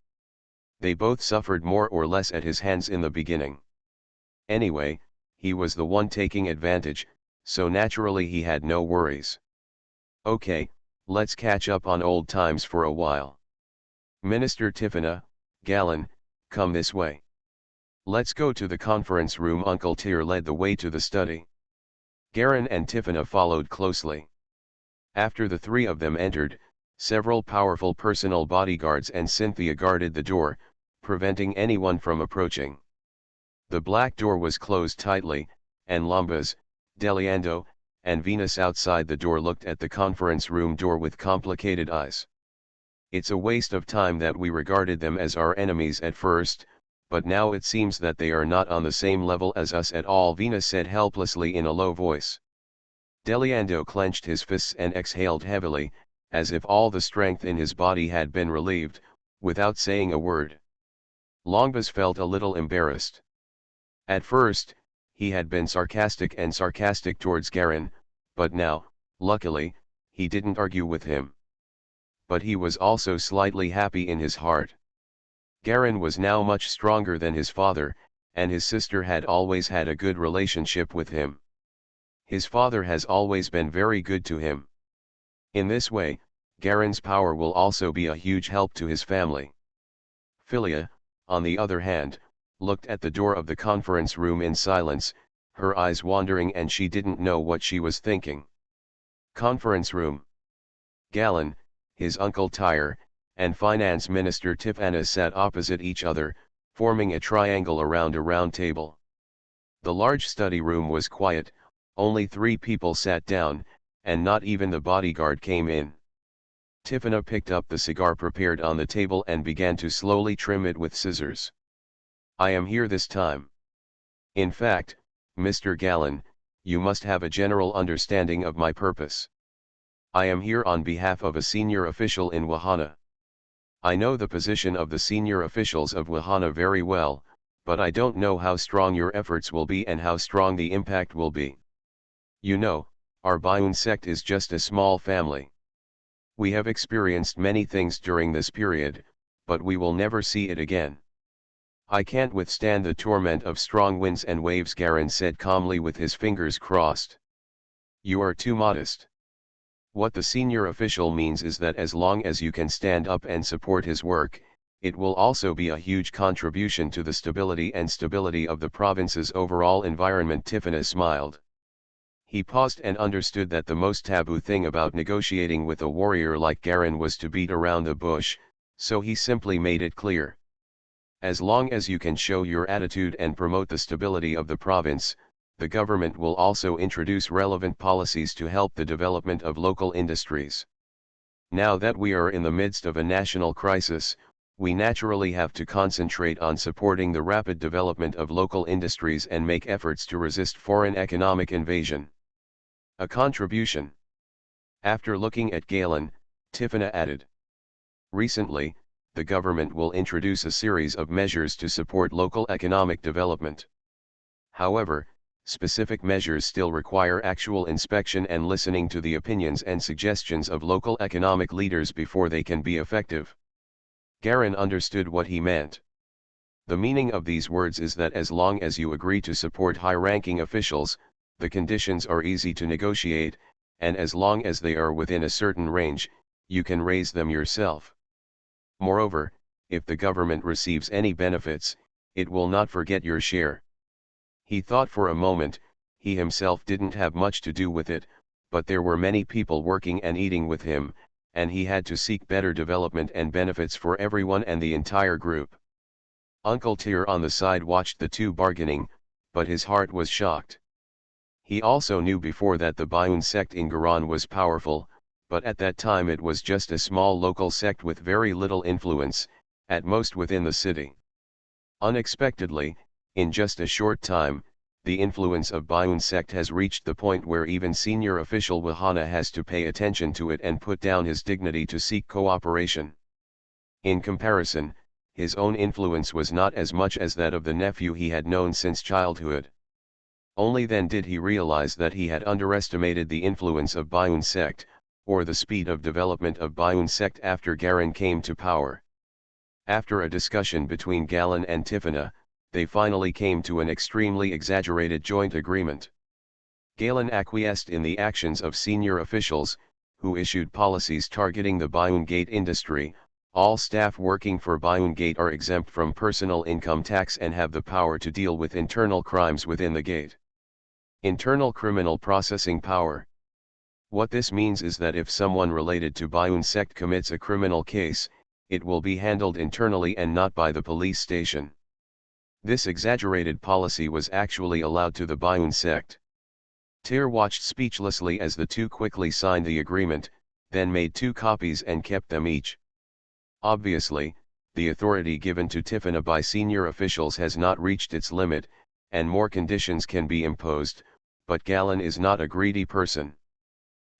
They both suffered more or less at his hands in the beginning. Anyway, he was the one taking advantage, so naturally he had no worries. Okay, let's catch up on old times for a while. Minister Tifana, Galen, come this way. Let's go to the conference room. Uncle Tyr led the way to the study. Garen and Tifana followed closely. After the three of them entered, several powerful personal bodyguards and Cynthia guarded the door, preventing anyone from approaching. The black door was closed tightly, and Lombas, Deliando, and Venus outside the door looked at the conference room door with complicated eyes. It's a waste of time that we regarded them as our enemies at first, but now it seems that they are not on the same level as us at all, Venus said helplessly in a low voice. Deliando clenched his fists and exhaled heavily, as if all the strength in his body had been relieved, without saying a word. Longbas felt a little embarrassed. At first, he had been sarcastic towards Garen, but now, luckily, he didn't argue with him. But he was also slightly happy in his heart. Garen was now much stronger than his father, and his sister had always had a good relationship with him. His father has always been very good to him. In this way, Garen's power will also be a huge help to his family. Philia, on the other hand, looked at the door of the conference room in silence, her eyes wandering, and she didn't know what she was thinking. Conference room. Galen, his uncle Tyr, and Finance Minister Tifana sat opposite each other, forming a triangle around a round table. The large study room was quiet, only 3 people sat down, and not even the bodyguard came in. Tifana picked up the cigar prepared on the table and began to slowly trim it with scissors. I am here this time. In fact, Mr. Galen, you must have a general understanding of my purpose. I am here on behalf of a senior official in Wahana. I know the position of the senior officials of Wahana very well, but I don't know how strong your efforts will be and how strong the impact will be. You know, our Bayun sect is just a small family. We have experienced many things during this period, but we will never see it again. I can't withstand the torment of strong winds and waves, Garen said calmly with his fingers crossed. You are too modest. What the senior official means is that as long as you can stand up and support his work, it will also be a huge contribution to the stability of the province's overall environment. Tifana smiled. He paused and understood that the most taboo thing about negotiating with a warrior like Garen was to beat around the bush, so he simply made it clear. As long as you can show your attitude and promote the stability of the province, the government will also introduce relevant policies to help the development of local industries. Now that we are in the midst of a national crisis, we naturally have to concentrate on supporting the rapid development of local industries and make efforts to resist foreign economic invasion. A contribution. After looking at Galen, Tifana added. Recently, the government will introduce a series of measures to support local economic development. However, specific measures still require actual inspection and listening to the opinions and suggestions of local economic leaders before they can be effective. Garen understood what he meant. The meaning of these words is that as long as you agree to support high-ranking officials, the conditions are easy to negotiate, and as long as they are within a certain range, you can raise them yourself. Moreover, if the government receives any benefits, it will not forget your share. He thought for a moment. He himself didn't have much to do with it, but there were many people working and eating with him, and he had to seek better development and benefits for everyone and the entire group. Uncle Tyr on the side watched the two bargaining, but his heart was shocked. He also knew before that the Bayun sect in Garan was powerful, but at that time it was just a small local sect with very little influence, at most within the city. Unexpectedly, in just a short time, the influence of Bayun sect has reached the point where even senior official Wahana has to pay attention to it and put down his dignity to seek cooperation. In comparison, his own influence was not as much as that of the nephew he had known since childhood. Only then did he realize that he had underestimated the influence of Bayun sect, or the speed of development of Bayun sect after Garan came to power. After a discussion between Galan and Tifana, they finally came to an extremely exaggerated joint agreement. Galan acquiesced in the actions of senior officials, who issued policies targeting the Bayun Gate industry. All staff working for Bayun Gate are exempt from personal income tax and have the power to deal with internal crimes within the gate. Internal criminal processing power. What this means is that if someone related to Bayun sect commits a criminal case, it will be handled internally and not by the police station. This exaggerated policy was actually allowed to the Bayun sect. Tyr watched speechlessly as the two quickly signed the agreement, then made 2 copies and kept them each. Obviously, the authority given to Tifana by senior officials has not reached its limit, and more conditions can be imposed, but Galan is not a greedy person.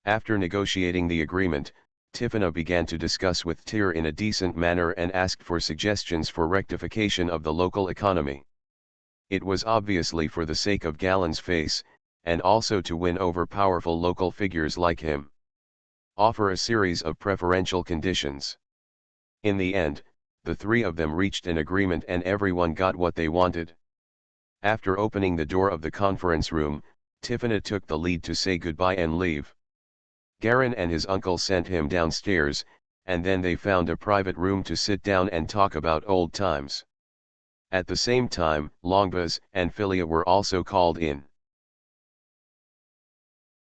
After negotiating the agreement, Tifana began to discuss with Tyr in a decent manner and asked for suggestions for rectification of the local economy. It was obviously for the sake of Galan's face, and also to win over powerful local figures like him. Offer a series of preferential conditions. In the end, the 3 of them reached an agreement and everyone got what they wanted. After opening the door of the conference room, Tifana took the lead to say goodbye and leave. Garan and his uncle sent him downstairs, and then they found a private room to sit down and talk about old times. At the same time, Longbaz and Philia were also called in.